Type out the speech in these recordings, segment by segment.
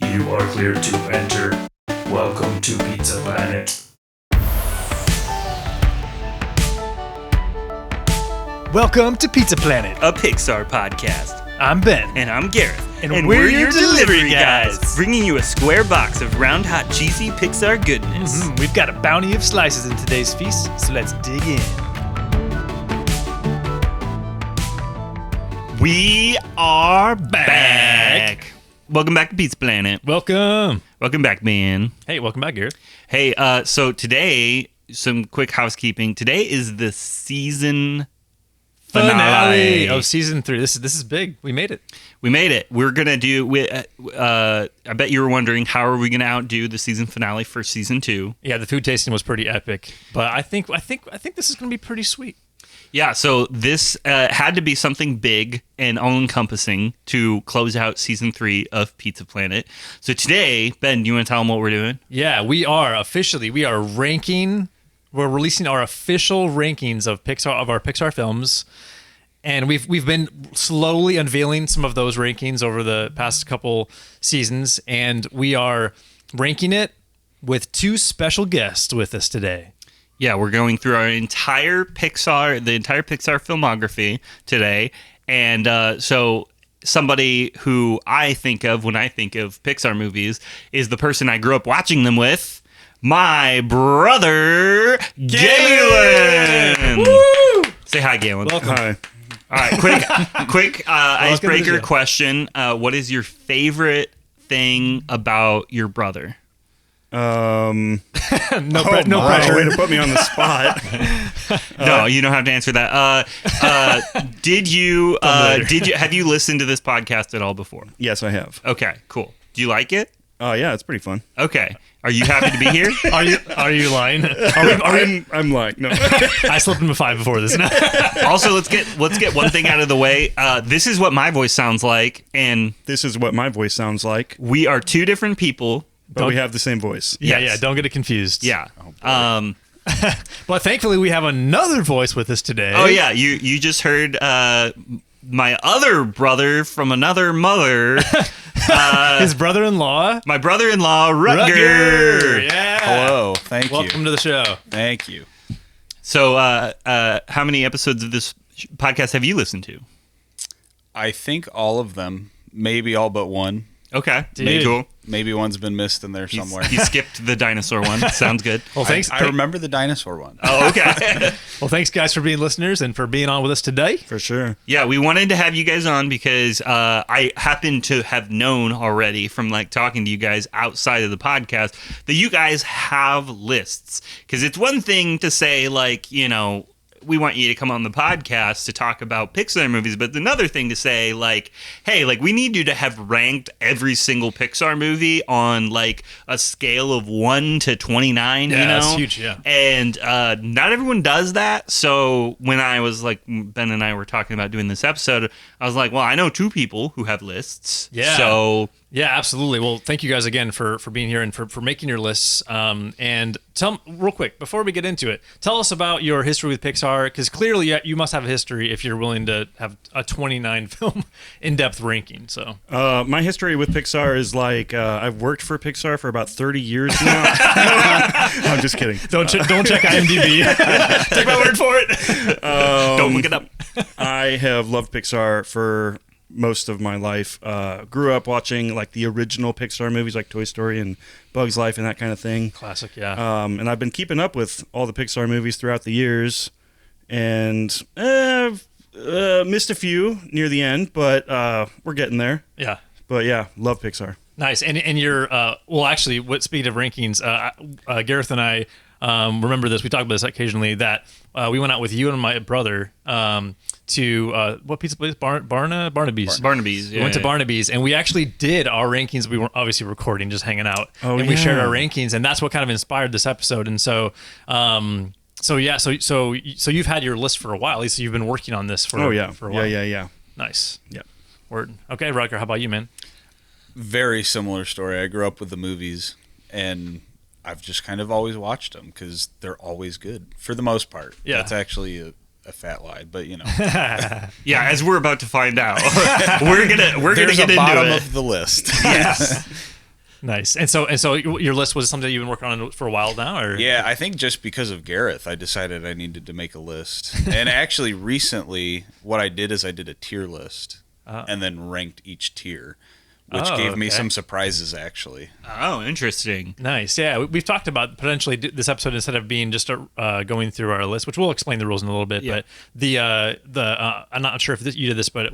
You are clear to enter. Welcome to Pizza Planet. Welcome to Pizza Planet, a Pixar podcast. I'm Ben. And I'm Gareth. And we're your delivery guys. Bringing you a square box of round, hot, cheesy Pixar goodness. We've got a bounty of slices in today's feast, so let's dig in. We are back. Welcome back to Pizza Planet. Welcome. Welcome back, man. Hey, welcome back, Gareth. Hey, so today, some quick housekeeping. Today is the season finale of season 3. This is big. We made it. We're gonna do. I bet you were wondering, how are we gonna outdo the season finale for season 2? Yeah, the food tasting was pretty epic, but I think this is gonna be pretty sweet. Yeah, so this had to be something big and all-encompassing to close out season 3 of Pizza Planet. So today, Ben, do you want to tell them what we're doing? Yeah, we are ranking. We're releasing our official rankings of our Pixar films, and we've been slowly unveiling some of those rankings over the past couple seasons, and we are ranking it with 2 special guests with us today. Yeah, we're going through the entire Pixar filmography today, and so somebody who I think of when I think of Pixar movies is the person I grew up watching them with, my brother, Galen. Woo! Say hi, Galen. Welcome. Hi. All right, quick icebreaker question. What is your favorite thing about your brother? No pressure. Way to put me on the spot. No, you don't have to answer that. Have you listened to this podcast at all before? Yes, I have. Okay, cool. Do you like it? Yeah, it's pretty fun. Okay. Are you happy to be here? Are you lying? I'm lying. No. I slipped him a 5 before this. Also, let's get one thing out of the way. This is what my voice sounds like, and This is what my voice sounds like, we are 2 different people. but we have the same voice. Yeah, don't get it confused. Yeah. But thankfully, we have another voice with us today. Oh yeah, you just heard my other brother from another mother. His brother-in-law. My brother-in-law, Rutger. Yeah. Hello. Thank you. Welcome to the show. Thank you. So, how many episodes of this podcast have you listened to? I think all of them. Maybe all but one. Okay. Dude. Cool. Maybe one's been missed in there somewhere. He skipped the dinosaur one. Sounds good. Well, thanks. I remember the dinosaur one. Oh, okay. Well, thanks, guys, for being listeners and for being on with us today. For sure. Yeah, we wanted to have you guys on because I happen to have known already from talking to you guys outside of the podcast that you guys have lists. Because it's one thing to say we want you to come on the podcast to talk about Pixar movies, but another thing to say, hey, we need you to have ranked every single Pixar movie on, a scale of 1 to 29, Yeah, that's huge, yeah. And not everyone does that, so when I was, Ben and I were talking about doing this episode, I was like, well, I know 2 people who have lists, Yeah. so... Yeah, absolutely. Well, thank you guys again for being here and for making your lists. And tell real quick, before we get into it, tell us about your history with Pixar, because clearly you must have a history if you're willing to have a 29 film in-depth ranking. So My history with Pixar is I've worked for Pixar for about 30 years now. I'm just kidding. don't check IMDb. Take my word for it. Don't look it up. I have loved Pixar for most of my life. Grew up watching the original Pixar movies like Toy Story and Bug's Life and that kind of thing. Classic, yeah. And I've been keeping up with all the Pixar movies throughout the years, and missed a few near the end, but we're getting there. Yeah. But yeah, love Pixar. Nice. And you're, speaking of rankings, Gareth and I remember this. We talk about this occasionally, that we went out with you and my brother to what pizza place? Barnaby's. Barnaby's, yeah. We went to Barnaby's, and we actually did our rankings. We weren't obviously recording, just hanging out. Oh, and we shared yeah. our rankings, and that's what kind of inspired this episode. And so you've had your list for a while. At least you've been working on this for a while. Yeah. Nice. Yeah. Word. Okay, Rutger, how about you, man? Very similar story. I grew up with the movies, and I've just kind of always watched them because they're always good for the most part. Yeah. That's actually a fat lie, but Yeah, as we're about to find out, we're gonna get into bottom it. of the list. Yes. Nice. And so your list was something that you've been working on for a while now, or? Yeah, I think just because of Gareth, I decided I needed to make a list. And actually, recently, what I did is I did a tier list and then ranked each tier, which gave me some surprises, actually. Oh, interesting. Nice. Yeah, we've talked about potentially this episode, instead of being just going through our list, which we'll explain the rules in a little bit. Yeah. But the I'm not sure if you did this, but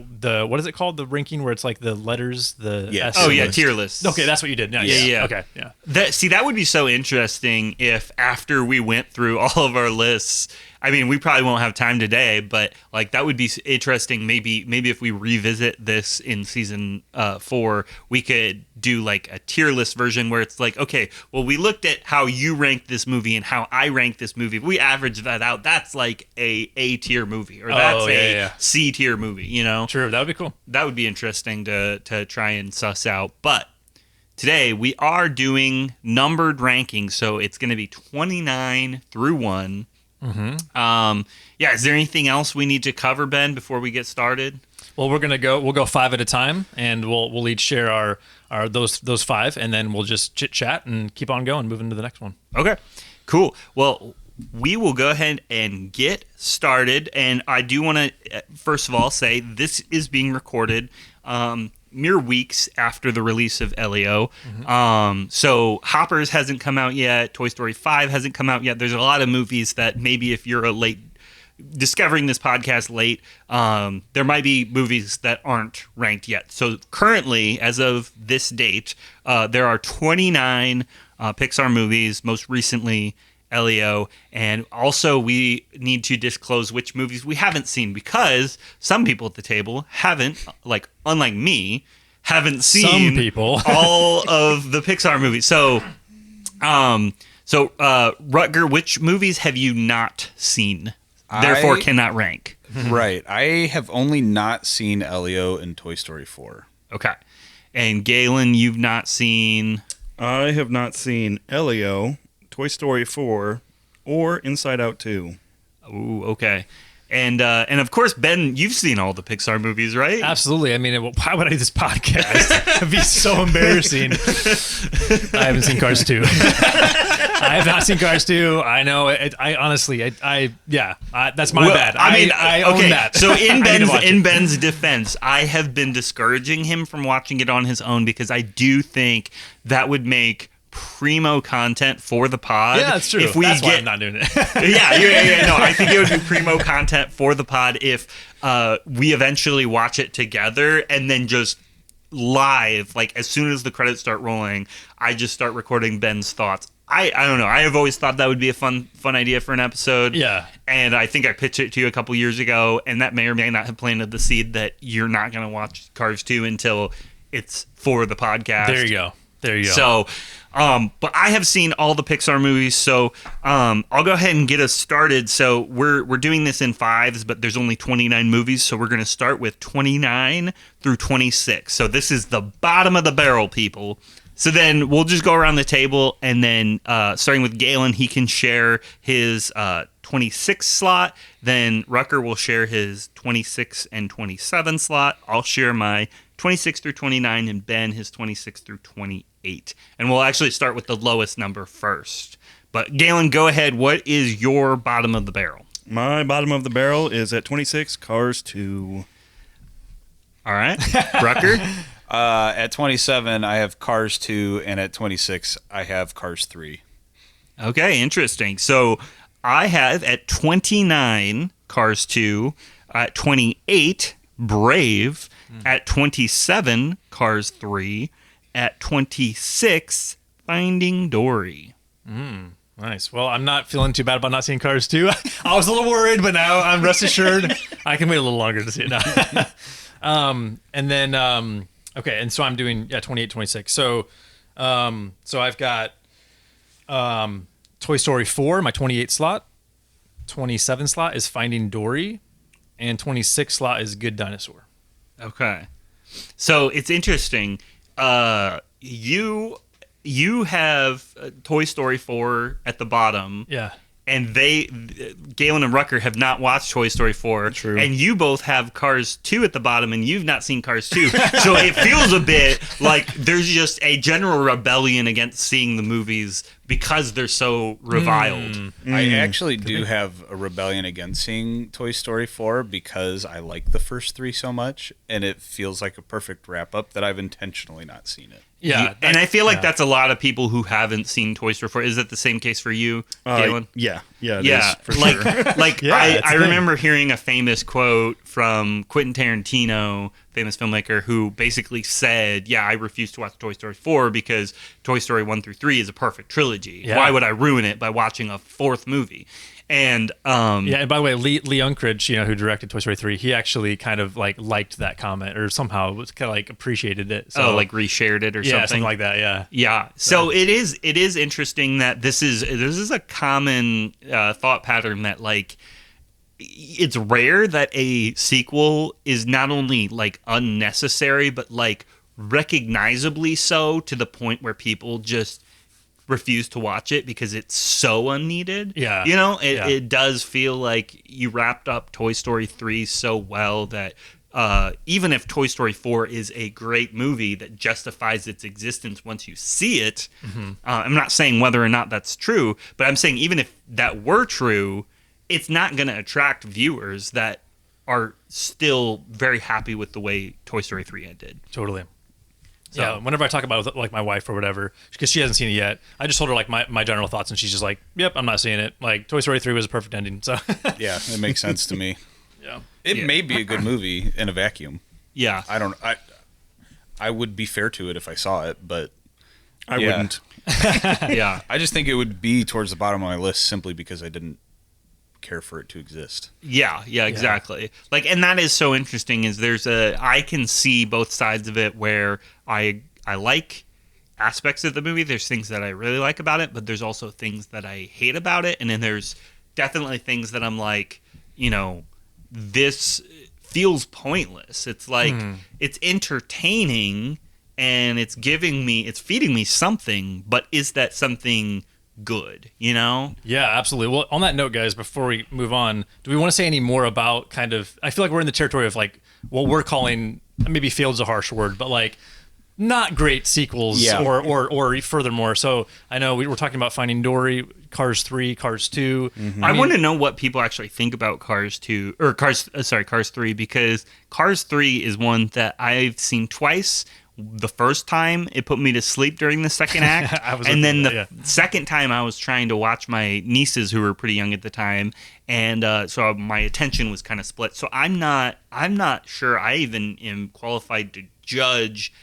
what is it called? The ranking where it's like the letters, the Yes. S Oh and yeah, the- tier lists. Okay, that's what you did. Nice. Yeah. Okay. Yeah. That would be so interesting if after we went through all of our lists, I mean, we probably won't have time today, but like that would be interesting. Maybe if we revisit this in season 4, we could do like a tier list version where it's like, okay, well, we looked at how you ranked this movie and how I ranked this movie. If we average that out, that's like a tier movie, or that's a C tier movie. You know, True. That would be cool. that would be interesting to try and suss out. But today we are doing numbered rankings, so it's going to be 29 through 1. Yeah, is there anything else we need to cover, Ben, before we get started? Well, we'll go 5 at a time, and we'll each share our those 5, and then we'll just chit chat and keep on going, moving to the next one. Okay, cool. Well, we will go ahead and get started. And I do want to, first of all, say this is being recorded mere weeks after the release of Elio. So Hoppers hasn't come out yet. Toy Story 5 hasn't come out yet. There's a lot of movies that maybe if you're discovering this podcast late, there might be movies that aren't ranked yet. So currently, as of this date, there are 29 Pixar movies, most recently Elio, and also we need to disclose which movies we haven't seen, because some people at the table haven't, like unlike me, haven't seen Some people. all of the Pixar movies. So Rutger, which movies have you not seen? Therefore, cannot rank. Right. I have only not seen Elio in Toy Story 4. Okay. And Galen, you've not seen... I have not seen Elio, Toy Story 4, or Inside Out 2. Ooh, okay. And of course, Ben, you've seen all the Pixar movies, right? Absolutely. I mean, why would I do this podcast? It'd be so embarrassing. I haven't seen Cars 2. I have not seen Cars 2. I know. I honestly, that's my bad. I own that. So in in Ben's defense, I have been discouraging him from watching it on his own because I do think that would make primo content for the pod. Yeah, that's true. That's why I'm not doing it. yeah. No, I think it would be primo content for the pod if we eventually watch it together and then just live, like as soon as the credits start rolling, I just start recording Ben's thoughts. I don't know. I have always thought that would be a fun idea for an episode. Yeah. And I think I pitched it to you a couple years ago, and that may or may not have planted the seed that you're not going to watch Cars 2 until it's for the podcast. There you go. So, but I have seen all the Pixar movies, so I'll go ahead and get us started. So we're doing this in 5s, but there's only 29 movies, so we're going to start with 29 through 26. So this is the bottom of the barrel, people. So then we'll just go around the table, and then starting with Galen, he can share his 26 slot. Then Rutger will share his 26 and 27 slot. I'll share my 26 through 29, and Ben his 26 through 28. And we'll actually start with the lowest number first. But Galen, go ahead. What is your bottom of the barrel? My bottom of the barrel is at 26, Cars 2. All right. Rutger? At 27, I have Cars 2, and at 26, I have Cars 3. Okay, interesting. So I have at 29, Cars 2. At 28, Brave. At 27, Cars 3. At 26, Finding Dory. Nice. Well, I'm not feeling too bad about not seeing Cars 2. I was a little worried, but now I'm rest assured I can wait a little longer to see it now. And then, okay, and so I'm doing 28, 26. So I've got Toy Story 4, my 28 slot. 27 slot is Finding Dory, and 26 slot is Good Dinosaur. Okay. So it's interesting. You have Toy Story 4 at the bottom. Yeah. and Galen and Rutger have not watched Toy Story 4. True. And you both have Cars 2 at the bottom, and you've not seen Cars 2. So it feels a bit like there's just a general rebellion against seeing the movies because they're so reviled. I actually do have a rebellion against seeing Toy Story 4 because I like the first three so much, and it feels like a perfect wrap-up that I've intentionally not seen it. Yeah, And I feel like that's a lot of people who haven't seen Toy Story 4. Is that the same case for you, Galen? Yeah, it Yeah, is, for sure. I remember hearing a famous quote from Quentin Tarantino, famous filmmaker, who basically said, "Yeah, I refuse to watch Toy Story 4 because Toy Story 1 through 3 is a perfect trilogy. Yeah. Why would I ruin it by watching a fourth movie?" And and by the way, Lee Unkrich, who directed Toy Story 3, he actually kind of like liked that comment, or somehow was kind of like appreciated it. So like reshared it or something like that. Yeah. Yeah. So it is interesting that this is a common thought pattern that like it's rare that a sequel is not only like unnecessary but like recognizably so, to the point where people just refuse to watch it because it's so unneeded. Yeah. It does feel like you wrapped up Toy Story 3 so well that even if Toy Story 4 is a great movie that justifies its existence once you see it, I'm not saying whether or not that's true, but I'm saying even if that were true, it's not going to attract viewers that are still very happy with the way Toy Story 3 ended. Totally. Yeah, whenever I talk about it with like my wife or whatever, because she hasn't seen it yet, I just told her like my general thoughts, and she's just like, "Yep, I'm not seeing it." Like Toy Story 3 was a perfect ending. So Yeah, it makes sense to me. yeah, It may be a good movie in a vacuum. Yeah. I would be fair to it if I saw it, but I wouldn't. Yeah. I just think it would be towards the bottom of my list simply because I didn't care for it to exist. Yeah, exactly. Like, and that is so interesting. Is I can see both sides of it where I like aspects of the movie. There's things that I really like about it, but there's also things that I hate about it. And then there's definitely things that I'm like, this feels pointless. It's like it's entertaining and it's feeding me something, but is that something good, Yeah, absolutely. Well, on that note, guys, before we move on, do we want to say any more about kind of, I feel like we're in the territory of like what we're calling, maybe failed's a harsh word, but like not great sequels or furthermore. So I know we were talking about Finding Dory, Cars 3, Cars 2. I want to know what people actually think about Cars 2 or Cars 3, because Cars 3 is one that I've seen twice. The first time, it put me to sleep during the second act. And then the second time, I was trying to watch my nieces, who were pretty young at the time, and so my attention was kind of split. So I'm not sure I even am qualified to judge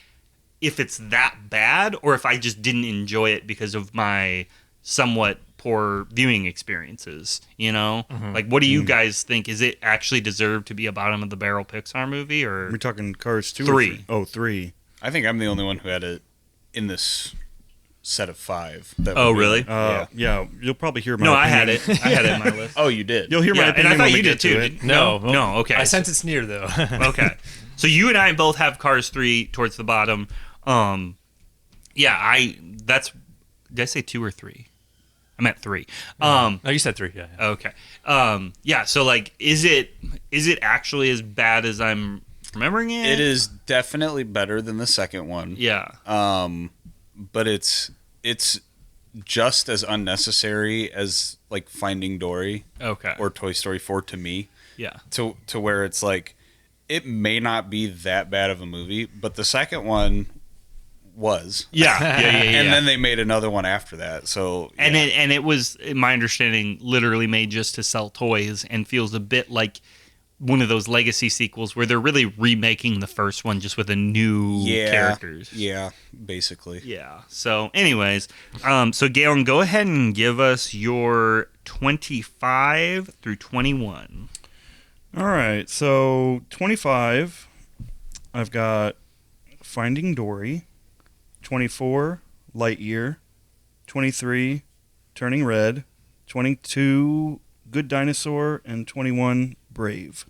if it's that bad or if I just didn't enjoy it because of my somewhat poor viewing experiences. Like, what do you guys think? Is it actually deserved to be a bottom of the barrel Pixar movie, or We're talking Cars 2 3? or 3? Oh, 3. I think I'm the only one who had it in this set of 5. Really? Yeah, you'll probably hear my No, opinion. I had it. I had it in my list. Oh, you did? You'll hear my Yeah, and opinion I thought when we you get did to too. it. No. Okay. I sense it's near though. Okay. So you and I both have Cars 3 towards the bottom. Did I say 2 or 3? I meant 3. No, you said 3. Yeah. Okay. So like, is it actually as bad as I'm remembering it? It is definitely better than the second one. Yeah. But it's just as unnecessary as like Finding Dory Okay. or Toy Story 4 to me. Yeah. To where it's like, it may not be that bad of a movie, but the second one was. Yeah. And then they made another one after that. So And it was, in my understanding, literally made just to sell toys, and feels a bit like one of those legacy sequels where they're really remaking the first one just with a new characters. Yeah, basically. Yeah. So, anyways, so Galen, go ahead and give us your 25 through 21. All right, so 25, I've got Finding Dory. 24, Lightyear. 23, Turning Red. 22, Good Dinosaur. And 21, Brave.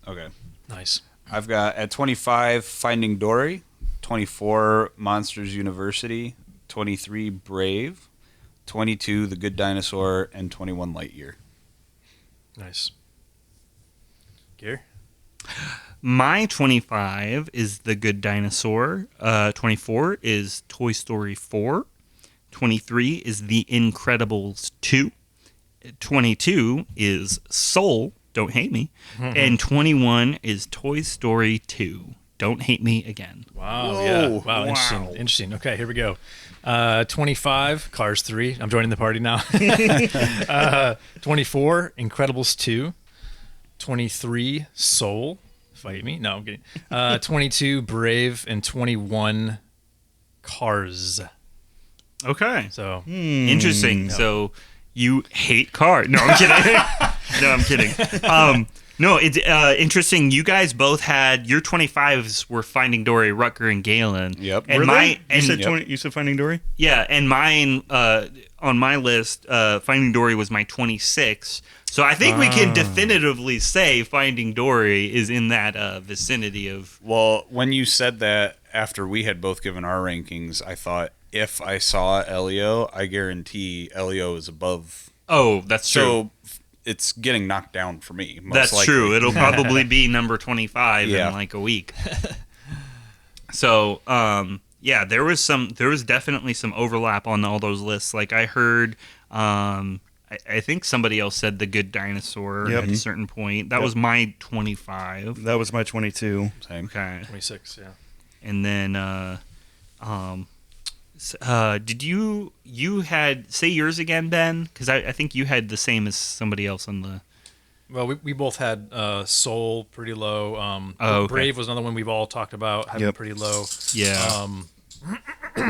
Okay. Nice. I've got at 25 Finding Dory, 24 Monsters University, 23 Brave, 22, The Good Dinosaur, and 21, Lightyear. Nice. Gary? My 25 is The Good Dinosaur. 24 is Toy Story 4. 23 is The Incredibles 2. 22 is Soul, Don't Hate Me. And 21 is Toy Story 2, Don't Hate Me Again. Wow. Whoa. Yeah. Wow. Wow. Interesting. Okay, here we go. 25, Cars 3. I'm joining the party now. 24, Incredibles 2. 23, Soul. Fight me? No, I'm kidding. 22, Brave. And 21, Cars. Okay. So Interesting. So you hate cars. No, I'm kidding. No, I'm kidding. No, it's interesting. You guys both had your 25s were Finding Dory, Rutger, and Galen. Yep. And Were my they? and You said 20, you said Finding Dory? yeah, and mine on my list, Finding Dory was my 26. So I think we can definitively say Finding Dory is in that vicinity of. Well, when you said that after we had both given our rankings, I thought if I saw Elio, I guarantee Elio is above. Oh, that's true. So it's getting knocked down for me. Most That's likely. true. It'll probably be number 25 Yeah. in like a week. So, yeah, there was definitely some overlap on all those lists. Like I heard, I think somebody else said The Good Dinosaur Yep. at a certain point. That was my 25. That was my 22. Same. Okay. 26, yeah. And then, did you had, say yours again, Ben? Because I think you had the same as somebody else on the. Well, we both had Soul pretty low. Oh, okay. Brave was another one we've all talked about having Yep. pretty low. Yeah. I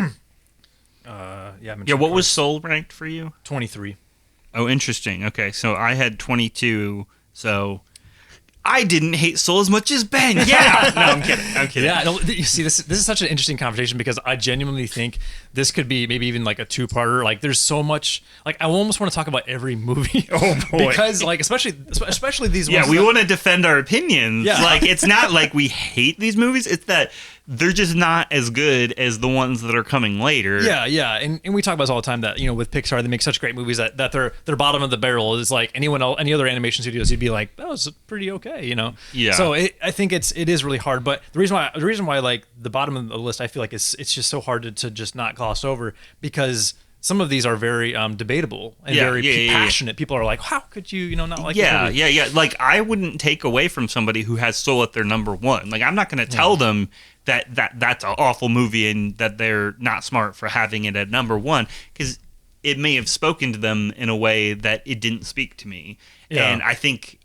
mentioned Yeah, what was Cars. Soul ranked for you? 23? Oh, interesting. Okay, so I had 22, so I didn't hate Soul as much as Ben. Yeah! No, I'm kidding. Yeah, no, you see, this is such an interesting conversation because I genuinely think this could be maybe even like a two-parter. Like, there's so much. Like, I almost want to talk about every movie. Oh, boy. Because, like, especially these Yeah, ones. we want to defend our opinions. Yeah. Like, it's not like we hate these movies. It's that they're just not as good as the ones that are coming later. Yeah, and we talk about this all the time that, you know, with Pixar, they make such great movies that their bottom of the barrel is like any other animation studios, you'd be like, that was pretty okay, you know? Yeah. So I think it is really hard, but the reason why like the bottom of the list, I feel like it's just so hard to just not gloss over because some of these are very debatable and very passionate. People are like, how could you not like this movie? Yeah. Like, I wouldn't take away from somebody who has Soul at their number one. Like, I'm not going to tell them that's an awful movie and that they're not smart for having it at number one because it may have spoken to them in a way that it didn't speak to me. Yeah. And I think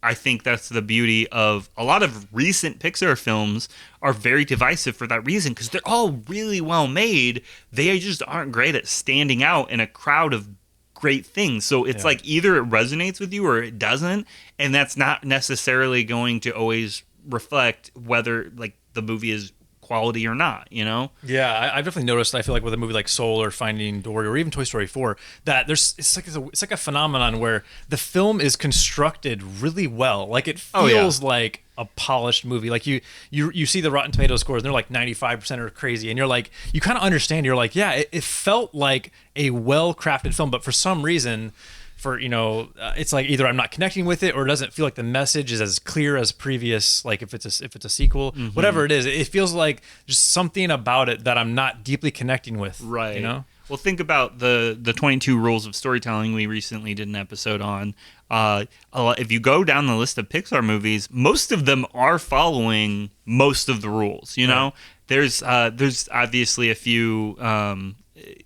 that's the beauty of a lot of recent Pixar films are very divisive for that reason because they're all really well made. They just aren't great at standing out in a crowd of great things. So it's like either it resonates with you or it doesn't, and that's not necessarily going to always reflect whether like the movie is quality or not, you know? Yeah, I've definitely noticed. I feel like with a movie like Soul or Finding Dory or even Toy Story 4, that it's like a phenomenon where the film is constructed really well. Like it feels like a polished movie. Like you see the Rotten Tomatoes scores, and they're like 95% are crazy, and you're like, you kind of understand. You're like, yeah, it felt like a well crafted film, but for some reason. It's like either I'm not connecting with it or it doesn't feel like the message is as clear as previous. Like if it's a sequel, whatever it is, it feels like just something about it that I'm not deeply connecting with. Right. You know. Well, think about the 22 rules of storytelling we recently did an episode on. If you go down the list of Pixar movies, most of them are following most of the rules. You know, there's obviously a few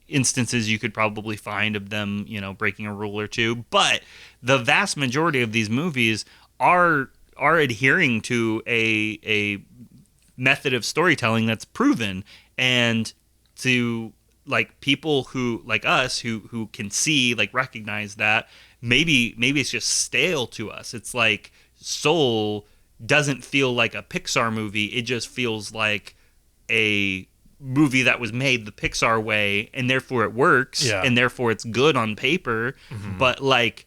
instances you could probably find of them, breaking a rule or two, but the vast majority of these movies are adhering to a method of storytelling that's proven, and to like people who like us who can see, like, recognize that maybe it's just stale to us. It's like Soul doesn't feel like a Pixar movie. It just feels like a movie that was made the Pixar way, and therefore it works, and therefore it's good on paper, but like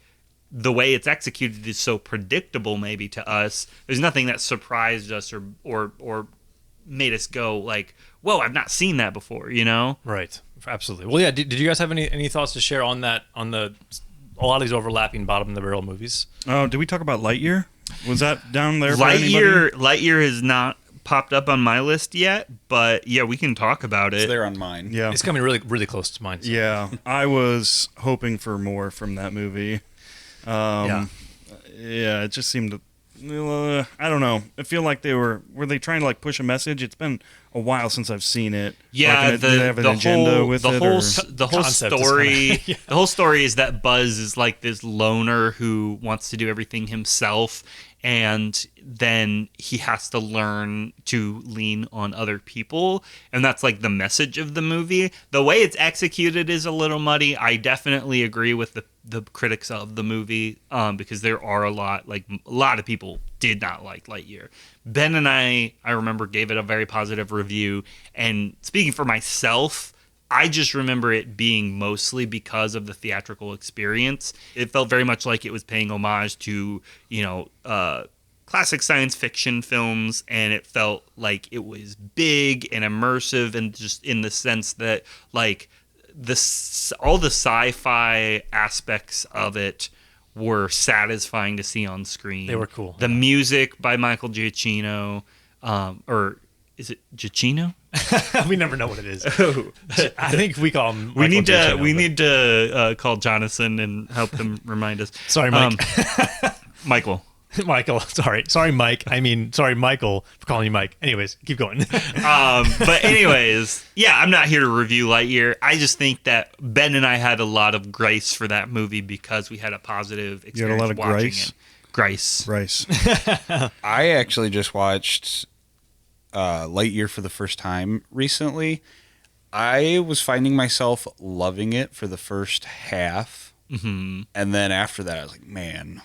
the way it's executed is so predictable maybe to us. There's nothing that surprised us or made us go like, whoa, I've not seen that before, you know? Right. Absolutely. Well, yeah. Did you guys have any thoughts to share on that? On a lot of these overlapping bottom of the barrel movies. Oh, did we talk about Lightyear? Was that down there? For anybody? Lightyear has not popped up on my list yet, but yeah, we can talk about it. It's there on mine. Yeah, It's coming really, really close to mine. So. yeah. I was hoping for more from that movie. Yeah, it just seemed to. I don't know. I feel like were they trying to like push a message? It's been a while since I've seen it. Yeah, like, did they have an agenda with it? The whole story. The whole story is that Buzz is like this loner who wants to do everything himself, and then he has to learn to lean on other people, and that's like the message of the movie. The way it's executed is a little muddy. I definitely agree with the critics of the movie, because there are a lot of people did not like Lightyear. Ben and I remember gave it a very positive review, and speaking for myself, I just remember it being mostly because of the theatrical experience. It felt very much like it was paying homage to, classic science fiction films, and it felt like it was big and immersive, and just in the sense that like all the sci-fi aspects of it were satisfying to see on screen. They were cool. The music by Michael Giacchino, or is it Giacchino? We never know what it is. I think we call him. We need to call Jonathan and help him remind us. Sorry, Mike. Michael. Michael, sorry, Mike. I mean, sorry, Michael, for calling you Mike. Anyways, keep going. But anyways, yeah, I'm not here to review Lightyear. I just think that Ben and I had a lot of grace for that movie because we had a positive experience. You had a lot of watching grace? it. Rice. I actually just watched Lightyear for the first time recently. I was finding myself loving it for the first half. Mm-hmm. And then after that, I was like, man,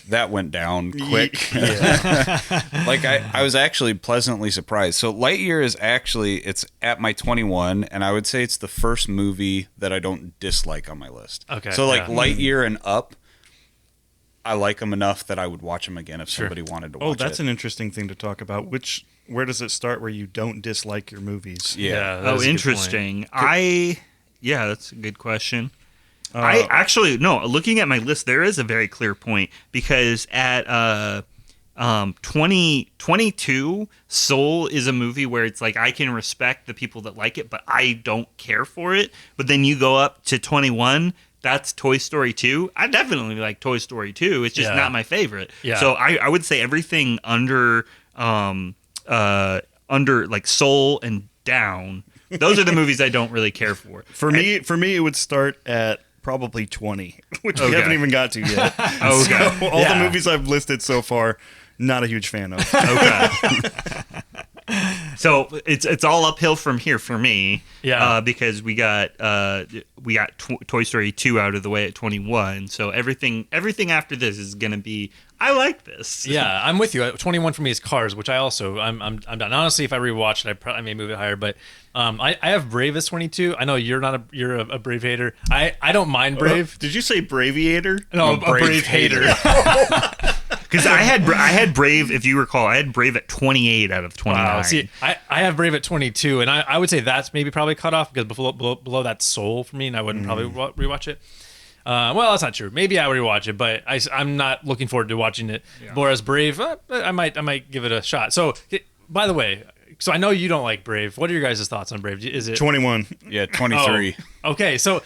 that went down quick. Like I was actually pleasantly surprised. So Lightyear is it's at my 21, and I would say it's the first movie that I don't dislike on my list. Okay. So like Lightyear and Up, I like them enough that I would watch them again if somebody wanted to watch it. Oh, that's an interesting thing to talk about. Where does it start where you don't dislike your movies? Yeah. Oh, interesting. That's a good question. I actually, no, looking at my list, there is a very clear point because at 2022, Soul is a movie where it's like I can respect the people that like it, but I don't care for it. But then you go up to 21, that's Toy Story 2. I definitely like Toy Story 2. It's just not my favorite. Yeah. So I would say everything under like Soul and down, those are the movies I don't really care for. For me, it would start at probably 20, which we haven't even got to yet. Okay. So all the movies I've listed so far, not a huge fan of. Okay. So it's all uphill from here for me. Yeah. Because we got Toy Story 2 out of the way at 21. So everything after this is gonna be, I like this. Yeah, I'm with you. 21 for me is Cars, which I'm done. Honestly, if I rewatch it, I may move it higher. But I have Brave as 22. I know you're a Brave hater. I don't mind Brave. Did you say Braviator? No, a Brave hater. Because I had Brave, if you recall, I had Brave at 28 out of 29. Wow. See, I have Brave at 22, and I would say that's maybe probably cut off because below that Soul for me, and I wouldn't probably rewatch it. Well, that's not true. Maybe I would rewatch it, but I'm not looking forward to watching it. Yeah. Whereas Brave, I might give it a shot. So, by the way, so I know you don't like Brave. What are your guys' thoughts on Brave? Is it 21? Yeah, 23. Oh, okay, so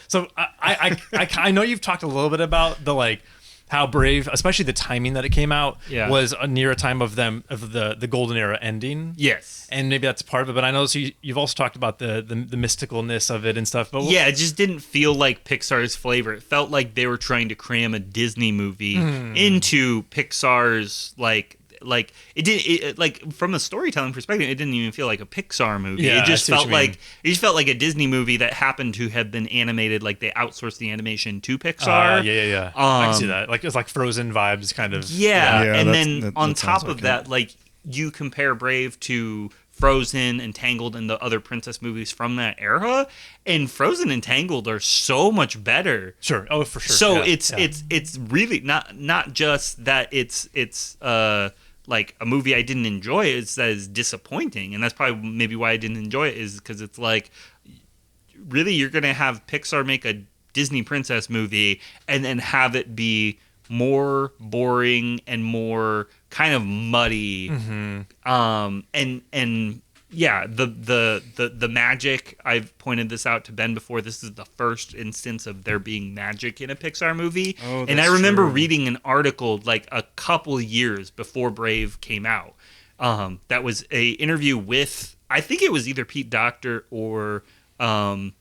I know you've talked a little bit about the like how Brave, especially the timing that it came out, was near a time of the golden era ending. Yes, and maybe that's part of it. But I know you've also talked about the mysticalness of it and stuff. But it just didn't feel like Pixar's flavor. It felt like they were trying to cram a Disney movie into Pixar's like it didn't like from a storytelling perspective. It didn't even feel like a Pixar movie. Yeah, it just felt like a Disney movie that happened to have been animated. Like they outsourced the animation to Pixar. Yeah. I can see that. Like it's like Frozen vibes, kind of. Yeah, and then on top of that, like you compare Brave to Frozen and Tangled and the other princess movies from that era, and Frozen and Tangled are so much better. Sure. Oh, for sure. So it's really not just that it's like a movie I didn't enjoy is that is disappointing, and that's probably maybe why I didn't enjoy it, is because it's like, really, you're gonna have Pixar make a Disney princess movie and then have it be more boring and more kind of muddy, and yeah, the magic, I've pointed this out to Ben before, this is the first instance of there being magic in a Pixar movie. Oh, and I remember true. reading an article like a couple years before Brave came out. That was a interview with, I think it was either Pete Docter or Andrew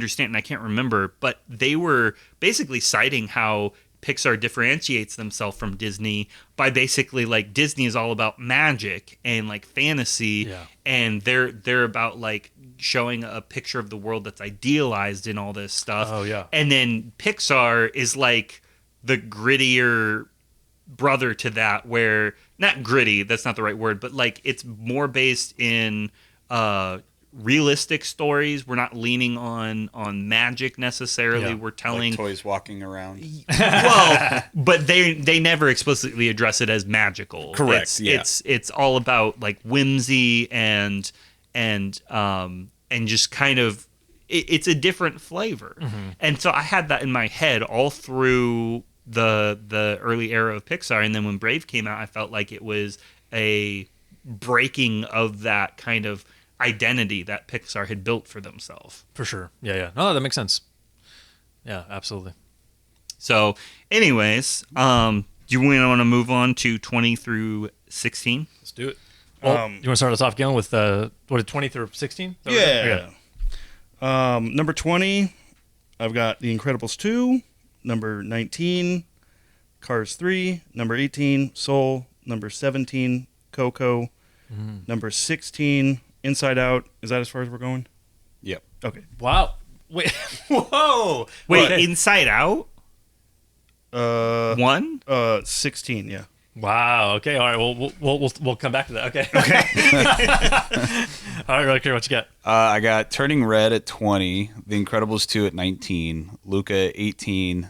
Stanton, I can't remember, but they were basically citing how Pixar differentiates themselves from Disney by basically like Disney is all about magic and like fantasy, and they're about like showing a picture of the world that's idealized and all this stuff. Oh yeah. And then Pixar is like the grittier brother to that, where not gritty, that's not the right word, but like it's more based in realistic stories. We're not leaning on magic necessarily. Yeah. We're telling Like toys walking around. well, but they never explicitly address it as magical. Correct. It's all about like whimsy and just kind of it's a different flavor. And so I had that in my head all through the early era of Pixar, and then when Brave came out, I felt like it was a breaking of that kind of identity that Pixar had built for themselves. For sure. Yeah. No, that makes sense. Yeah, absolutely. So, anyways, do you want to move on to 20 through 16? Let's do it. Well, you want to start us off, Galen, with what, 20 through 16? Yeah. Number 20, I've got The Incredibles 2. Number 19, Cars 3. Number 18, Soul. Number 17, Coco. Number 16, Inside Out. Is that as far as we're going? Yep. Okay. Wow. Wait. Whoa. Wait, Okay. Inside Out? 1? 16, yeah. Wow. Okay. All right. We'll come back to that. Okay. All right, Rutger, what you got? I got Turning Red at 20, The Incredibles 2 at 19, Luca at 18,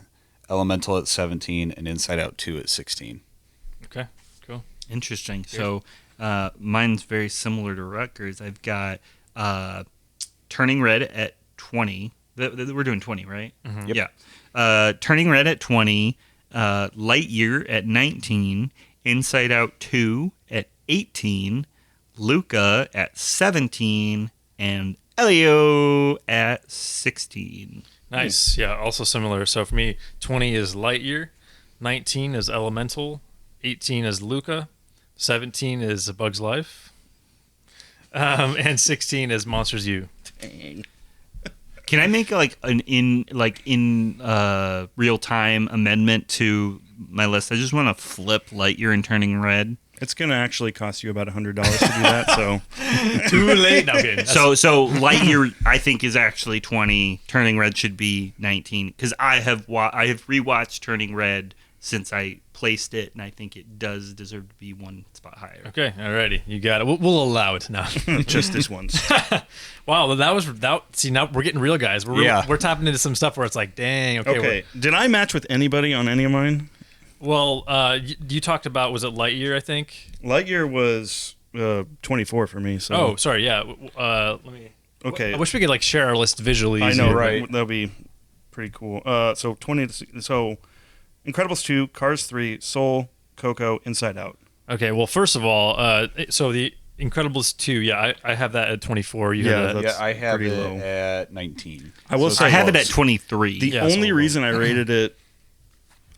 Elemental at 17, and Inside Out 2 at 16. Okay. Cool. Interesting. So, mine's very similar to Rutgers. I've got Turning Red at 20. We're doing 20, right? Yep. Yeah. Turning Red at 20, Lightyear at 19, Inside Out 2 at 18, Luca at 17, and Elio at 16. Nice. Yeah. Also similar. So for me, 20 is Lightyear, 19 is Elemental, 18 is Luca, 17 is A Bug's Life, and 16 is Monsters U. Dang. Can I make like an in real time amendment to my list? I just want to flip Lightyear and Turning Red. It's going to actually cost you about $100 to do that, so... Too late. No, I'm kidding. So Lightyear I think is actually 20. Turning Red should be 19 because I have rewatched Turning Red since I placed it, and I think it does deserve to be one spot higher. Okay. Alrighty. You got it. We'll allow it now. Just this once. Wow. See, now we're getting real, guys. We're tapping into some stuff where it's like, dang. Okay. Did I match with anybody on any of mine? Well, you talked about, was it Lightyear, I think? Lightyear was 24 for me. So. Oh, sorry. Yeah. Let me. Okay. I wish we could like share our list visually. I know, easier. right? That'll be pretty cool. So 20. So Incredibles 2, Cars 3, Soul, Coco, Inside Out. Okay. Well, first of all, so the Incredibles 2, yeah, I have that at 24. You have that. That's I have pretty it low. at 19. I will say I have it at 23. The Yeah, only so- reason I rated it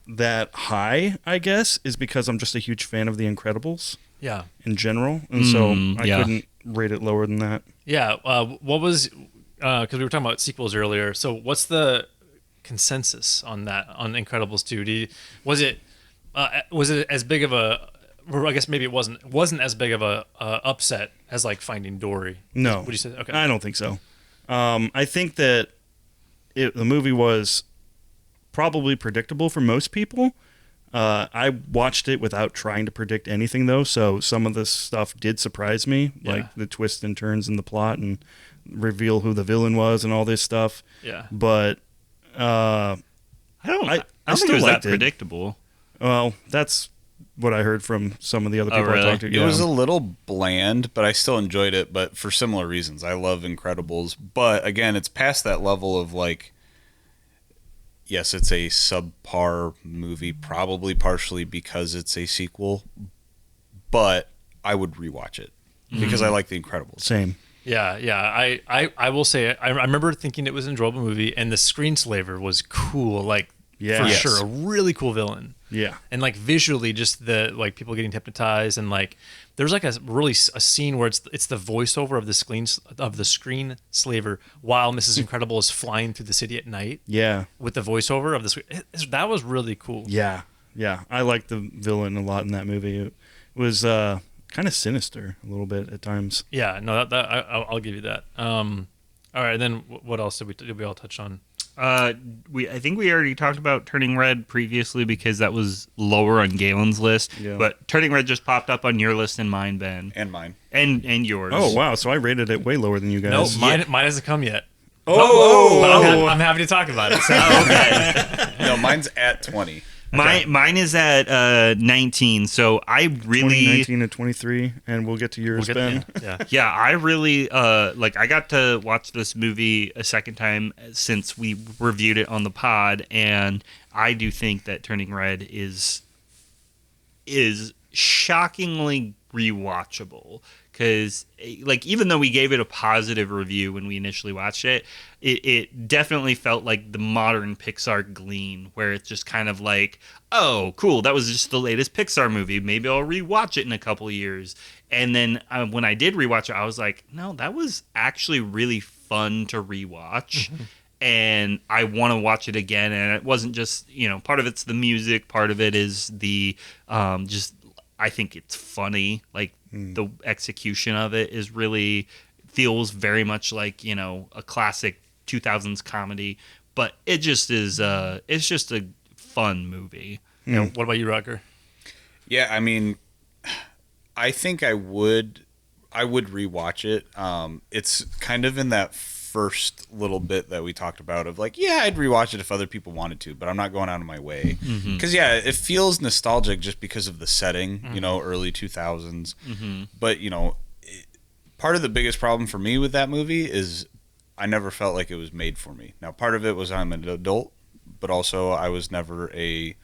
that high, I guess, is because I'm just a huge fan of The Incredibles Yeah. in general, and so I yeah. couldn't rate it lower than that. Yeah. What was, because we were talking about sequels earlier. So what's the consensus on that, on Incredibles 2? Was it as big of a, or I guess maybe it wasn't as big of a upset as like Finding Dory? No. Would you say? Okay. I don't think so. I think that the movie was probably predictable for most people. I watched it without trying to predict anything, though, so some of this stuff did surprise me, like the twists and turns in the plot and reveal who the villain was and all this stuff. Yeah. But I don't think still it was that liked it. predictable. Well, that's what I heard from some of the other people really? I talked to. It was a little bland, but I still enjoyed it, but for similar reasons. I love Incredibles, but again, it's past that level of like, yes, it's a subpar movie, probably partially because it's a sequel, but I would rewatch it because I like The Incredibles. Same. Yeah. I will say I remember thinking it was an enjoyable movie, and the screenslaver was cool. Like for sure, a really cool villain. Yeah. And like visually, just the like people getting hypnotized, and like there's like a scene where it's the voiceover of the screenslaver while Mrs. Incredible is flying through the city at night. Yeah. With the voiceover of that was really cool. Yeah. Yeah. I liked the villain a lot in that movie. It was kind of sinister a little bit at times. Yeah. No, I'll give you that. All right. Then what else did we all touch on? I think we already talked about Turning Red previously because that was lower on Galen's list. Yeah. But Turning Red just popped up on your list and mine, Ben. And mine. And yours. Oh, wow. So I rated it way lower than you guys. No, mine hasn't come yet. Oh! I'm happy to talk about it. So. Okay. No, mine's at 20. Mine is at 19, so I really 2019 and 23, and we'll get to yours, Ben. Yeah, I really I got to watch this movie a second time since we reviewed it on the pod, and I do think that Turning Red is shockingly rewatchable because like even though we gave it a positive review when we initially watched it, it definitely felt like the modern Pixar glean where it's just kind of like, oh cool, that was just the latest Pixar movie, maybe I'll rewatch it in a couple of years. And then when I did rewatch it, I was like, no, that was actually really fun to rewatch. And I want to watch it again. And it wasn't just, part of it's the music, part of it is the just I think it's funny. Like the execution of it is really feels very much like, a classic 2000s comedy, but it just is it's just a fun movie. What about you, Rutger? Yeah, I mean, I think I would rewatch it. It's kind of in that first little bit that we talked about of like, yeah, I'd rewatch it if other people wanted to, but I'm not going out of my way. Because, it feels nostalgic just because of the setting, early 2000s. But, part of the biggest problem for me with that movie is I never felt like it was made for me. Now, part of it was I'm an adult, but also I was never a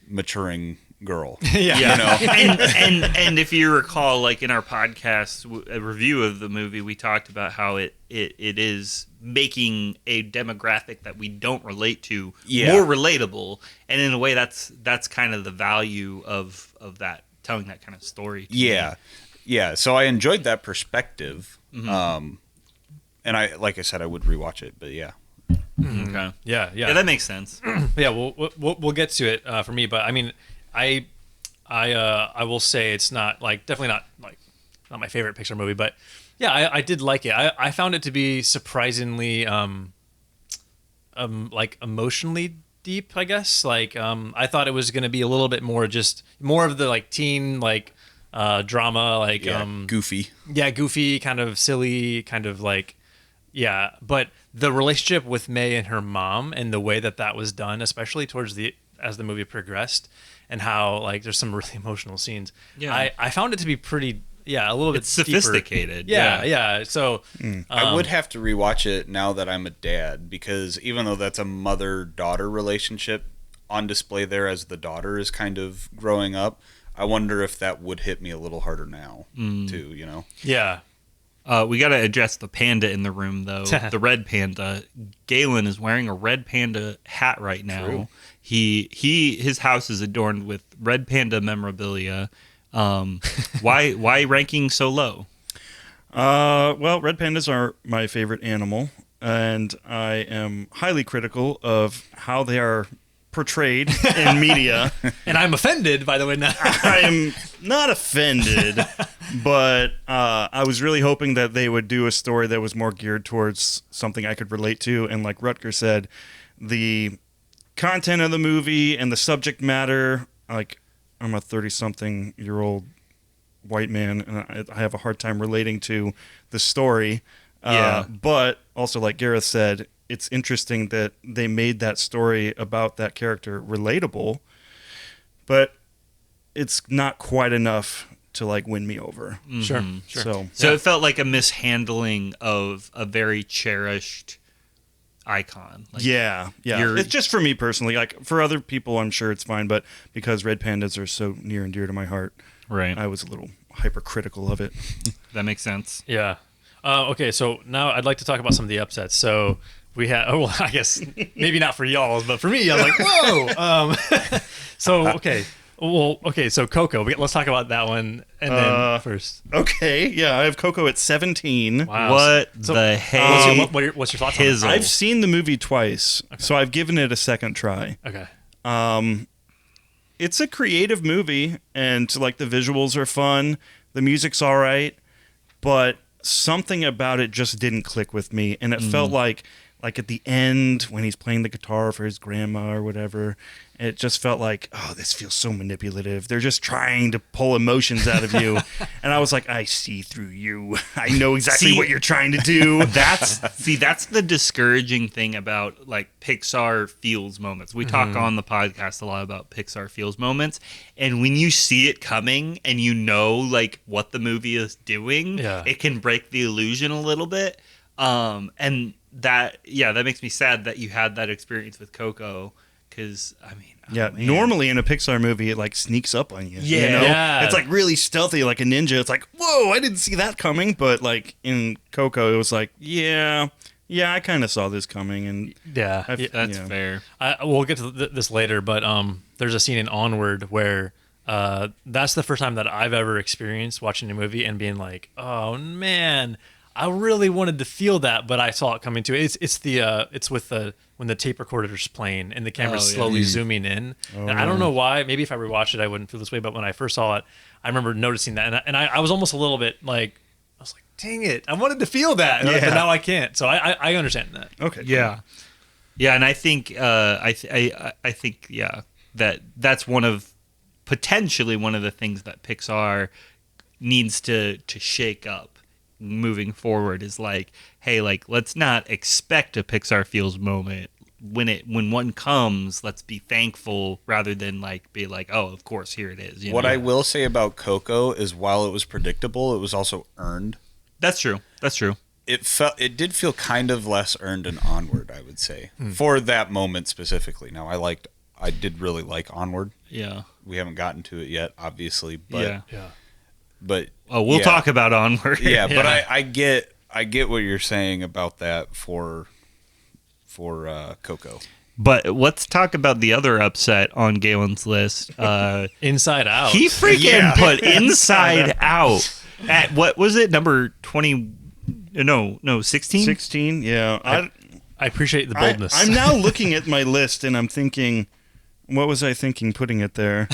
maturing girl. And if you recall, like in our podcast, a review of the movie, we talked about how it is making a demographic that we don't relate to more relatable, and in a way that's kind of the value of that, telling that kind of story. So I enjoyed that perspective, and I, like I said, I would rewatch it, but yeah. Okay. Yeah, that makes sense. Yeah, we'll get to it for me, but I mean, I will say it's not definitely not my favorite Pixar movie, but yeah, I did like it. I found it to be surprisingly emotionally deep, I guess. I thought it was going to be a little bit more of the teen drama, goofy. Yeah, goofy, kind of silly, kind of but the relationship with May and her mom and the way that was done, especially as the movie progressed, and how there's some really emotional scenes. Yeah, I found it to be pretty. Yeah, a little bit sophisticated. Yeah. So I would have to rewatch it now that I'm a dad, because even though that's a mother-daughter relationship on display there as the daughter is kind of growing up, I wonder if that would hit me a little harder now too. Yeah. We got to address the panda in the room, though. The red panda. Galen is wearing a red panda hat right now. True. His house is adorned with red panda memorabilia. Why ranking so low? Well, red pandas are my favorite animal, and I am highly critical of how they are portrayed in media. And I'm offended, by the way. I am not offended, but I was really hoping that they would do a story that was more geared towards something I could relate to. And like Rutger said, the content of the movie and the subject matter, I'm a 30-something-year-old white man, and I have a hard time relating to the story. But also, like Gareth said, it's interesting that they made that story about that character relatable. But it's not quite enough to like win me over. Sure. So it felt like a mishandling of a very cherished icon. Like, yeah. It's just for me personally. Like for other people, I'm sure it's fine, but because red pandas are so near and dear to my heart, right. I was a little hypercritical of it. That makes sense. Yeah. Okay, so now I'd like to talk about some of the upsets. So we had, I guess maybe not for y'all, but for me, I was like, whoa. So Coco. Let's talk about that one and then first. Okay, yeah, I have Coco at 17. Wow. What the heck? What's your thoughts on it? I've seen the movie twice, so I've given it a second try. Okay. It's a creative movie, and like the visuals are fun, the music's all right, but something about it just didn't click with me, and it felt like at the end when he's playing the guitar for his grandma or whatever, it just felt like, oh, this feels so manipulative. They're just trying to pull emotions out of you. And I was like, I see through you. I know exactly what you're trying to do. That's the discouraging thing about like Pixar feels moments. We talk on the podcast a lot about Pixar feels moments, and when you see it coming and you know like what the movie is doing, it can break the illusion a little bit. And that makes me sad that you had that experience with Coco. Because, I mean, normally in a Pixar movie, it like sneaks up on you. Yeah. You know? Yeah. It's like really stealthy, like a ninja. It's like, whoa, I didn't see that coming. But like in Coco, it was like, yeah, I kind of saw this coming. And that's fair. We'll get to this later, but there's a scene in Onward where that's the first time that I've ever experienced watching a movie and being like, oh man, I really wanted to feel that, but I saw it coming too. It's with when the tape recorder's playing and the camera's slowly zooming in. And I don't know why. Maybe if I rewatched it, I wouldn't feel this way. But when I first saw it, I remember noticing that, and I was almost a little bit like, I was like, dang it, I wanted to feel that, but now I can't. So I understand that. Okay. Yeah. Yeah, and I think I think that's potentially one of the things that Pixar needs to shake up moving forward is like, hey, like let's not expect a Pixar feels moment. When one comes, let's be thankful rather than like be like, oh, of course, here it is. What I will say about Coco is while it was predictable, it was also earned. That's true. It did feel kind of less earned and Onward, I would say, for that moment specifically. Now I did really like Onward. Yeah. We haven't gotten to it yet, obviously, but But we'll talk about Onward. Yeah, but I get what you're saying about that for Coco. But let's talk about the other upset on Galen's list. Inside Out. He freaking put Inside Out at, what was it, number 20? No, 16? 16, yeah. I appreciate the boldness. I'm now looking at my list and I'm thinking, what was I thinking putting it there?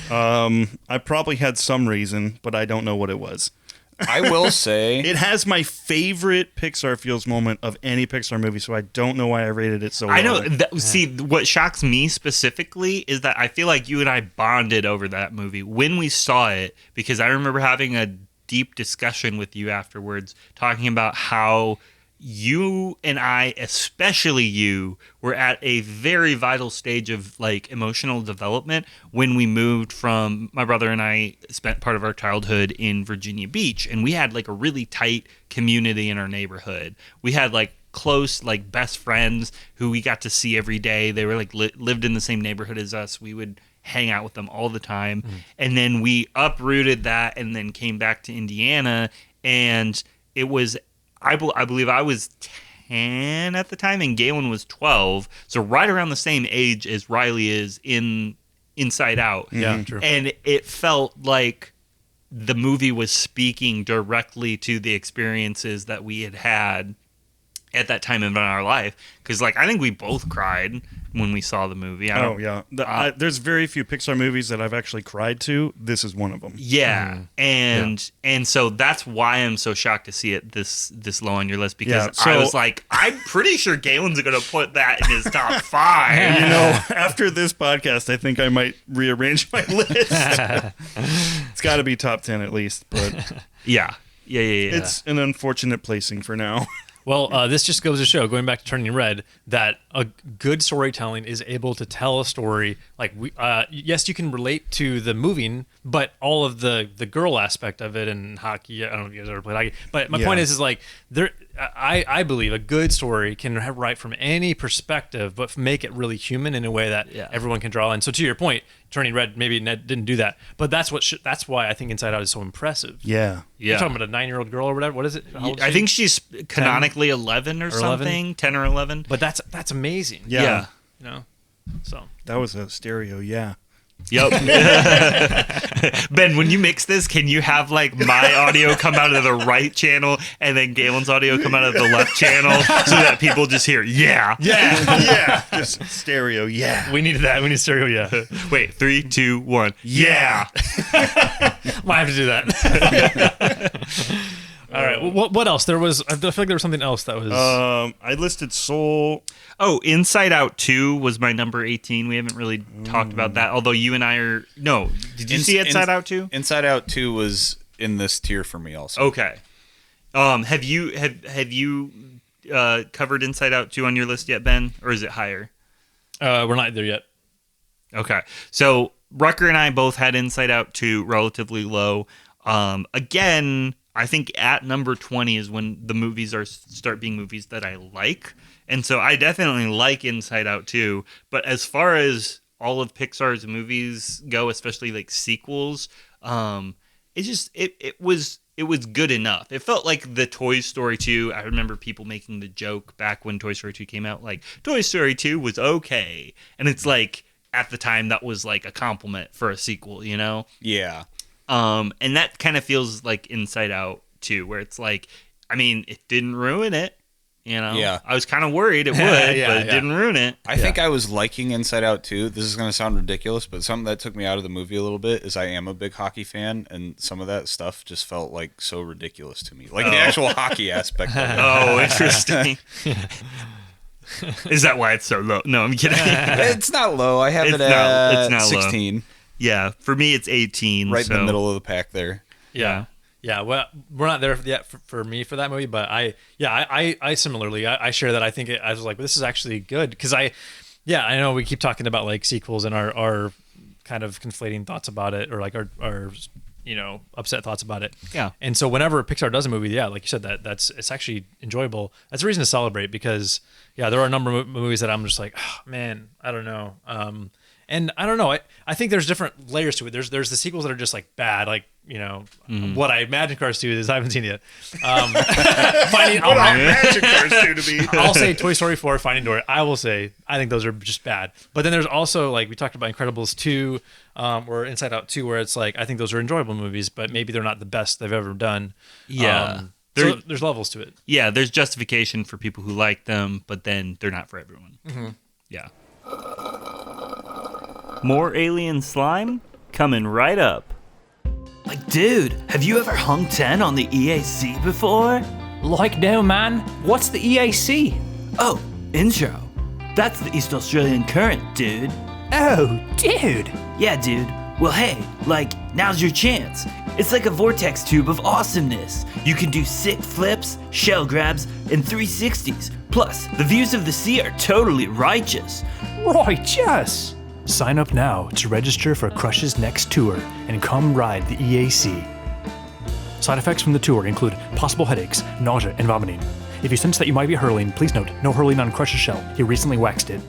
I probably had some reason, but I don't know what it was. I will say it has my favorite Pixar feels moment of any Pixar movie, so I don't know why I rated it so low. I know. See, what shocks me specifically is that I feel like you and I bonded over that movie when we saw it, because I remember having a deep discussion with you afterwards, talking about how you and I, especially you, were at a very vital stage of like emotional development when we moved from, my brother and I spent part of our childhood in Virginia Beach, and we had like a really tight community in our neighborhood. We had like close like best friends who we got to see every day. They were like lived in the same neighborhood as us. We would hang out with them all the time. And then we uprooted that and then came back to Indiana, and it was, I believe I was 10 at the time, and Galen was 12. So right around the same age as Riley is in Inside Out. Yeah, true. And it felt like the movie was speaking directly to the experiences that we had at that time in our life. Because, like, I think we both cried when we saw the movie. There's very few Pixar movies that I've actually cried to. This is one of them. Yeah, and so that's why I'm so shocked to see it this low on your list, because I was like, I'm pretty sure Galen's going to put that in his top 5. You know, after this podcast, I think I might rearrange my list. It's got to be top 10 at least, but yeah. It's an unfortunate placing for now. Well, this just goes to show, going back to Turning Red, that a good storytelling is able to tell a story. Like, yes, you can relate to the moving, but all of the girl aspect of it and hockey. I don't know if you guys ever played hockey, but my point is like I believe a good story can write from any perspective, but make it really human in a way that everyone can draw in. So to your point, Turning Red maybe didn't do that, but that's why I think Inside Out is so impressive. Yeah. You're talking about a 9-year-old girl or whatever. What is it? How old is I she? think she's canonically 11 or something, 10 or 11. But that's amazing. Yeah. You know, so That was a stereo, yeah. Yep. Ben, when you mix this, can you have like my audio come out of the right channel and then Galen's audio come out of the left channel so that people just hear, yeah. Yeah. Just stereo, yeah. we needed that. We need stereo. Yeah. Wait, 3, 2, 1. Yeah. Might have to do that. All right. Well, what else? I feel like there was something else that was. I listed Soul. Oh, Inside Out 2 was my number 18. We haven't really talked about that, although you and I are... No. Did you see Inside Out 2? Inside Out 2 was in this tier for me also. Okay. Have you covered Inside Out 2 on your list yet, Ben? Or is it higher? We're not there yet. Okay. So Rutger and I both had Inside Out 2 relatively low. Again, I think at number 20 is when the movies start being movies that I like. And so I definitely like Inside Out 2. But as far as all of Pixar's movies go, especially like sequels, it was good enough. It felt like the Toy Story 2. I remember people making the joke back when Toy Story 2 came out, like, Toy Story 2 was okay. And it's like, at the time, that was like a compliment for a sequel, you know? Yeah. And that kind of feels like Inside Out 2, where it's like, I mean, it didn't ruin it. You know, I was kind of worried it would, but it didn't ruin it. I think I was liking Inside Out too. This is going to sound ridiculous, but something that took me out of the movie a little bit is I am a big hockey fan, and some of that stuff just felt like so ridiculous to me, like the actual hockey aspect of it. Oh, interesting. Is that why it's so low? No, I'm kidding. It's not low. I have it at 16. Low. Yeah, for me it's 18. Right in the middle of the pack there. Yeah. Yeah, well, we're not there yet for me for that movie, but I similarly, I share that. I think I was like, this is actually good because I know we keep talking about like sequels and our kind of conflating thoughts about it, or like our upset thoughts about it. Yeah. And so whenever Pixar does a movie, like you said, it's actually enjoyable. That's a reason to celebrate because there are a number of movies that I'm just like, oh, man, I don't know. And I don't know. I think there's different layers to it. There's the sequels that are just like bad, like what I imagine Cars 2 is. I haven't seen it yet. I imagine Cars 2 to be. I'll say Toy Story 4, Finding Dory. I will say I think those are just bad. But then there's also like we talked about Incredibles 2 or Inside Out 2, where it's like I think those are enjoyable movies, but maybe they're not the best they've ever done. Yeah. So there's levels to it. Yeah, there's justification for people who like them, but then they're not for everyone. Mm-hmm. Yeah. More alien slime coming right up. Like, dude, have you ever hung 10 on the EAC before? Like, no, man. What's the EAC? Oh, intro. That's the East Australian Current, dude. Oh, dude. Yeah, dude. Well, hey, like, now's your chance. It's like a vortex tube of awesomeness. You can do sick flips, shell grabs, and 360s. Plus, the views of the sea are totally righteous. Righteous! Sign up now to register for Crush's next tour and come ride the EAC. Side effects from the tour include possible headaches, nausea, and vomiting. If you sense that you might be hurling, please note, no hurling on Crush's shell. He recently waxed it.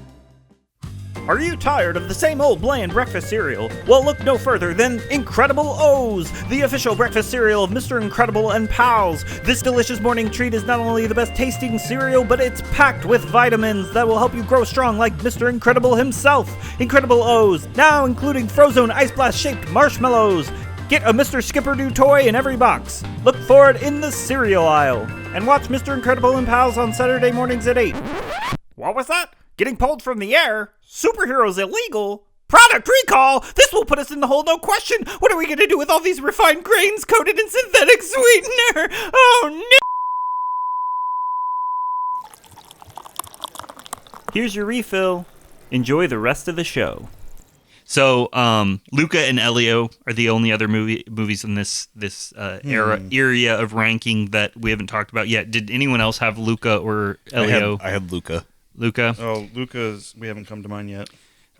Are you tired of the same old bland breakfast cereal? Well, look no further than Incredible O's, the official breakfast cereal of Mr. Incredible and Pals. This delicious morning treat is not only the best tasting cereal, but it's packed with vitamins that will help you grow strong like Mr. Incredible himself. Incredible O's, now including frozen Ice Blast shaped marshmallows. Get a Mr. Skipper-Doo toy in every box. Look for it in the cereal aisle. And watch Mr. Incredible and Pals on Saturday mornings at 8. What was that? Getting pulled from the air? Superheroes illegal? Product recall? This will put us in the hole, no question. What are we going to do with all these refined grains coated in synthetic sweetener? Oh, no! Here's your refill. Enjoy the rest of the show. So Luca and Elio are the only other movies in this area of ranking that we haven't talked about yet. Did anyone else have Luca or Elio? I had Luca. Luca? Oh, Luca's, we haven't come to mind yet.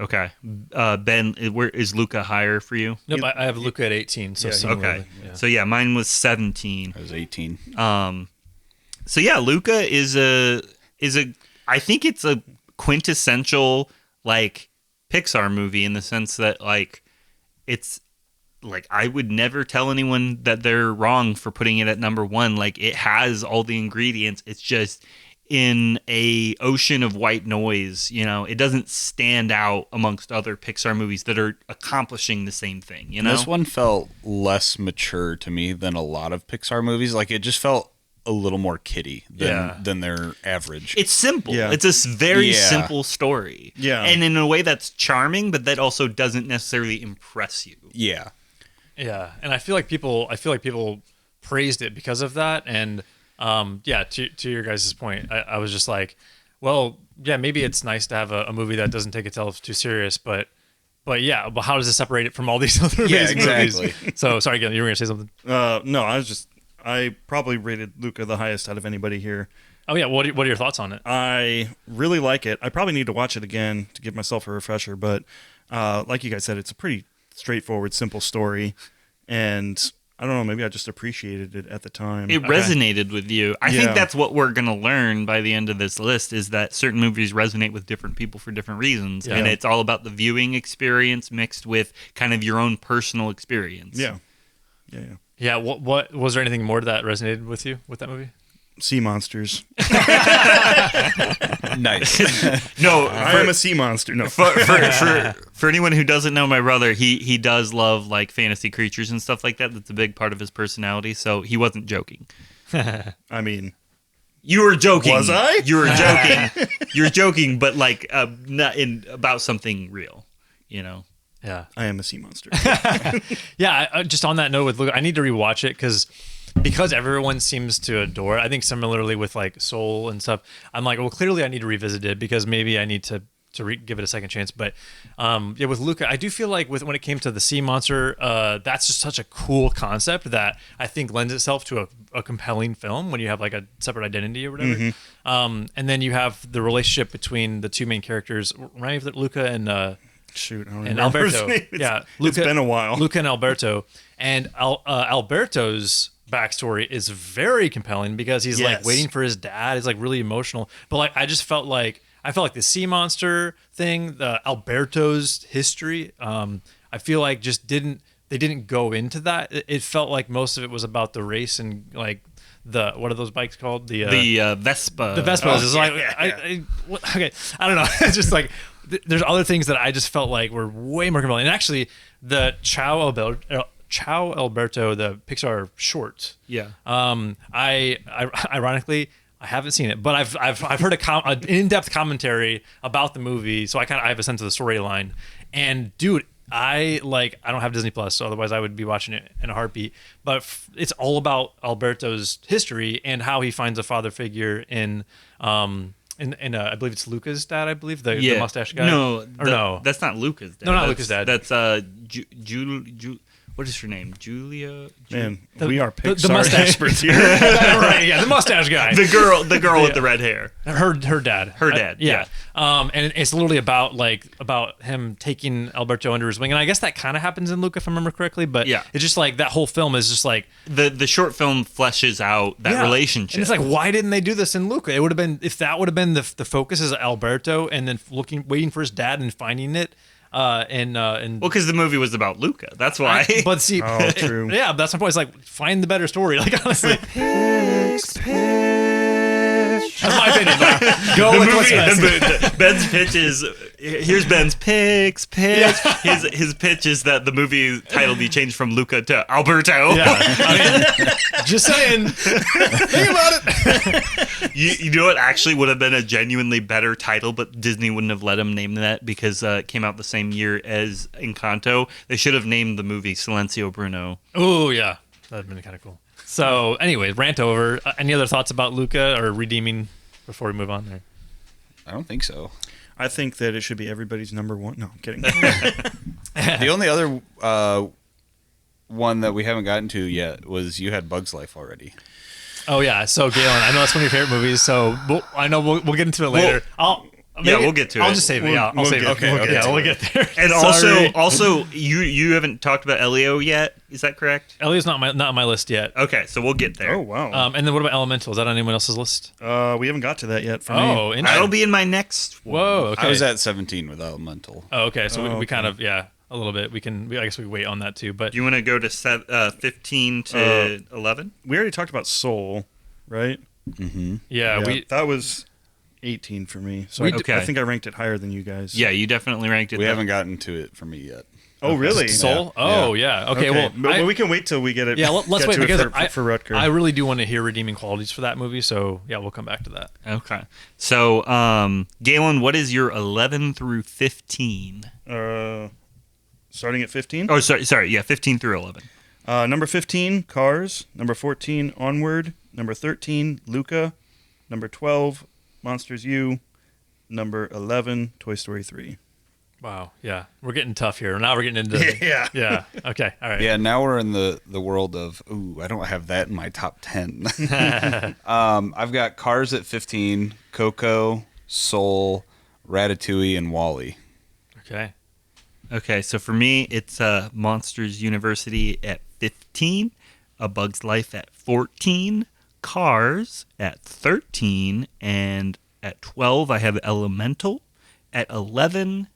Okay. Ben, where is Luca higher for you? Nope, I have Luca at 18. So similarly, Okay. So yeah, mine was 17. I was 18. So yeah, Luca is a I think it's a quintessential like Pixar movie in the sense that like it's like I would never tell anyone that they're wrong for putting it at number 1. Like it has all the ingredients. It's just in a ocean of white noise, you know, it doesn't stand out amongst other Pixar movies that are accomplishing the same thing, you know? This one felt less mature to me than a lot of Pixar movies. Like it just felt a little more kiddie than their average. It's simple. Yeah. It's a very simple story. Yeah. And in a way that's charming, but that also doesn't necessarily impress you. Yeah. Yeah, and I feel like people praised it because of that. And to your guys' point, I was just like, well, yeah, maybe it's nice to have a movie that doesn't take itself too serious, but how does it separate it from all these other amazing movies? So sorry, Galen, you were gonna say something. No, I probably rated Luca the highest out of anybody here. Oh yeah, what are your thoughts on it? I really like it. I probably need to watch it again to give myself a refresher, but like you guys said, it's a pretty straightforward, simple story, and I don't know, maybe I just appreciated it at the time. It resonated with you. I think that's what we're going to learn by the end of this list is that certain movies resonate with different people for different reasons, and it's all about the viewing experience mixed with kind of your own personal experience. Yeah, what was there anything more that resonated with you with that movie? Sea monsters. Nice. No, I am a sea monster. No. For anyone who doesn't know my brother, he does love like fantasy creatures and stuff like that. That's a big part of his personality. So he wasn't joking. I mean, you were joking. Was I? You were joking. You're joking, but like not about something real. You know. Yeah, I am a sea monster. Yeah. Just on that note, with Luca, I need to rewatch it because everyone seems to adore it. I think similarly with like Soul and stuff, I'm like, well, clearly I need to revisit it because maybe I need to give it a second chance. But with Luca, I do feel like when it came to the sea monster, that's just such a cool concept that I think lends itself to a compelling film when you have like a separate identity or whatever. Mm-hmm. And then you have the relationship between the two main characters, right? Luca and Shoot, I don't and remember Alberto. his name. Luca, it's been a while. Luca and Alberto, and Alberto's backstory is very compelling because he's like waiting for his dad. He's like really emotional. But like I felt like the sea monster thing, the Alberto's history. I feel like they didn't go into that. It felt like most of it was about the race and like what are those bikes called? The Vespa. The Vespas is like okay. I don't know. It's just like. There's other things that I just felt like were way more compelling. And actually, the Ciao Alberto, the Pixar short. Yeah. I ironically I haven't seen it, but I've heard an in-depth commentary about the movie, so I have a sense of the storyline. And dude, I don't have Disney Plus, so otherwise I would be watching it in a heartbeat. But it's all about Alberto's history and how he finds a father figure in. And I believe it's Luca's dad. I believe the mustache guy. No, no, that's not Luca's dad. No, not Luca's dad. That's what is her name? Julia. Man, we are Pixar the mustache experts here. Right? Yeah, the mustache guy. The girl with the red hair. Her dad. Her dad. Yeah. And it's literally about him taking Alberto under his wing, and I guess that kind of happens in Luca, if I remember correctly. But it's just like that whole film is just like the short film fleshes out that relationship. And it's like, why didn't they do this in Luca? It would have been if that would have been the focus is Alberto, and then waiting for his dad and finding it. Because the movie was about Luca. That's why. But see, true. Yeah, that's my point. It's like find the better story. Like honestly, that's my opinion. Like, go with what's best. Ben's pitch is here's Ben's pitch. His pitch is that the movie title be changed from Luca to Alberto. Yeah, I mean, just saying. Think about it. You know what actually would have been a genuinely better title, but Disney wouldn't have let him name that because it came out the same year as Encanto. They should have named the movie Silencio Bruno. Oh yeah, that'd been kind of cool. So, anyway, rant over. Any other thoughts about Luca or redeeming before we move on there? I don't think so. I think that it should be everybody's number one. No, I'm kidding. The only other one that we haven't gotten to yet was you had Bug's Life already. Oh yeah, so Galen, I know that's one of your favorite movies. So I know we'll get into it later. We'll get to it. I'll just save it. Yeah, I'll save it. Okay, We'll get there. And Sorry. also, you haven't talked about Elio yet. Is that correct? Elio's not on my list yet. Okay, so we'll get there. Oh wow. And then what about Elemental? Is that on anyone else's list? We haven't got to that yet for me. Oh, That'll interesting. be in my next one. Whoa. Okay. I was at 17 with Elemental. Oh, okay. So we okay. kind of a little bit. I guess we wait on that too. But Do you want to go to 15 to 11? We already talked about Soul, right? yeah, that was 18 for me. So Okay. I think I ranked it higher than you guys. Yeah, you definitely ranked it. We there. haven't gotten to it for me yet. Oh really? Soul. Oh yeah. Okay. Well, But we can wait till we get it. yeah. Let's get wait to it because for Rutger. I really do want to hear redeeming qualities for that movie. So yeah, we'll come back to that. Okay. So, Galen, what is your 11 through 15? Starting at 15. Oh, sorry. Yeah, 15 through 11. Number 15, Cars. Number 14, Onward. Number 13, Luca. Number 12, Monsters U. Number 11, Toy Story 3. Wow. Yeah, we're getting tough here. Now we're getting into Yeah. Yeah. Okay. All right. Yeah, now we're in the world of, I don't have that in my top 10. I've got Cars at 15, Coco, Soul, Ratatouille, and WALL-E. Okay. Okay, so for me, it's Monsters University at 15, A Bug's Life at 14, Cars at 13, and at 12, I have Elemental. At 11,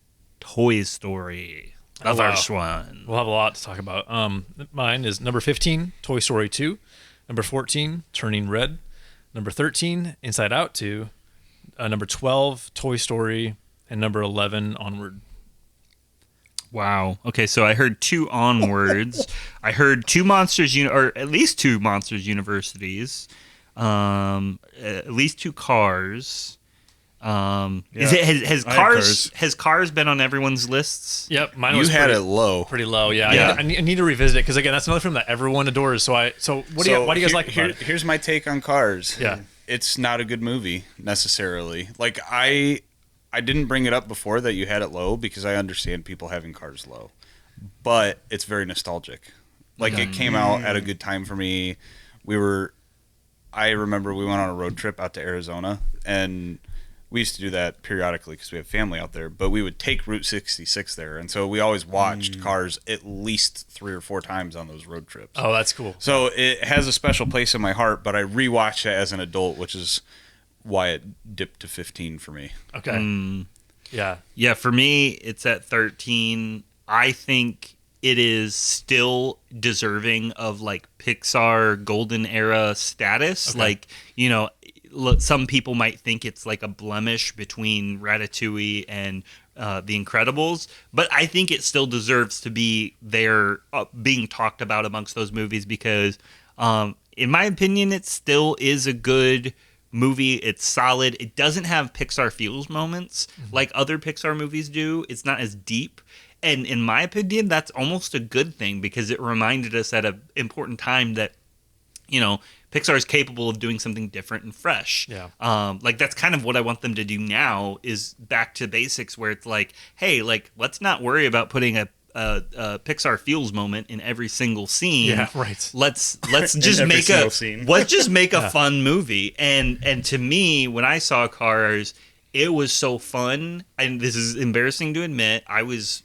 Toy Story. The first one. We'll have a lot to talk about. Mine is number 15, Toy Story 2. Number 14, Turning Red. Number 13, Inside Out 2. Number 12, Toy Story. And number 11, Onward. Wow. Okay, so I heard 2 Onwards. I heard 2 or at least 2 Monsters Universities. At least 2 Cars. Has Cars been on everyone's lists? Yep, mine You was had pretty, it low. pretty low. Yeah, Yeah. I need to revisit it because again, that's another film that everyone adores. Why do you guys like about it? Here's my take on Cars. Yeah. It's not a good movie necessarily. Like I didn't bring it up before that you had it low because I understand people having Cars low. But it's very nostalgic. Like it came out at a good time for me. I remember we went on a road trip out to Arizona, and we used to do that periodically because we have family out there, but we would take Route 66 there. And so we always watched Cars at least 3 or 4 times on those road trips. Oh, that's cool. So it has a special place in my heart, but I rewatched it as an adult, which is why it dipped to 15 for me. Okay. Yeah. Yeah, for me, it's at 13. I think it is still deserving of like Pixar golden era status. Okay. Like, some people might think it's like a blemish between Ratatouille and The Incredibles, but I think it still deserves to be there, being talked about amongst those movies because, in my opinion, it still is a good movie. It's solid. It doesn't have Pixar feels moments like other Pixar movies do. It's not as deep. And in my opinion, that's almost a good thing because it reminded us at an important time that, Pixar is capable of doing something different and fresh. Yeah. Like that's kind of what I want them to do now is back to basics where it's like, hey, like let's not worry about putting a Pixar feels moment in every single scene. Yeah, right. Let's just make a fun movie. And to me, when I saw Cars, it was so fun. And this is embarrassing to admit. I was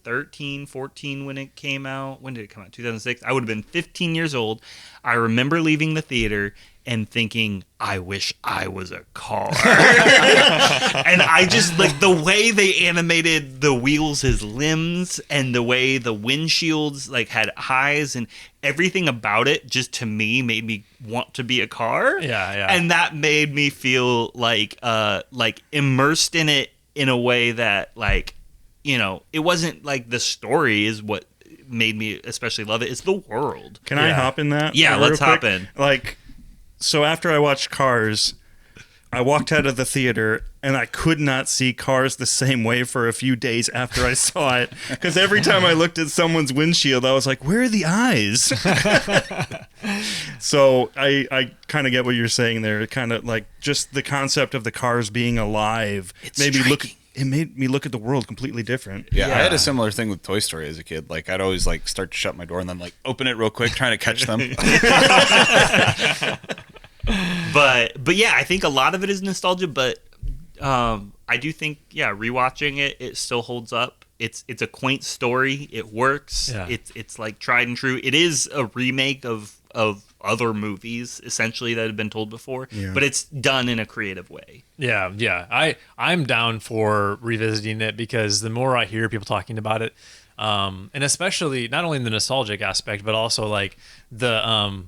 13, 14 when it came out. When did it come out? 2006. I would have been 15 years old. I remember leaving the theater and thinking, I wish I was a car. And I just, like, the way they animated the wheels as limbs and the way the windshields, like, had eyes and everything about it just, to me, made me want to be a car. Yeah. And that made me feel, like immersed in it in a way that, like, it wasn't, like, the story is what made me especially love it. It's the world. Can I hop in that? Yeah, real let's quick? hop in. Like, so after I watched Cars, I walked out of the theater and I could not see Cars the same way for a few days after I saw it. Because every time I looked at someone's windshield, I was like, where are the eyes? So I kind of get what you're saying there. Kind of like just the concept of the cars being alive. It's maybe striking. it made me look at the world completely different. Yeah, I had a similar thing with Toy Story as a kid. Like I'd always like start to shut my door and then like open it real quick, trying to catch them. But yeah, I think a lot of it is nostalgia, but I do think rewatching it still holds up. It's a quaint story. It works. Yeah. It's like tried and true. It is a remake of other movies essentially that have been told before, but it's done in a creative way. Yeah. I'm down for revisiting it because the more I hear people talking about it, and especially not only in the nostalgic aspect, but also like the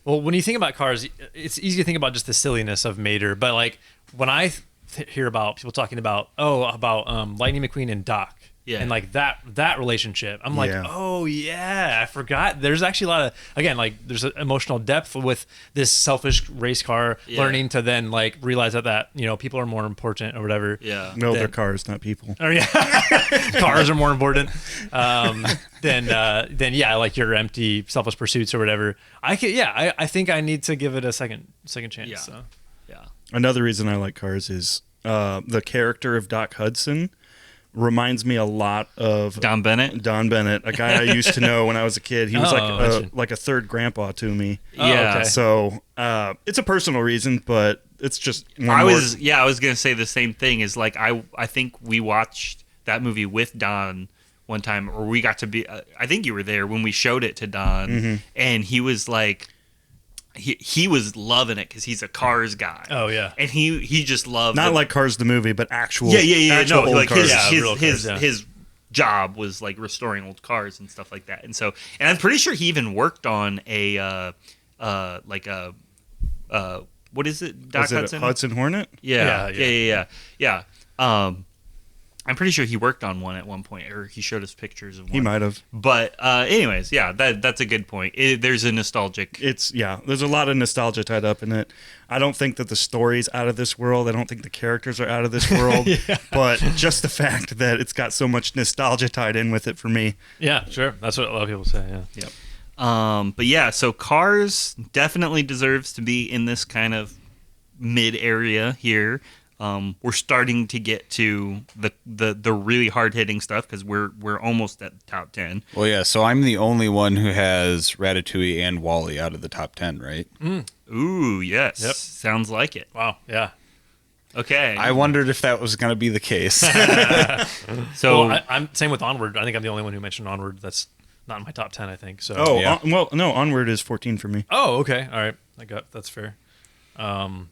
well, when you think about Cars, it's easy to think about just the silliness of Mater, but like when I hear about people talking about Lightning McQueen and Doc. Yeah. And like that relationship, I'm like, oh yeah, I forgot. There's actually a lot of, again, like there's an emotional depth with this selfish race car learning to then like realize that people are more important or whatever. Yeah. No, they're cars, not people. Oh yeah, cars are more important than like your empty selfish pursuits or whatever. I think I need to give it a second chance. Yeah. So. Yeah. Another reason I like Cars is the character of Doc Hudson reminds me a lot of Don Bennett, a guy I used to know when I was a kid. He was like a third grandpa to me. Yeah. Okay. So it's a personal reason, but it's just I was gonna say the same thing. Is like I think we watched that movie with Don one time, or we got to be. I think you were there when we showed it to Don, and he was like. He was loving it because he's a Cars guy. Oh yeah, and he just loved not like Cars the movie, but actual no, old like cars. his job was like restoring old cars and stuff like that. And I'm pretty sure he even worked on a what is it, Doc Hudson? Hudson Hornet? Yeah. I'm pretty sure he worked on one at one point, or he showed us pictures of one. He might have. But anyways, that's a good point. There's a nostalgic. There's a lot of nostalgia tied up in it. I don't think that the story's out of this world. I don't think the characters are out of this world. But just the fact that it's got so much nostalgia tied in with it for me. Yeah, sure. That's what a lot of people say. Yeah. Yep. But yeah, so Cars definitely deserves to be in this kind of mid area here. We're starting to get to the really hard hitting stuff because we're almost at the top 10. Well, yeah. So I'm the only one who has Ratatouille and WALL-E out of the top 10, right? Ooh, yes. Yep. Sounds like it. Wow. Yeah. Okay. I wondered if that was going to be the case. So I'm same with Onward. I think I'm the only one who mentioned Onward. That's not in my top 10. I think so. Oh, yeah. Onward is 14 for me. Oh, okay. All right. That's fair. And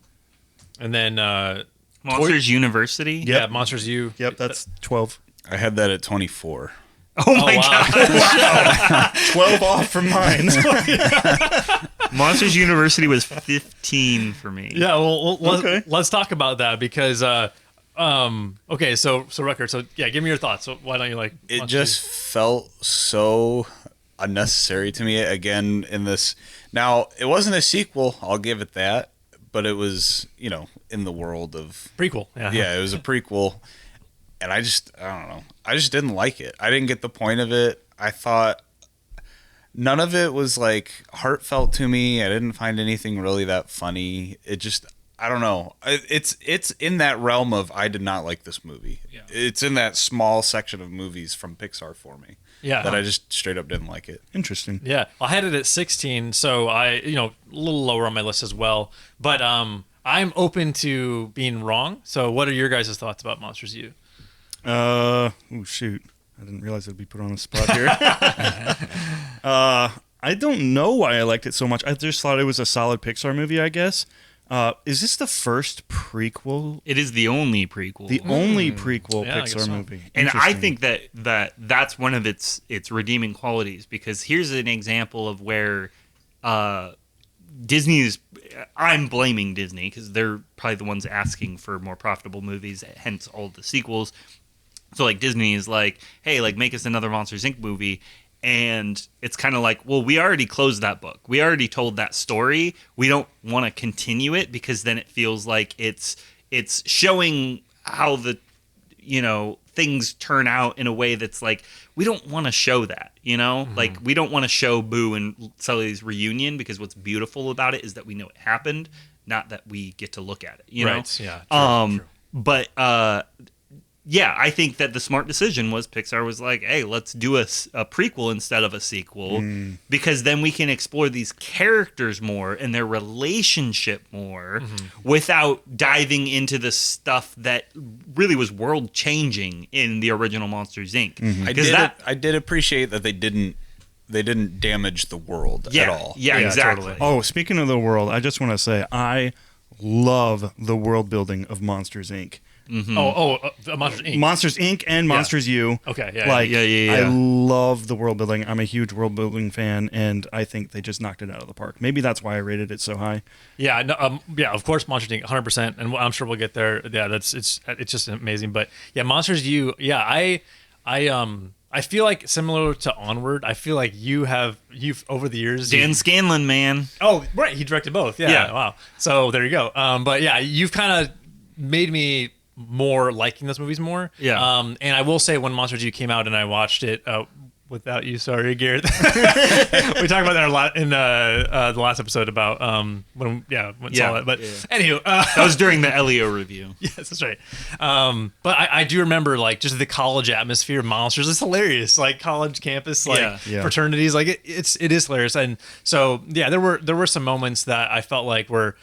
then. Monsters University? Yeah, Monsters U. Yep, that's 12. I had that at 24. Oh my God. 12 off from mine. Monsters University was 15 for me. Yeah, well let's talk about that because okay, so Rutger, so yeah, give me your thoughts. So why don't you like it? Just felt so unnecessary to me again in this. Now, it wasn't a sequel, I'll give it that, but it was, in the world of prequel. Yeah, it was a prequel, and I don't know. I just didn't like it. I didn't get the point of it. I thought none of it was like heartfelt to me. I didn't find anything really that funny. It just, I don't know. It's in that realm of I did not like this movie. Yeah. It's in that small section of movies from Pixar for me. Yeah. That I just straight up didn't like it. Interesting. Yeah. Well, I had it at 16, so I, a little lower on my list as well. But I'm open to being wrong. So what are your guys' thoughts about Monsters U? Oh, shoot. I didn't realize I'd be put on the spot here. I don't know why I liked it so much. I just thought it was a solid Pixar movie, I guess. Is this the first prequel? It is the only prequel. The only prequel Yeah, I Pixar guess so. movie. And I think that's one of its redeeming qualities, because here's an example of where Disney is. I'm blaming Disney because they're probably the ones asking for more profitable movies, hence all the sequels. So like Disney is like, hey, like make us another Monsters Inc. movie. And it's kind of like, well, we already closed that book. We already told that story. We don't want to continue it because then it feels like it's showing how the, things turn out in a way that's like, we don't want to show that, Mm-hmm. Like we don't want to show Boo and Sully's reunion because what's beautiful about it is that we know it happened, not that we get to look at it, Right. Yeah. True. But yeah, I think that the smart decision was Pixar was like, hey, let's do a prequel instead of a sequel, because then we can explore these characters more and their relationship more without diving into the stuff that really was world changing in the original Monsters Inc. I did appreciate that they didn't damage the world at all. Yeah, exactly. Totally. Oh, speaking of the world, I just want to say I love the world building of Monsters Inc. Monsters Inc. Monsters Inc. and Monsters U. Okay, yeah. Like, yeah. I love the world building. I'm a huge world building fan, and I think they just knocked it out of the park. Maybe that's why I rated it so high. Yeah, no, of course, Monsters Inc. 100%, and I'm sure we'll get there. Yeah, it's just amazing. But yeah, Monsters U. Yeah, I feel like similar to Onward. I feel like you've over the years. Dan Scanlon, man. Oh, right, he directed both. Yeah, wow. So there you go. But yeah, you've kind of made me more liking those movies more. Yeah. And I will say when Monsters U came out and I watched it without you, sorry, Garrett. We talked about that a lot in the last episode about when saw it. But anywho, that was during the Elio review. Yes, that's right. But I do remember like just the college atmosphere of Monsters. It's hilarious, like college campus, like fraternities. Like it is hilarious. And so yeah, there were some moments that I felt like were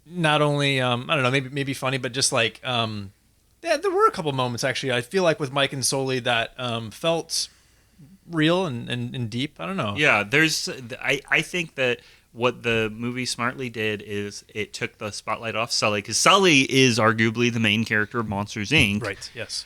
not only I don't know, maybe funny, but just like there were a couple moments actually. I feel like with Mike and Sully that felt real and deep. I don't know. Yeah, I think that what the movie smartly did is it took the spotlight off Sully, because Sully is arguably the main character of Monsters Inc. Right. Yes.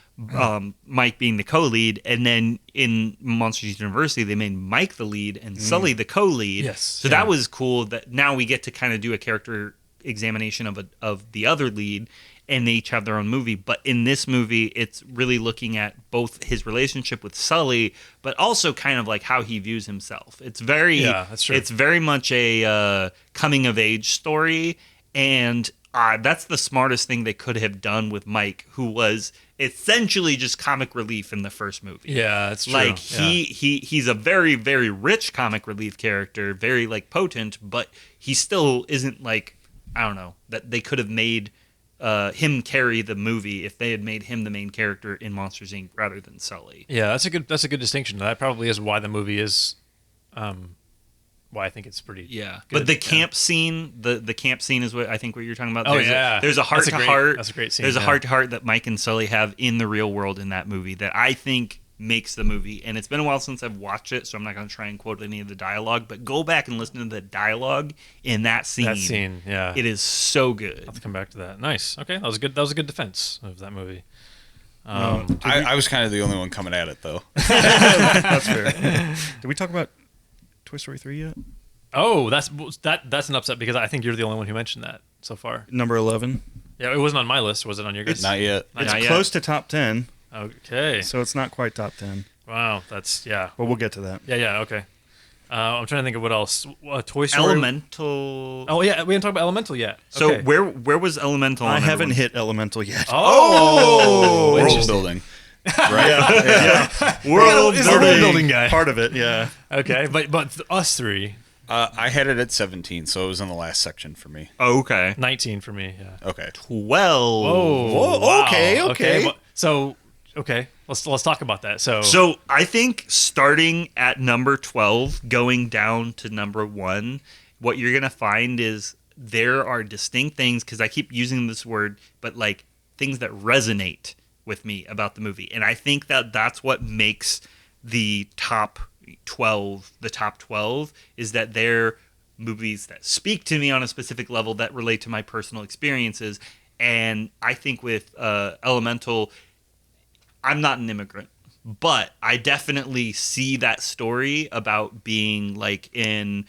Mike being the co-lead, and then in Monsters University they made Mike the lead and Sully the co-lead. Yes. So that was cool. That now we get to kind of do a character examination of the other lead, and they each have their own movie. But in this movie, it's really looking at both his relationship with Sully, but also kind of like how he views himself. It's very, that's true. It's very much a coming of age story, and that's the smartest thing they could have done with Mike, who was essentially just comic relief in the first movie. Yeah, that's true. Like he's a very, very rich comic relief character, very like potent, but he still isn't like, I don't know, that they could have made him carry the movie if they had made him the main character in Monsters Inc. rather than Sully. Yeah, that's a good distinction. That probably is why the movie is why I think it's pretty good. But the camp scene, the camp scene is what I think what you're talking about. Oh, There's a heart to heart. That's a great scene. There's a heart to heart that Mike and Sully have in the real world in that movie that I think makes the movie. And it's been a while since I've watched it, so I'm not going to try and quote any of the dialogue, but go back and listen to the dialogue in that scene. That scene, yeah. It is so good. I'll have to come back to that. Nice. Okay, that was a good defense of that movie. I was kind of the only one coming at it, though. That's fair. Did we talk about Toy Story 3 yet? Oh, that's an upset because I think you're the only one who mentioned that so far. Number 11. Yeah, it wasn't on my list. Was it on your guys? Not yet. It's close to top 10. Okay. So it's not quite top 10. Wow, that's But we'll get to that. Yeah, okay. I'm trying to think of what else. Toy Story. Elemental. Oh yeah, we didn't talk about Elemental yet. So Okay. where was Elemental? I on haven't everyone? hit Elemental yet. Oh, World interesting. building. Yeah. World is the world building guy. Part of it, yeah. Okay, but us three, I had it at 17, so it was in the last section for me. Oh, okay. 19 for me. Yeah. Okay. 12. Whoa, Whoa, okay. well, so let's talk about that. So I think starting at number 12, going down to number 1, what you're gonna find is there are distinct things, because I keep using this word, but like things that resonate with me about the movie, and I think that that's what makes the top 12 is that they're movies that speak to me on a specific level that relate to my personal experiences. And I think with Elemental, I'm not an immigrant, but I definitely see that story about being like in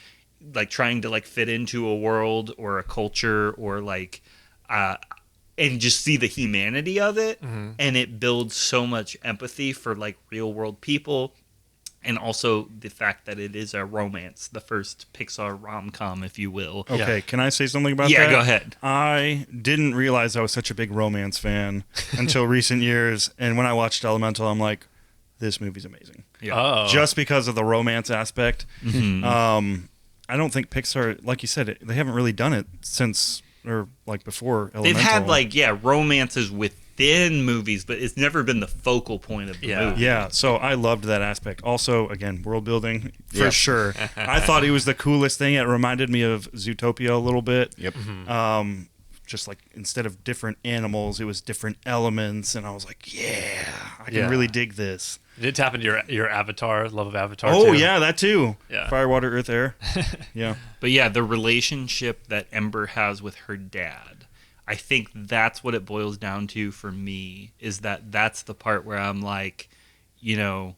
like trying to like fit into a world or a culture or like and just see the humanity of it. Mm-hmm. And it builds so much empathy for like real world people. And also the fact that it is a romance, the first Pixar rom-com, if you will. Okay, Can I say something about that? Yeah, go ahead. I didn't realize I was such a big romance fan until recent years. And when I watched Elemental, I'm like, this movie's amazing. Yeah. Oh. Just because of the romance aspect. Mm-hmm. I don't think Pixar, like you said, they haven't really done it since, or like before Elemental. They've had like, romances with within movies, but it's never been the focal point of the movie. Yeah, so I loved that aspect. Also, again, world building for sure. I thought he was the coolest thing. It reminded me of Zootopia a little bit. Yep. Just like instead of different animals, it was different elements, and I was like, I can really dig this. Did it tap into your Avatar, love of Avatar? Oh, too? yeah, that too. Yeah. Fire, water, earth, air. Yeah. But yeah, the relationship that Ember has with her dad, I think that's what it boils down to for me, is that's the part where I'm like, you know,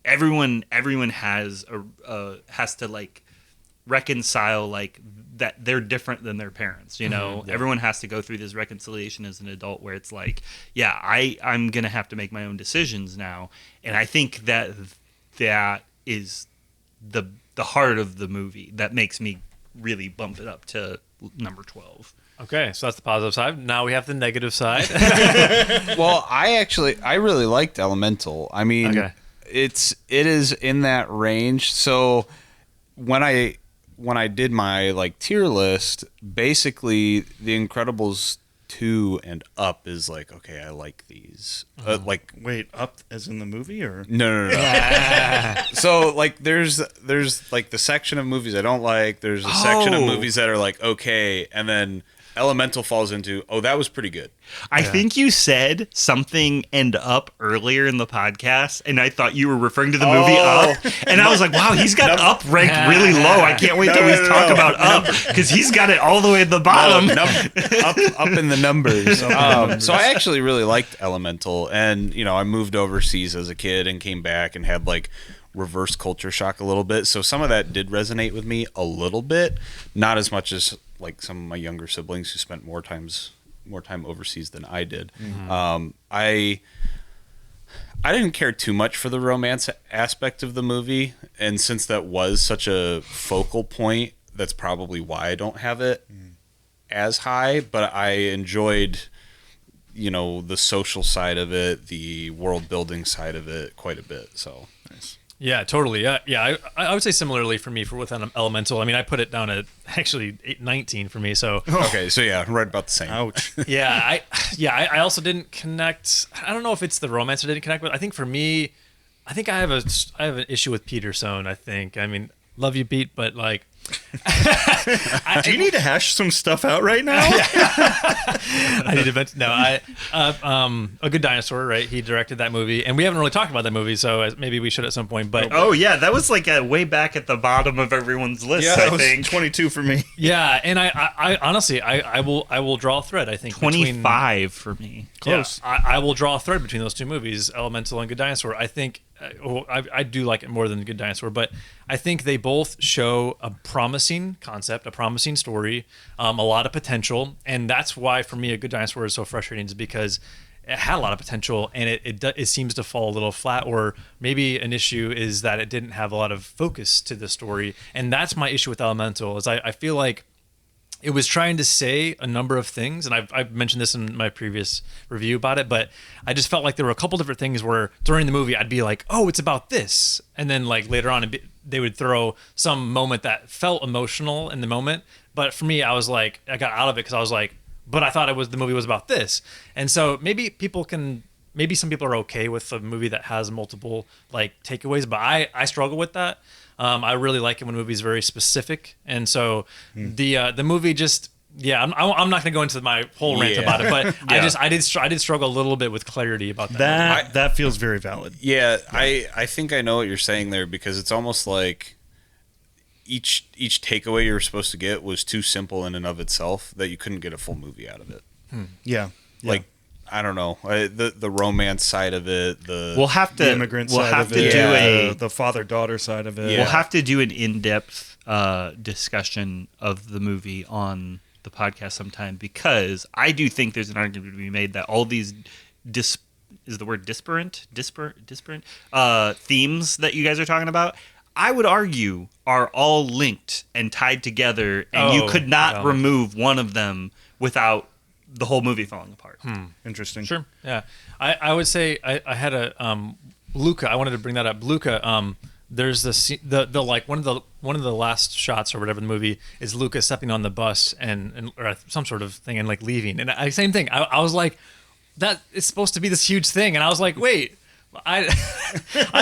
everyone has to like reconcile like that they're different than their parents, you know. Everyone has to go through this reconciliation as an adult where it's like, I'm gonna have to make my own decisions now, and I think that is the heart of the movie that makes me really bump it up to number 12. Okay, so that's the positive side. Now we have the negative side. Well, I really liked Elemental. I mean, it is in that range. So when I did my like tier list, basically The Incredibles 2 and up is like, okay, I like these. Like, wait, up as in the movie or no. So like there's like the section of movies I don't like, there's a section of movies that are like okay, and then Elemental falls into, that was pretty good. I think you said something and up earlier in the podcast, and I thought you were referring to the movie Up, and I was like, wow, he's got Up ranked really low. I can't wait till we talk about Up, because he's got it all the way at the bottom. Up in the numbers. So I actually really liked Elemental, and you know, I moved overseas as a kid and came back and had like reverse culture shock a little bit. So some of that did resonate with me a little bit, not as much as like some of my younger siblings who spent more time overseas than I did. I didn't care too much for the romance aspect of the movie, and since that was such a focal point, that's probably why I don't have it as high. But I enjoyed, you know, the social side of it, the world building side of it quite a bit. So nice. Yeah, totally. Yeah. I would say similarly for me with Elemental. I mean, I put it down at actually 19 for me. So okay, so yeah, right about the same. Ouch. I also didn't connect. I don't know if it's the romance I didn't connect with. I think for me, I have an issue with Peterson. I mean, love you, Pete, but like. Do you need to hash some stuff out right now? I need to mention A Good Dinosaur, right? He directed that movie, and we haven't really talked about that movie, so maybe we should at some point. But that was like way back at the bottom of everyone's list. Yeah, I was think 22 for me. Yeah, and I honestly I will draw a thread. I think 25 for me. Close. Yeah, I will draw a thread between those two movies, Elemental and Good Dinosaur. I think I do like it more than Good Dinosaur, but I think they both show a promising concept, a promising story, a lot of potential, and that's why for me A Good Dinosaur is so frustrating, is because it had a lot of potential and it seems to fall a little flat, or maybe an issue is that it didn't have a lot of focus to the story, and that's my issue with Elemental. Is I feel like it was trying to say a number of things, and I've mentioned this in my previous review about it, but I just felt like there were a couple different things where during the movie I'd be like, oh, it's about this, and then like later on they would throw some moment that felt emotional in the moment, but for me I was like, I got out of it because I was like, but I thought the movie was about this, and so maybe some people are okay with a movie that has multiple like takeaways, but I struggle with that. I really like it when a movie is very specific, and so the movie just I'm not going to go into my whole rant about it, but I did struggle a little bit with clarity about that. That feels very valid. Yeah, I think I know what you're saying there, because it's almost like each takeaway you're supposed to get was too simple in and of itself that you couldn't get a full movie out of it. Yeah. Like, I don't know, the romance side of it, the immigrant side of it, the father-daughter side of it. We'll have to do an in-depth discussion of the movie on the podcast sometime, because I do think there's an argument to be made that all these disparate themes that you guys are talking about, I would argue are all linked and tied together, and you could not remove one of them without the whole movie falling apart. Interesting. Sure. Yeah. I would say I had a Luca. I wanted to bring that up. Luca. There's the like one of the last shots or whatever in the movie is Luca stepping on the bus and or some sort of thing and like leaving. And same thing. I was like, that is supposed to be this huge thing, and I was like, wait. I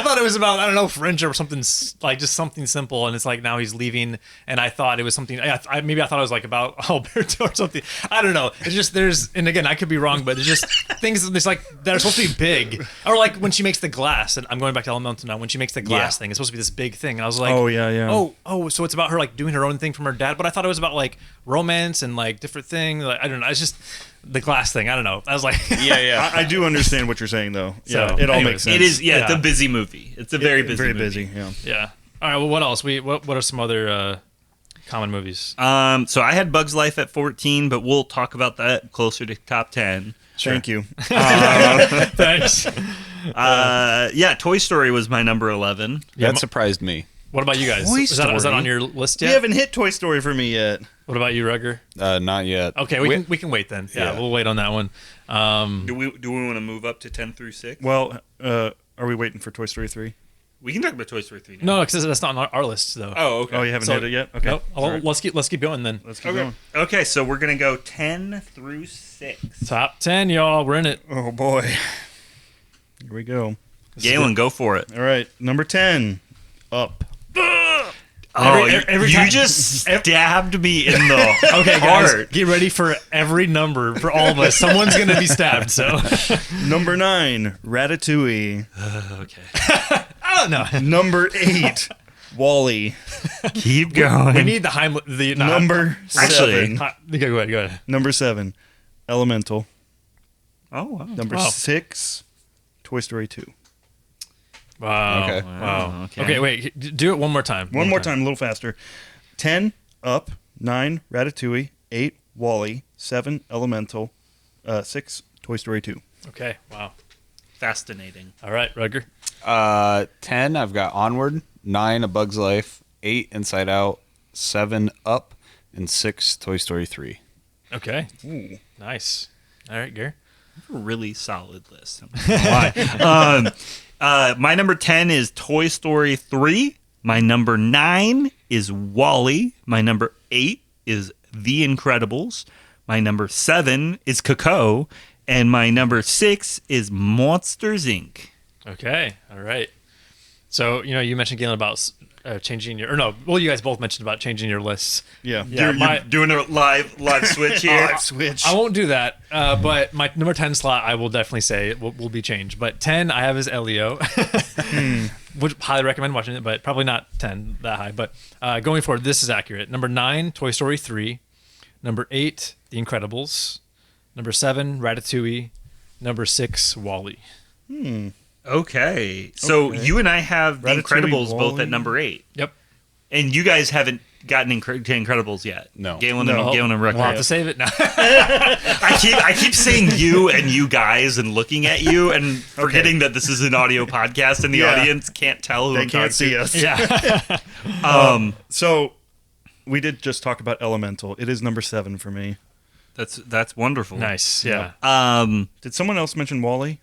thought it was about, I don't know, friendship or something, like just something simple, and it's like now he's leaving, and I thought it was something, maybe I thought it was like about Alberto or something. I don't know. It's just, and again, I could be wrong, but there's just things it's like that are supposed to be big. Or like when she makes the glass, and I'm going back to Elemental now, when she makes the glass thing, it's supposed to be this big thing, and I was like, oh yeah. Oh, so it's about her like doing her own thing from her dad, but I thought it was about like romance and like different things. Like, I don't know. It's just the glass thing. I don't know. I was like, yeah. I do understand what you're saying though. Yeah, So, it all anyways. makes sense. It is, it's a busy movie. It's a very busy movie. Yeah. yeah. All right. Well, what else? What are some other common movies? So I had Bug's Life at 14, but we'll talk about that closer to top 10. Thank you. Thanks. Toy Story was my number 11. That surprised me. What about you guys? Toy Is that Story? on your list yet? You haven't hit Toy Story for me yet. What about you, Rutger? Not yet. Okay, we can wait then. Yeah, we'll wait on that one. Do we want to move up to 10 through 6? Well, are we waiting for Toy Story 3? We can talk about Toy Story 3 now. No, because that's not on our list though. Oh, okay. Oh, you haven't So- hit it yet? Okay. Nope. Well, let's keep going then. Let's keep going. Okay, so we're going to go 10 through 6. Top 10, y'all. We're in it. Oh boy. Here we go. Galen, go for it. All right, number 10. Up. Every you time- just stabbed me in the Okay, guys, heart. get ready for every number for all of us. Someone's gonna be stabbed. So Number 9, Ratatouille. Okay. I don't know. Number 8, Wall-E. Keep going. We need the Number 7. Okay, go ahead. Number 7, Elemental. Oh, wow. Number Wow. 6, Toy Story 2. Wow. Okay. Wow. Okay. Okay, wait. Do it one more time. One more time, a little faster. 10, Up. 9, Ratatouille. 8, Wall-E. 7, Elemental. 6, Toy Story 2. Okay. Wow. Fascinating. All right, Rutger. 10, I've got Onward. 9, A Bug's Life. 8, Inside Out. 7, Up. And 6, Toy Story 3. Okay. Ooh. Nice. All right, Gary. Really solid list. I'm not gonna lie. My number 10 is Toy Story 3. My number 9 is Wall-E. My number 8 is The Incredibles. My number 7 is Coco. And my number 6 is Monsters, Inc. Okay. All right. So, you mentioned, Galen, about changing your... Or no, well, you guys both mentioned about changing your lists. Yeah. Yeah, You're doing a live switch here. Switch. I won't do that, but my number 10 slot, I will definitely say it will be changed. But 10, I have as Elio. Would highly recommend watching it, but probably not 10 that high. But going forward, this is accurate. Number 9, Toy Story 3. Number 8, The Incredibles. Number 7, Ratatouille. Number 6, Wall-E. Okay. So you and I have The Ratatouille, Incredibles both Wall-E. at number 8. Yep. And you guys haven't gotten to Incredibles yet. No. Galen No. and Rutger. We'll have to save it now. I keep saying you and you guys and looking at you and forgetting that this is an audio podcast and the Yeah. audience can't tell who They I'm can't talking see us. Yeah. So, we did just talk about Elemental. It is number 7 for me. That's wonderful. Nice. Yeah. Did someone else mention Wall-E?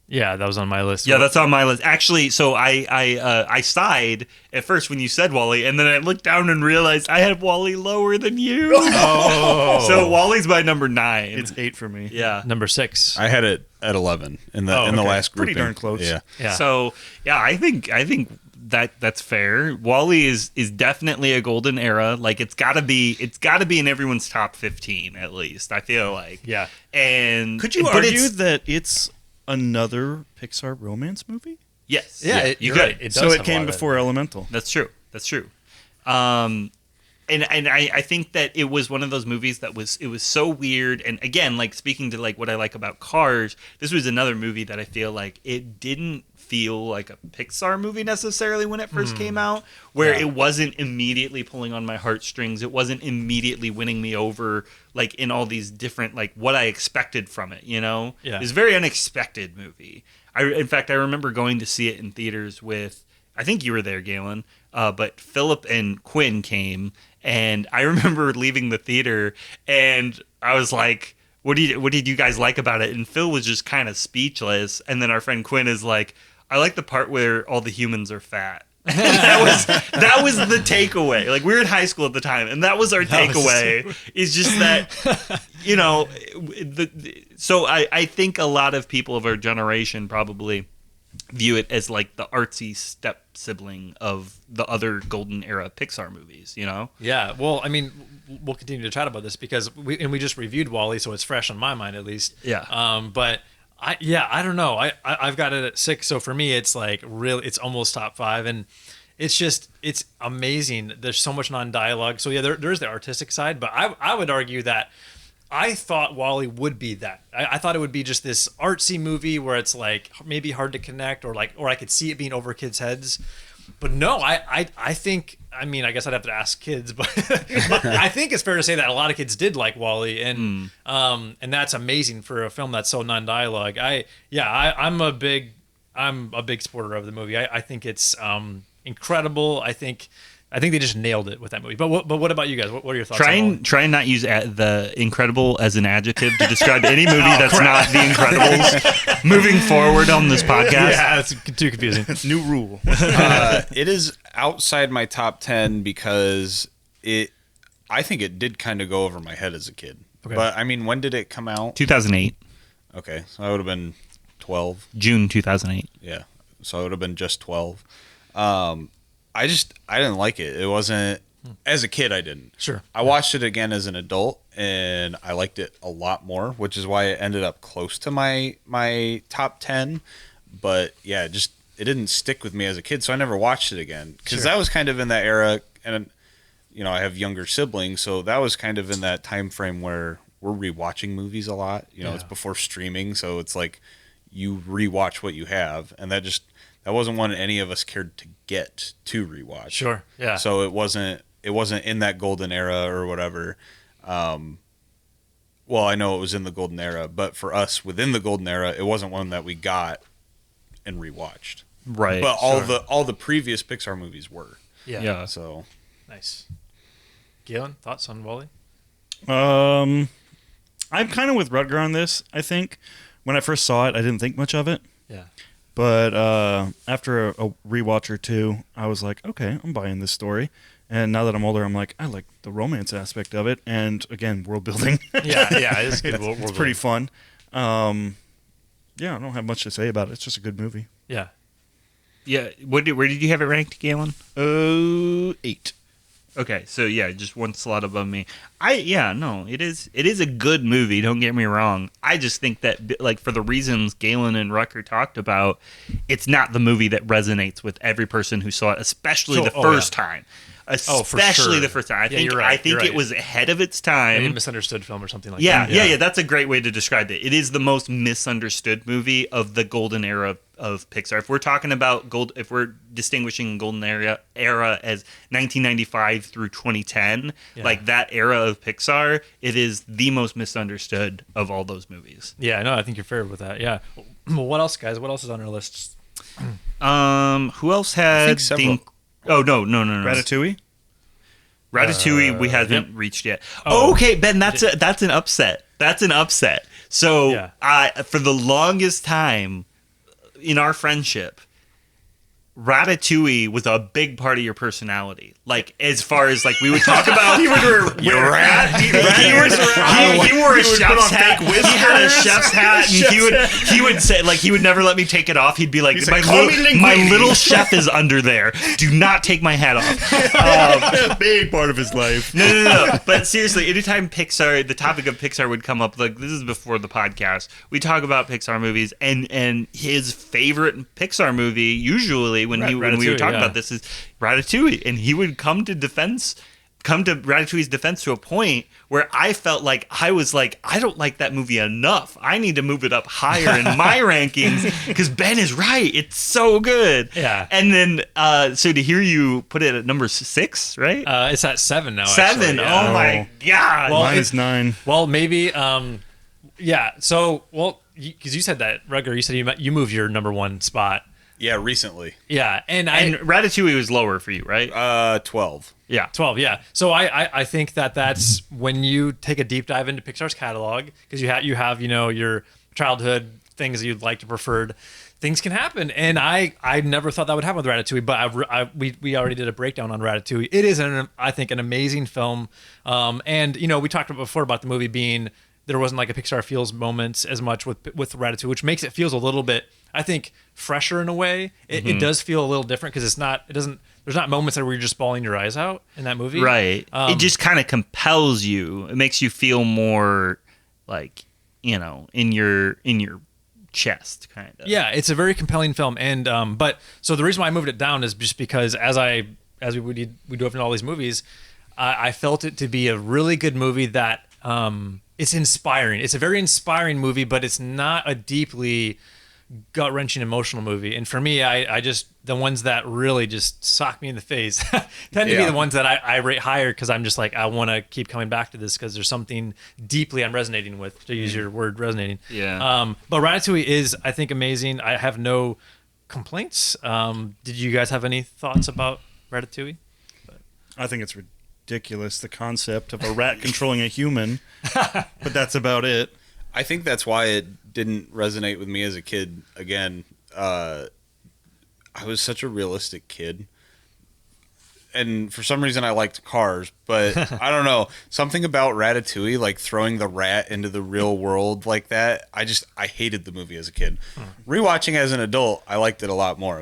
Yeah, that was on my list. Yeah, that's on my list. Actually, so I sighed at first when you said Wall-E, and then I looked down and realized I had Wall-E lower than you. Oh. So Wall-E's my number 9. It's 8 for me. Yeah. Number 6. I had it at 11 in the okay. last grouping. Pretty darn close. Yeah. Yeah. So yeah, I think that's fair. Wall-E is definitely a golden era. Like it's gotta be in everyone's top 15 at least. I feel like. Yeah. And Could you but argue it's- that it's another Pixar romance movie? Yes. Yeah, you you're could. right. It does So have it a lot came of that. before Elemental. That's true. And I think that it was one of those movies that was so weird. And again, like speaking to like what I like about Cars, this was another movie that I feel like it didn't feel like a Pixar movie necessarily when it first came out, where it wasn't immediately pulling on my heartstrings. It wasn't immediately winning me over like in all these different like what I expected from it, Yeah. It was a very unexpected movie. In fact, I remember going to see it in theaters with, I think you were there, Galen, but Philip and Quinn came, and I remember leaving the theater, and I was like, what did you guys like about it? And Phil was just kind of speechless, and then our friend Quinn is like, I like the part where all the humans are fat. That was the takeaway. Like, we were in high school at the time, and that was our takeaway. Is just that, you know, so I think a lot of people of our generation probably view it as like the artsy step sibling of the other golden era Pixar movies, you know? Yeah. Well, I mean, we'll continue to chat about this because we just reviewed WALL-E, so it's fresh on my mind at least. Yeah. But I don't know. I've got it at 6, so for me it's like really it's almost top 5, and it's amazing. There's so much non-dialogue. So yeah, there's the artistic side, but I would argue that I thought WALL-E would be that. I thought it would be just this artsy movie where it's like maybe hard to connect, or I could see it being over kids' heads. But no, I think, I mean, I guess I'd have to ask kids, but I think it's fair to say that a lot of kids did like WALL-E, and that's amazing for a film that's so non-dialogue. I'm a big supporter of the movie. I think it's incredible. I think they just nailed it with that movie. But what about you guys? What are your thoughts? Try and not use the incredible as an adjective to describe any movie that's not The Incredibles. Moving forward on this podcast. Yeah, that's too confusing. New rule. It is outside my top 10 because I think it did kind of go over my head as a kid. Okay. But I mean, when did it come out? 2008. Okay, so I would have been 12. June 2008. Yeah, so I would have been just 12. I didn't like it. It wasn't, as a kid, I didn't. Sure. I watched it again as an adult, and I liked it a lot more, which is why it ended up close to my top 10. But yeah, it didn't stick with me as a kid, so I never watched it again. Because that was kind of in that era, and you know, I have younger siblings, so that was kind of in that time frame where we're rewatching movies a lot. You know, it's before streaming, so it's like you rewatch what you have, and that wasn't one any of us cared to get to rewatch. Sure. Yeah. So it wasn't in that golden era or whatever. Well, I know it was in the golden era, but for us within the golden era, it wasn't one that we got and rewatched. Right. But all the previous Pixar movies were. Yeah. So Nice. Galen, thoughts on WALL-E? I'm kind of with Rutger on this. I think when I first saw it, I didn't think much of it. Yeah. But after a rewatch or two, I was like, okay, I'm buying this story. And now that I'm older, I'm like, I like the romance aspect of it. And again, world building. Yeah, it's good. It's pretty fun. Yeah, I don't have much to say about it. It's just a good movie. Yeah. Yeah. Where did you have it ranked, Galen? 8. Okay, so yeah, just one slot above me. It is a good movie, don't get me wrong. I just think that, like, for the reasons Galen and Rutger talked about, it's not the movie that resonates with every person who saw it, especially the first time. Especially the first time. I think it was ahead of its time. Maybe a misunderstood film or something like that. Yeah, that's a great way to describe it. It is the most misunderstood movie of the golden era of Pixar. If we're talking about if we're distinguishing golden era as 1995 through 2010, like that era of Pixar, it is the most misunderstood of all those movies. Yeah, no, I think you're fair with that. Yeah. Well, what else, guys? What else is on our list? Who else had several. Oh, no. Ratatouille? Ratatouille, we haven't reached yet. Okay, Ben, that's an upset. That's an upset. So, for the longest time in our friendship, Ratatouille was a big part of your personality. Like, as far as, like, we would talk about... He wore a chef's hat. He had a chef's hat, and he would say, like, he would never let me take it off. He'd be like, my little chef is under there. Do not take my hat off. Big part of his life. No. But seriously, anytime the topic of Pixar would come up, like, this is before the podcast, we talk about Pixar movies, and his favorite Pixar movie, usually, when we were talking about this, is Ratatouille, and he would come to Ratatouille's defense to a point where I felt like I don't like that movie enough. I need to move it up higher in my rankings because Ben is right. It's so good. Yeah. And then, so to hear you put it at number 6, right? It's at 7 now. 7. Actually. Yeah. Oh my God. Well, mine is 9. Well, maybe. Yeah. So, because you said that, Rutger, you said you moved your number 1 spot. yeah, recently. Yeah, and Ratatouille was lower for you, right? 12. Yeah, 12. Yeah. So I think that's when you take a deep dive into Pixar's catalog, because you have your childhood things that you'd like to preferred, things can happen. And I never thought that would happen with Ratatouille, but we already did a breakdown on Ratatouille. It is, I think, an amazing film. And, we talked before about the movie being, there wasn't like a Pixar feels moments as much with Ratatouille, which makes it feels a little bit, I think, fresher in a way. It does feel a little different because there's not moments where you're just bawling your eyes out in that movie. Right. It just kind of compels you. It makes you feel more like, in your chest, kind of. Yeah, it's a very compelling film. And but so the reason why I moved it down is just because as we dove into all these movies, I felt it to be a really good movie that it's inspiring. It's a very inspiring movie, but it's not a deeply gut-wrenching emotional movie. And for me, I just, the ones that really just sock me in the face tend to be the ones that I rate higher, because I'm just like, I want to keep coming back to this because there's something deeply I'm resonating with, to use your word, resonating. Yeah. But Ratatouille is, I think, amazing. I have no complaints. Did you guys have any thoughts about Ratatouille? I think it's ridiculous, the concept of a rat controlling a human, but that's about it. I think that's why it didn't resonate with me as a kid. Again, I was such a realistic kid, and for some reason I liked cars, but I don't know, something about Ratatouille, like throwing the rat into the real world like that, I hated the movie as a kid. Rewatching as an adult, I liked it a lot more.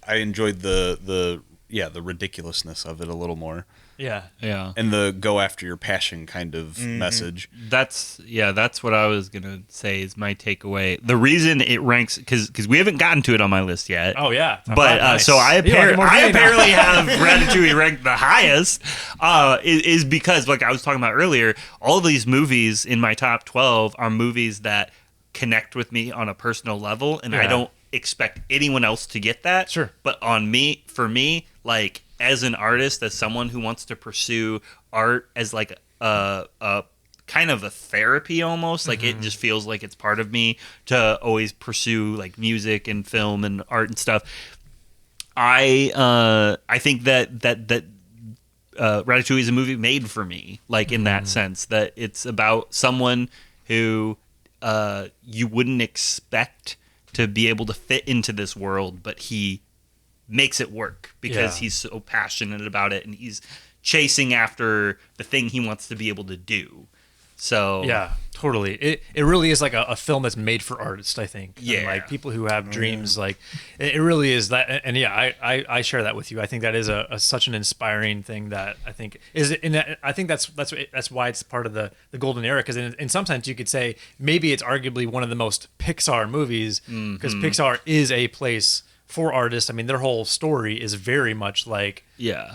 I enjoyed the ridiculousness of it a little more. Yeah. And the go after your passion kind of message. That's what I was going to say is my takeaway. The reason it ranks, because we haven't gotten to it on my list yet. Oh, yeah. But Nice. so I Yeah, apparently have Ratatouille ranked the highest, is because, like I was talking about earlier, all of these movies in my top 12 are movies that connect with me on a personal level, and I don't expect anyone else to get that. Sure. But for me, like, as an artist, as someone who wants to pursue art as like a kind of a therapy almost, like it just feels like it's part of me to always pursue like music and film and art and stuff. I think that Ratatouille is a movie made for me, like in that sense, that it's about someone who you wouldn't expect to be able to fit into this world, but he makes it work because he's so passionate about it and he's chasing after the thing he wants to be able to do. So yeah, totally. It really is like a film that's made for artists, I think. Yeah. And like people who have dreams, like it really is that. And yeah, I share that with you. I think that is such an inspiring thing that I think is, and I think that's why it's part of the golden era. Because in some sense you could say maybe it's arguably one of the most Pixar movies, because Pixar is a place for artists. I mean, their whole story is very much like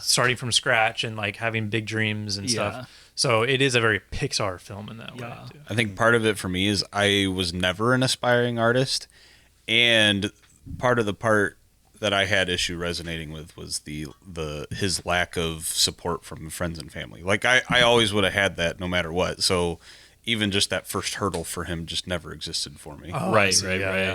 starting from scratch and like having big dreams and stuff. So it is a very Pixar film in that way too. I think part of it for me is I was never an aspiring artist, and part that I had issue resonating with was his lack of support from friends and family. Like I always would have had that no matter what. So even just that first hurdle for him just never existed for me. Oh, right.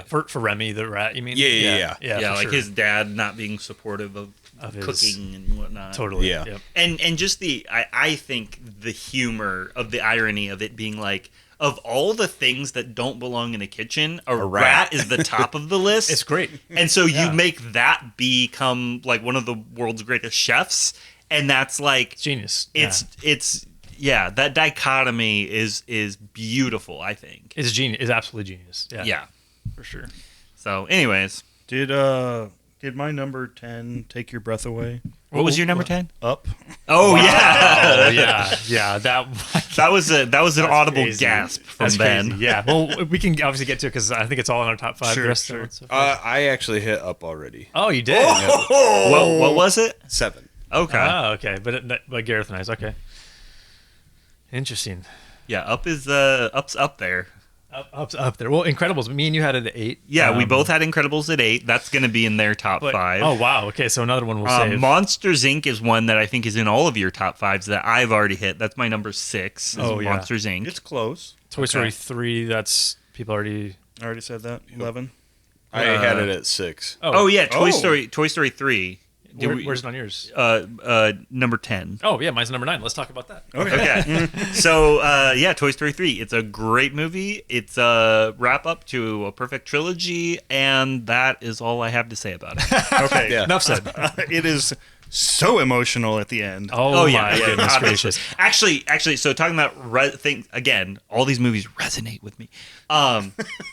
For Remy the rat, you mean? Yeah, for like sure. his dad not being supportive of his cooking and whatnot. Totally. Yeah. Yep. And just I think the humor of the irony of it being like, of all the things that don't belong in a kitchen, a rat is the top of the list. It's great. And so you make that become like one of the world's greatest chefs, and that's like Genius. It's that dichotomy is beautiful, I think. It's genius. It's absolutely genius. Yeah. For sure. So anyways, Did my number 10 take your breath away? what was your number 10? Up. Oh Oh yeah. that was an audible crazy. gasp from That's Ben. crazy. Yeah. Well, we can obviously get to it because I think it's all in our top 5. Sure, the rest sure. of it, so. I actually hit up already. Oh, you did. What was it? 7. Okay. Oh, okay. But Gareth and I's okay. Interesting. Yeah, up's up there. Up there. Well, Incredibles. Me and you had it at 8. Yeah, we both had Incredibles at 8. That's going to be in their top 5. Oh wow. Okay, so another one we'll save. Monsters Inc. is one that I think is in all of your top 5s that I've already hit. That's my number 6. Is Monsters Inc. It's close. Toy Story 3. That's people already. I already said that. 11. I had it at 6. Oh yeah, Toy Story 3. Where's it on yours? Number 10. Oh yeah, mine's number 9. Let's talk about that. Okay. So, Toy Story 3. It's a great movie. It's a wrap up to a perfect trilogy, and that is all I have to say about it. Okay. Yeah. Enough said. It is so emotional at the end. Oh my goodness gracious. Actually, so talking about things again, all these movies resonate with me.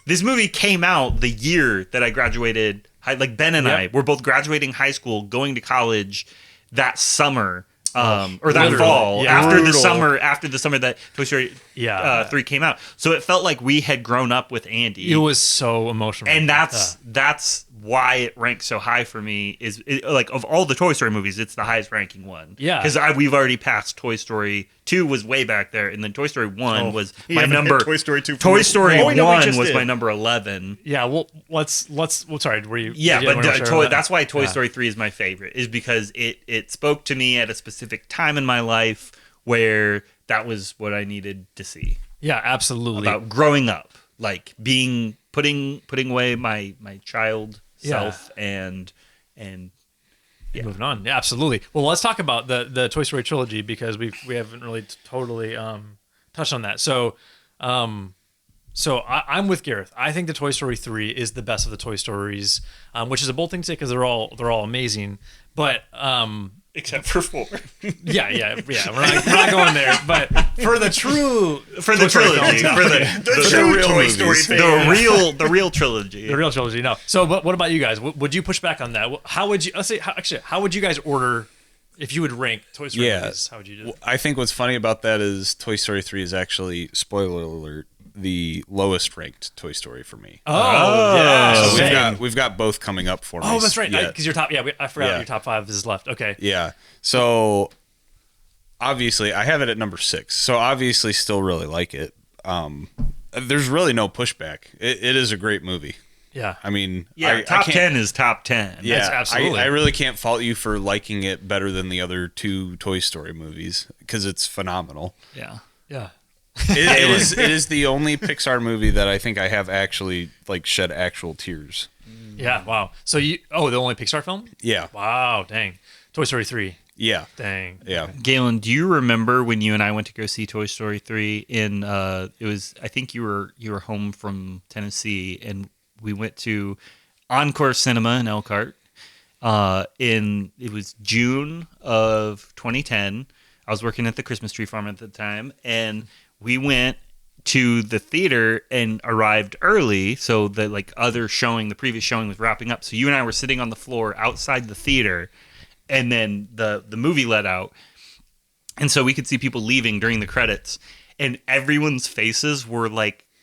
This movie came out the year that I graduated. Like Ben and I were both graduating high school, going to college that summer. Or that fall after the summer that Toy Story 3 came out. So it felt like we had grown up with Andy. It was so emotional. And that's why it ranks so high for me. Like of all the Toy Story movies, it's the highest ranking one. Yeah. Because we've already passed Toy Story 2 was way back there, and then Toy Story 1 was my number. Toy Story 2. Toy Story 1 was did. my number 11. Yeah, well, sorry, were you? Yeah, did you but that's why Toy Story 3 is my favorite, is because it spoke to me at a specific time in my life where that was what I needed to see. Yeah, absolutely. About growing up, like putting away my child self and moving on. Yeah, absolutely. Well, let's talk about the Toy Story trilogy, because we haven't really totally touched on that. So I'm with Gareth. I think the Toy Story 3 is the best of the Toy Stories, which is a bold thing to say because they're all amazing. But except for 4. yeah. We're not going there. But for the trilogy, for the true real Toy Story movies, fan. the real trilogy. The real trilogy. No. So, but what about you guys? Would you push back on that? How would you? How would you guys order if you would rank Toy Story movies? How would you do that? I think what's funny about that is Toy Story 3 is actually, spoiler alert, the lowest ranked Toy Story for me. Oh, yeah. So we've got both coming up for me. Oh, that's right. Yeah. Because your top. Yeah, I forgot your top 5 is left. Okay. Yeah. So obviously, I have it at number 6. So obviously, still really like it. There's really no pushback. It is a great movie. Yeah. I mean, top 10 is top 10. Yeah, That's absolutely. I really can't fault you for liking it better than the other 2 Toy Story movies, because it's phenomenal. Yeah. Yeah. It is the only Pixar movie that I think I have actually shed actual tears. Yeah. Wow. So the only Pixar film? Yeah. Wow. Dang. Toy Story 3. Yeah. Dang. Yeah. Galen, do you remember when you and I went to go see Toy Story 3 in it was, I think you were home from Tennessee, and we went to Encore Cinema in Elkhart. It was June of 2010. I was working at the Christmas tree farm at the time, and we went to the theater and arrived early, so the the previous showing was wrapping up. So you and I were sitting on the floor outside the theater, and then the movie let out, and so we could see people leaving during the credits, and everyone's faces were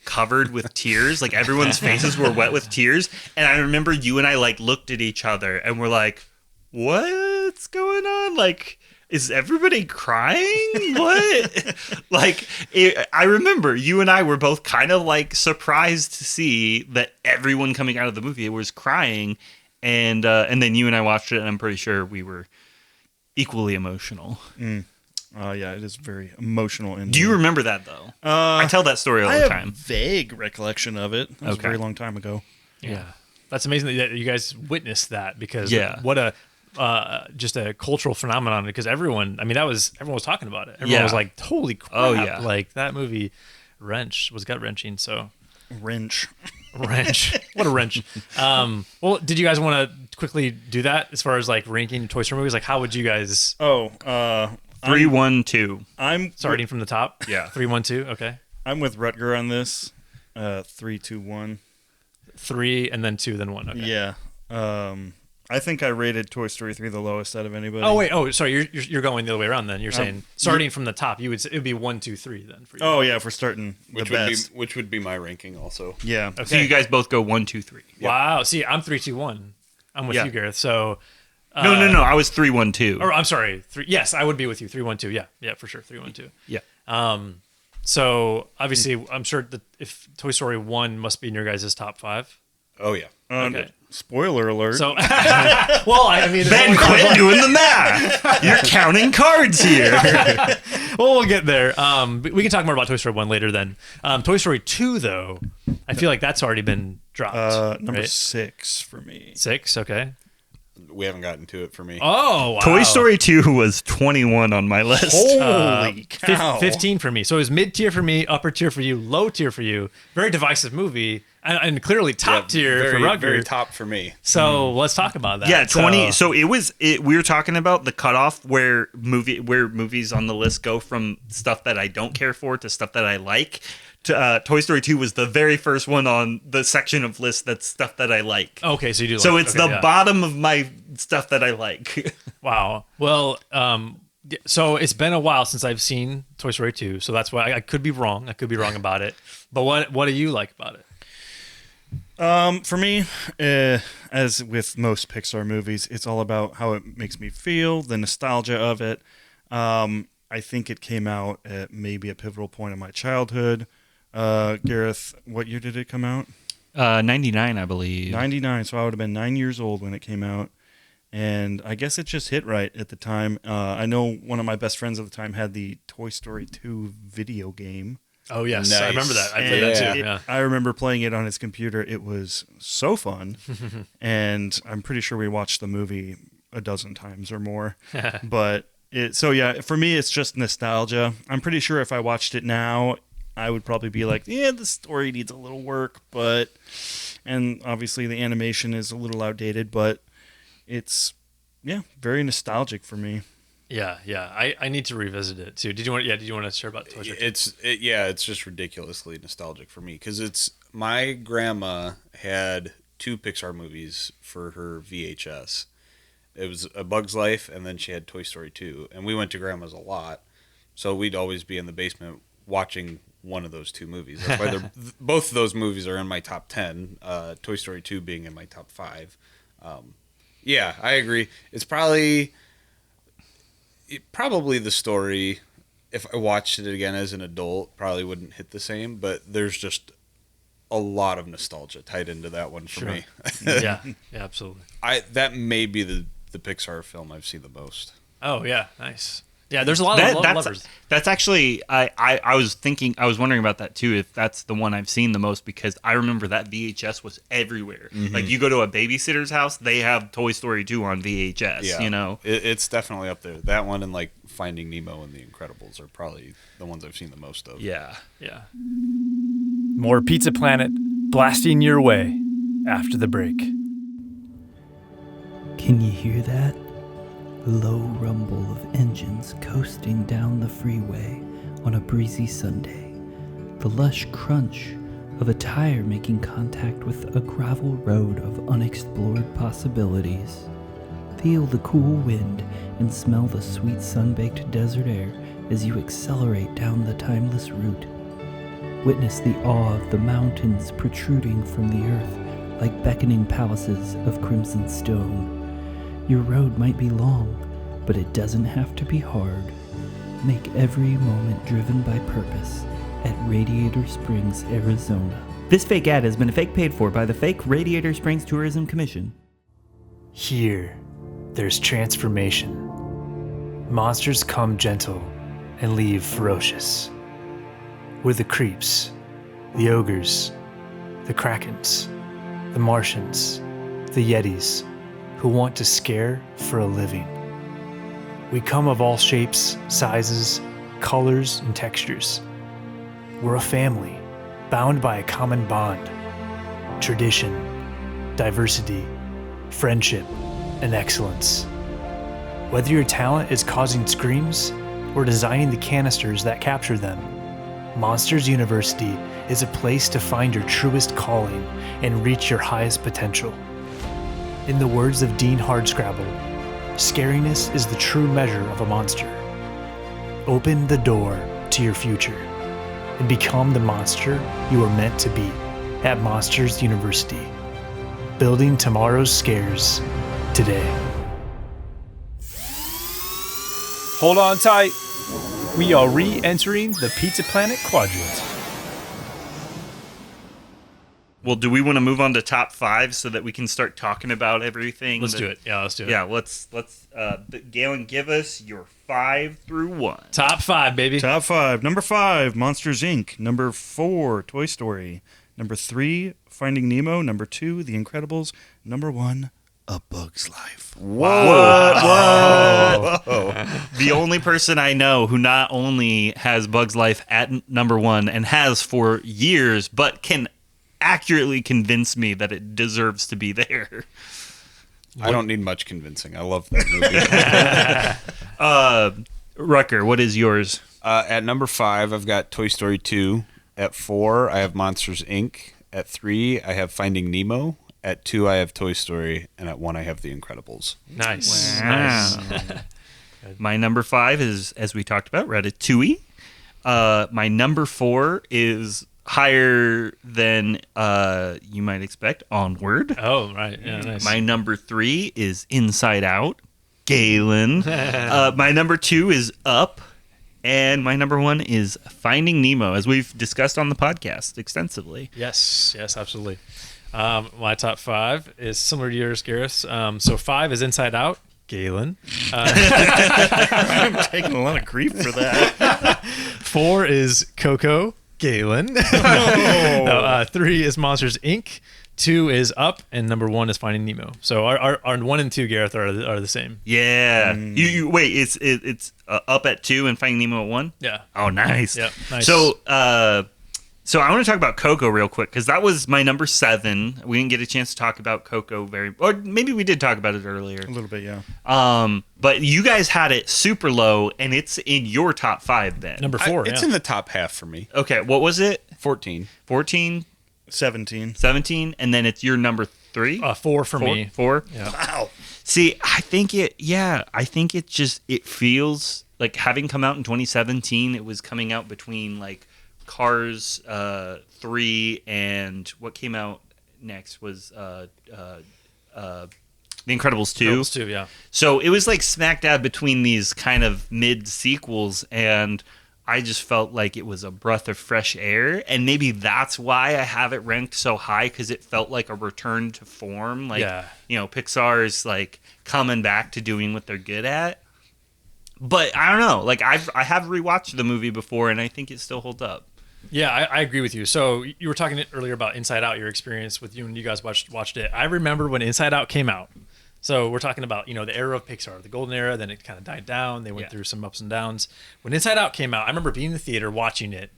covered with tears. Everyone's faces were wet with tears, and I remember you and I looked at each other and were like, "What's going on? Is everybody crying? What?" I remember you and I were both kind of surprised to see that everyone coming out of the movie was crying, and then you and I watched it, and I'm pretty sure we were equally emotional. Yeah, it is very emotional. Do you remember that though? I tell that story all the time. Vague recollection of it. It was a very long time ago. Yeah. That's amazing that you guys witnessed that, because what a just a cultural phenomenon, because everyone was talking about it. Everyone was like, holy crap. Oh, yeah. That movie was gut wrenching. So Wrench. What a wrench. Well, did you guys want to quickly do that as far as ranking Toy Story movies? How would you guys 3, 1, 2. I'm starting from the top? Yeah. 3, 1, 2. Okay. I'm with Rutger on this. 3, 2, 1. 3 and then 2, then 1. Okay. Yeah. I think I rated Toy Story 3 the lowest out of anybody. Oh wait. Oh, sorry. You're going the other way around. Then you're saying starting from the top, it would be 1, 2, 3 then for you. Oh yeah, if we're starting the best. Which would be my ranking also. Yeah. Okay. So you guys both go 1, 2, 3. Wow. See, I'm 3, 2, 1. I'm with you, Gareth. So. No. I was 3, 1, 2. Or I'm sorry. 3. Yes, I would be with you. 3, 1, 2. Yeah, for sure. 3, 1, 2. Yeah. So obviously, I'm sure that if Toy Story 1 must be in your guys' top 5. Oh yeah. Okay. Spoiler alert. So, well, I mean, Ben, quit doing the math. You're counting cards here. well, we'll get there. We can talk more about Toy Story 1 later then. Toy Story 2, though, I feel like that's already been dropped. Number right? 6 for me. 6, okay. We haven't gotten to it for me. Oh, wow. Toy Story 2 was 21 on my list. Holy cow. 15 for me. So it was mid tier for me, upper tier for you, low tier for you. Very divisive movie, and clearly top tier very, for Rutger. Very top for me. So let's talk about that. Yeah, 20. So it was. We were talking about the cutoff where movies on the list go from stuff that I don't care for to stuff that I like. Toy Story 2 was the very first one on the section of list that's stuff that I like. Okay, so you do. So like, it's okay, the bottom of my stuff that I like. Wow. Well, so it's been a while since I've seen Toy Story 2, so that's why I could be wrong. I could be wrong about it. But what do you like about it? For me, as with most Pixar movies, it's all about how it makes me feel, the nostalgia of it. I think it came out at maybe a pivotal point in my childhood. Gareth, what year did it come out? 99, I believe. 99, so I would have been 9 years old when it came out. And I guess it just hit right at the time. I know one of my best friends at the time had the Toy Story 2 video game. Oh, yes. Nice. I remember that. I played that too. Yeah. I remember playing it on his computer. It was so fun. And I'm pretty sure we watched the movie a dozen times or more. But for me, it's just nostalgia. I'm pretty sure if I watched it now, I would probably be like, yeah, the story needs a little work, and obviously the animation is a little outdated, but it's, very nostalgic for me. Yeah. I need to revisit it too. Did you want to share about Toy Story? It's just ridiculously nostalgic for me because my grandma had 2 Pixar movies for her VHS. It was A Bug's Life, and then she had Toy Story 2, and we went to grandma's a lot, so we'd always be in the basement watching one of those 2 movies. That's why both of those movies are in my top 10. Toy Story 2 being in my top 5. I agree. It's probably the story. If I watched it again as an adult, probably wouldn't hit the same. But there's just a lot of nostalgia tied into that one for me. yeah, absolutely. That may be the Pixar film I've seen the most. Oh yeah, nice. Yeah, there's a lot of lovers. That's actually I was wondering about that too, if that's the one I've seen the most, because I remember that VHS was everywhere. Mm-hmm. Like you go to a babysitter's house, they have Toy Story 2 on VHS. Yeah. You know, it's definitely up there. That one and like Finding Nemo and The Incredibles are probably the ones I've seen the most of. Yeah. More Pizza Planet blasting your way after the break. Can you hear that? Low rumble of engines coasting down the freeway on a breezy Sunday. The lush crunch of a tire making contact with a gravel road of unexplored possibilities. Feel the cool wind and smell the sweet sun-baked desert air as you accelerate down the timeless route. Witness the awe of the mountains protruding from the earth like beckoning palaces of crimson stone. Your road might be long, but it doesn't have to be hard. Make every moment driven by purpose at Radiator Springs, Arizona. This fake ad has been fake paid for by the fake Radiator Springs Tourism Commission. Here, there's transformation. Monsters come gentle and leave ferocious. We're the creeps, the ogres, the krakens, the Martians, the Yetis, who want to scare for a living. We come of all shapes, sizes, colors, and textures. We're a family, bound by a common bond, tradition, diversity, friendship, and excellence. Whether your talent is causing screams or designing the canisters that capture them, Monsters University is a place to find your truest calling and reach your highest potential. In the words of Dean Hardscrabble, scariness is the true measure of a monster. Open the door to your future and become the monster you are meant to be at Monsters University. Building tomorrow's scares today. Hold on tight. We are re-entering the Pizza Planet Quadrant. Well, do we want to move on to top 5 so that we can start talking about everything? Let's do it. Yeah, let's do it. Yeah, let's. Galen, give us your 5 through 1. Top 5, baby. Top 5. Number 5, Monsters, Inc. Number 4, Toy Story. Number 3, Finding Nemo. Number 2, The Incredibles. Number 1, A Bug's Life. What? The only person I know who not only has Bug's Life at number 1 and has for years, but can accurately convince me that it deserves to be there. I don't need much convincing. I love that movie. Rutger, what is yours? At number 5, I've got Toy Story 2. At 4, I have Monsters, Inc. At 3, I have Finding Nemo. At 2, I have Toy Story. And at 1, I have The Incredibles. Nice. Wow. Nice. My number 5 is, as we talked about, Ratatouille. My number 4 is higher than you might expect, Onward. Oh, right. Yeah, nice. My number 3 is Inside Out, Galen. My number 2 is Up. And my number 1 is Finding Nemo, as we've discussed on the podcast extensively. Yes, absolutely. My top 5 is similar to yours, Gareth. So 5 is Inside Out, Galen. I'm taking a lot of grief for that. 4 is Coco, Galen. 3 is Monsters, Inc. 2 is Up, and number 1 is Finding Nemo. So our 1 and 2, Gareth, are the same. Yeah. You wait. It's Up at 2 and Finding Nemo at 1. Yeah. Oh, nice. Yep. Nice. So I want to talk about Coco real quick because that was my number 7. We didn't get a chance to talk about Coco or maybe we did talk about it earlier. A little bit, yeah. But you guys had it super low, and it's in your top 5. Then number 4. It's in the top half for me. Okay, what was it? 14. 14, 17. 17, and then it's your number 3. 4 for me. 4. Yeah. Wow. See, I think it feels like, having come out in 2017, it was coming out between like Cars 3 and what came out next was The Incredibles 2. Incredibles 2, yeah. So it was like smack dab between these kind of mid sequels, and I just felt like it was a breath of fresh air, and maybe that's why I have it ranked so high, because it felt like a return to form. Like, Pixar is like coming back to doing what they're good at. But I don't know. Like, I have rewatched the movie before, and I think it still holds up. Yeah, I agree with you. So you were talking earlier about Inside Out, your experience with you when you guys watched it. I remember when Inside Out came out. So we're talking about, the era of Pixar, the golden era, then it kind of died down. They went through some ups and downs. When Inside Out came out, I remember being in the theater watching it.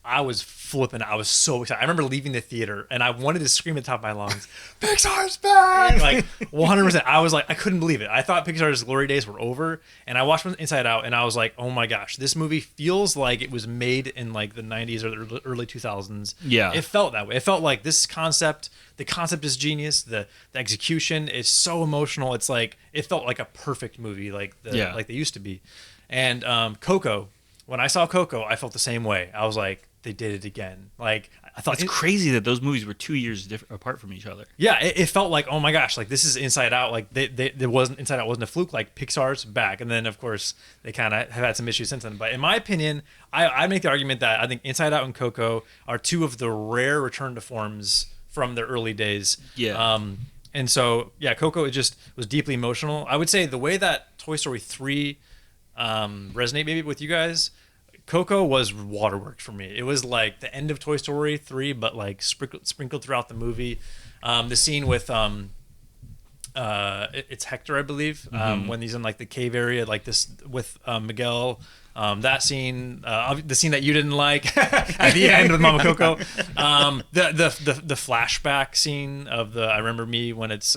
I was flipping. I was so excited. I remember leaving the theater and I wanted to scream at the top of my lungs, Pixar's back! Like 100%. I was like, I couldn't believe it. I thought Pixar's glory days were over. And I watched Inside Out and I was like, oh my gosh, this movie feels like it was made in like the 90s or the early 2000s. Yeah. It felt that way. It felt like the concept is genius. The execution is so emotional. It's like, it felt like a perfect movie like they used to be. And Coco, when I saw Coco, I felt the same way. I was like, they did it again. Like, I thought it's crazy that those movies were 2 years apart from each other. Yeah, it felt like, oh my gosh, like this is Inside Out. Like Inside Out wasn't a fluke. Like Pixar's back, and then of course they kind of have had some issues since then. But in my opinion, I make the argument that I think Inside Out and Coco are two of the rare return to forms from their early days. Yeah. And so Coco, it just was deeply emotional. I would say the way that Toy Story 3 resonate maybe with you guys. Coco was waterworked for me. It was like the end of Toy Story 3, but like sprinkled throughout the movie. The scene with it's Hector, I believe, when he's in like the cave area, like this with Miguel. That scene, the scene that you didn't like at the end with Mama Coco. The flashback scene of I remember me when it's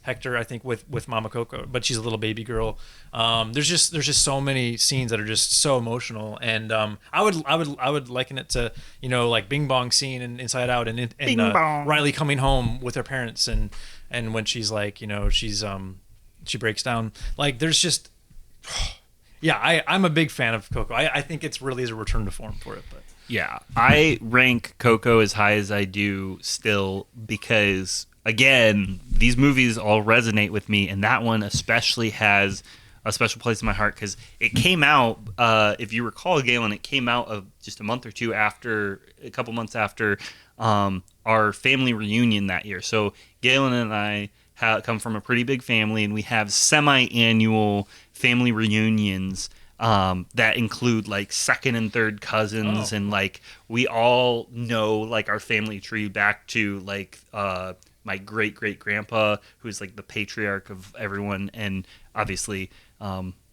Hector, I think, with Mama Coco, but she's a little baby girl. There's just so many scenes that are just so emotional, and I would liken it to like Bing Bong scene in Inside Out, and Riley coming home with her parents, and when she's like she breaks down. Like there's just I'm a big fan of Coco. I think it's really is a return to form for it, but. Yeah, I rank Coco as high as I do still because, again, these movies all resonate with me, and that one especially has a special place in my heart because it came out, if you recall, Galen, it came out of just a couple months after our family reunion that year. So Galen and I come from a pretty big family, and we have semi-annual family reunions that include like second and third cousins, and like we all know like our family tree back to like my great grandpa, who's like the patriarch of everyone, and obviously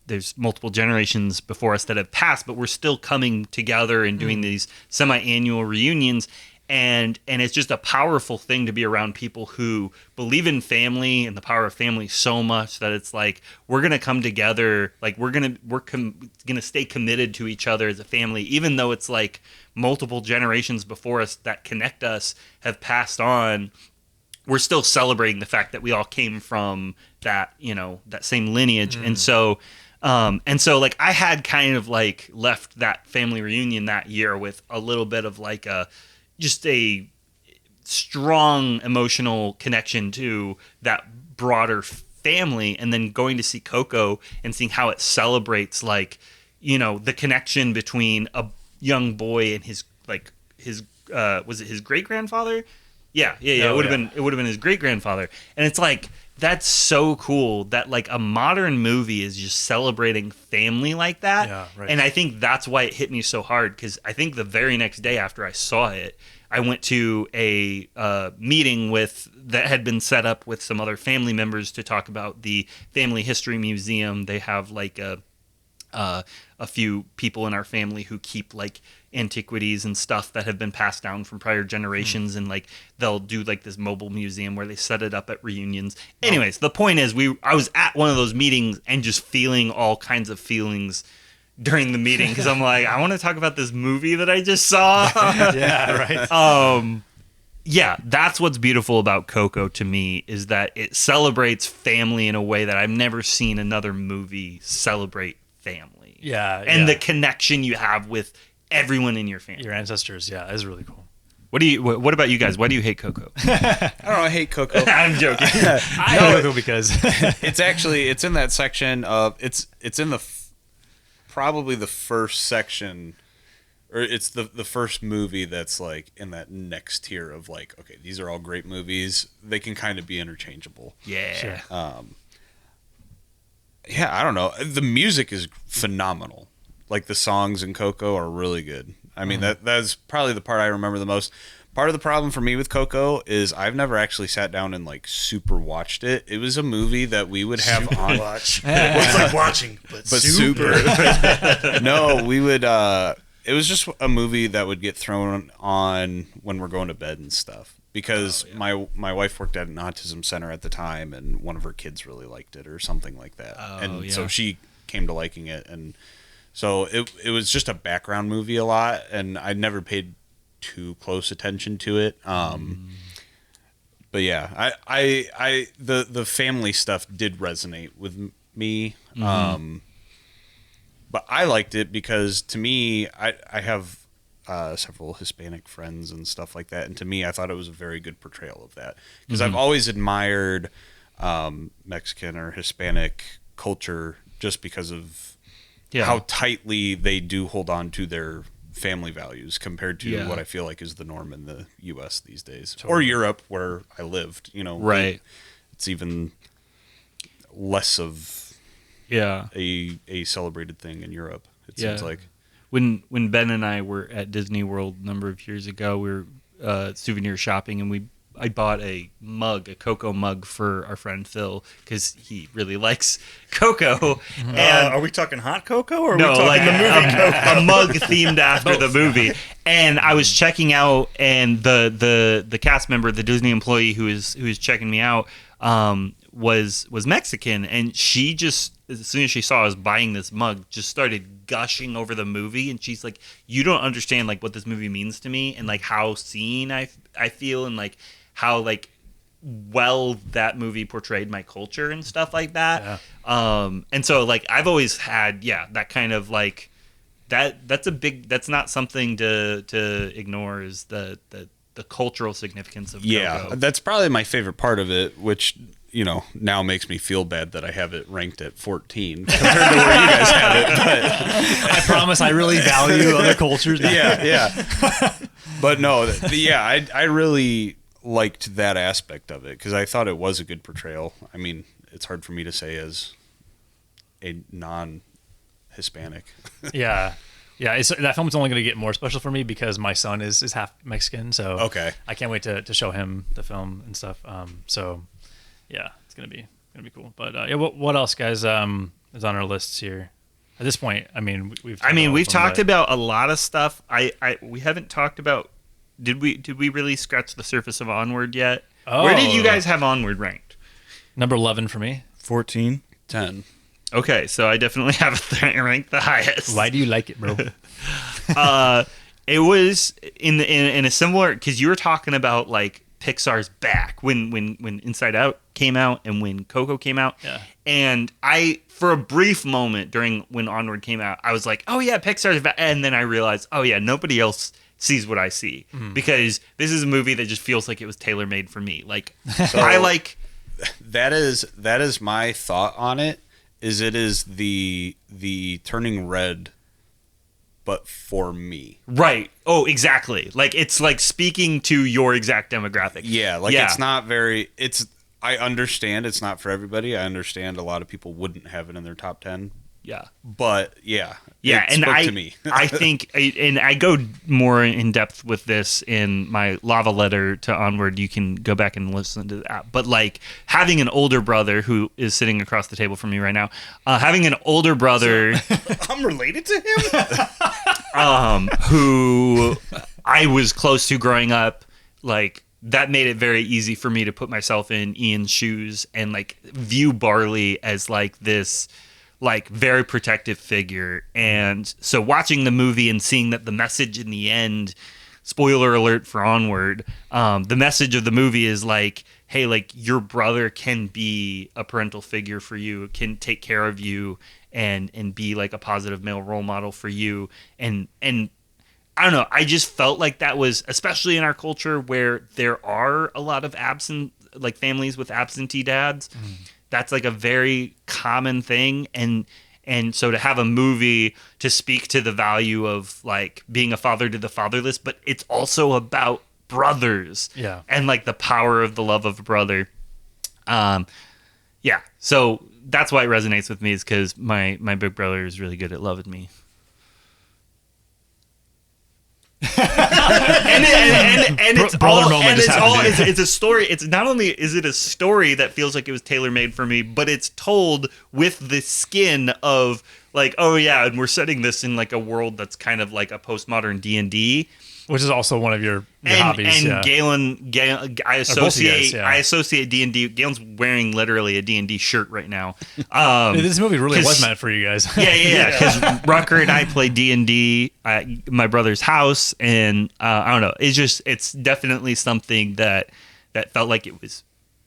there's multiple generations before us that have passed, but we're still coming together and doing these semi-annual reunions. And it's just a powerful thing to be around people who believe in family and the power of family so much that it's like we're gonna come together, like we're gonna stay committed to each other as a family, even though it's like multiple generations before us that connect us have passed on. We're still celebrating the fact that we all came from that, that same lineage, and so like I had kind of like left that family reunion that year with a little bit of like just a strong emotional connection to that broader family, and then going to see Coco and seeing how it celebrates like, the connection between a young boy and his was it his great grandfather? Yeah. It would have been his great grandfather, and it's like that's so cool that like a modern movie is just celebrating family like that. Yeah, right. And I think that's why it hit me so hard, because I think the very next day after I saw it, I went to a meeting that had been set up with some other family members to talk about the Family History Museum. They have like a few people in our family who keep like antiquities and stuff that have been passed down from prior generations, and like they'll do like this mobile museum where they set it up at reunions. Anyways, the point is I was at one of those meetings and just feeling all kinds of feelings during the meeting, because I'm like, I want to talk about this movie that I just saw. Yeah, right. Yeah, that's what's beautiful about Coco to me, is that it celebrates family in a way that I've never seen another movie celebrate family. Yeah, and the connection you have with everyone in your family, your ancestors. Yeah, is really cool. What about you guys? Why do you hate Coco? I don't know. I hate Coco. I'm joking. I hate Coco because it's in that section of it's in the probably the first section, or it's the first movie that's like in that next tier of like, okay, these are all great movies. They can kind of be interchangeable. Yeah. Sure. Yeah, I don't know. The music is phenomenal. Like the songs in Coco are really good. I mean, that's probably the part I remember the most. Part of the problem for me with Coco is I've never actually sat down and like super watched it. It was a movie that we would have on. Watch. It's like watching, but super. No, we would. It was just a movie that would get thrown on when we're going to bed and stuff. Because my wife worked at an autism center at the time, and one of her kids really liked it or something like that. So she came to liking it, and so it was just a background movie a lot, and I never paid too close attention to it. But yeah, I the family stuff did resonate with me. But I liked it because to me, I have several Hispanic friends and stuff like that, and to me, I thought it was a very good portrayal of that, because I've always admired Mexican or Hispanic culture just because of how tightly they do hold on to their family values compared to what I feel like is the norm in the U.S. these days, or Europe where I lived. Right? It's even less of a celebrated thing in Europe. It seems like. When Ben and I were at Disney World a number of years ago, we were souvenir shopping, and I bought a Coco mug for our friend Phil, because he really likes Coco. And are we talking hot cocoa, or are no, we talking like the movie Coco? a mug themed after the movie. And I was checking out, and the cast member, the Disney employee who was checking me out, was Mexican, and she just, as soon as she saw us buying this mug, just started gushing over the movie, and she's like, "You don't understand like what this movie means to me, and like how seen I feel, and like how like well that movie portrayed my culture and stuff like that." And so like I've always had that kind of like that's not something to ignore, is the cultural significance of Coco. That's probably my favorite part of it, which now makes me feel bad that I have it ranked at 14 compared to where you guys have it. But I promise I really value other cultures. But no, I really liked that aspect of it, because I thought it was a good portrayal. I mean, it's hard for me to say as a non-Hispanic. Yeah. Yeah, that film's only going to get more special for me because my son is half Mexican, so Okay. I can't wait to show him the film and stuff. So yeah, it's gonna be cool. But yeah, what else, guys? Is on our lists here at this point? I mean, we've talked about a lot of stuff. We haven't talked about. Did we really scratch the surface of Onward yet? Oh. Where did you guys have Onward ranked? Number 11 for me. 14. 10. Okay, so I definitely have it ranked the highest. Why do you like it, bro? It was in a similar, because you were talking about like Pixar's back when Inside Out came out and when Coco came out. Yeah. And I, for a brief moment during when Onward came out, I was like, oh yeah, Pixar's back. And then I realized, oh yeah, nobody else sees what I see, because this is a movie that just feels like it was tailor made for me. Like I like that is my thought on it. It is the Turning Red, but for me. Right. Oh, exactly. Like it's like speaking to your exact demographic. Yeah, like it's not very. I understand it's not for everybody. I understand a lot of people wouldn't have it in their top 10. Yeah. But yeah, yeah, it and spoke to me. I think, and I go more in depth with this in my lava letter to Onward. You can go back and listen to that. But like having an older brother who is sitting across the table from me right now, having an older brother, I'm related to him. who I was close to growing up, like that made it very easy for me to put myself in Ian's shoes and like view Barley as like this like very protective figure. And so watching the movie and seeing that the message in the end, spoiler alert for Onward, the message of the movie is like, hey, like your brother can be a parental figure for you, can take care of you and be like a positive male role model for you. And I don't know, I just felt like that was, especially in our culture where there are a lot of like families with absentee dads, that's like a very common thing. And so to have a movie to speak to the value of like being a father to the fatherless, but it's also about brothers, and like the power of the love of a brother. Yeah, so that's why it resonates with me, is because my big brother is really good at loving me. and it's Brother moment and just it's all happened, dude. it's a story. It's not only is it a story that feels like it was tailor made for me, but it's told with the skin of like, oh yeah, and we're setting this in like a world that's kind of like a postmodern D&D, Which is also one of your hobbies. And Galen, I associate guys, I associate D&D. Galen's wearing literally a D&D shirt right now. This movie really was meant for you guys. Yeah. Because Rutger and I play D&D at my brother's house, and I don't know. It's definitely something that felt like it was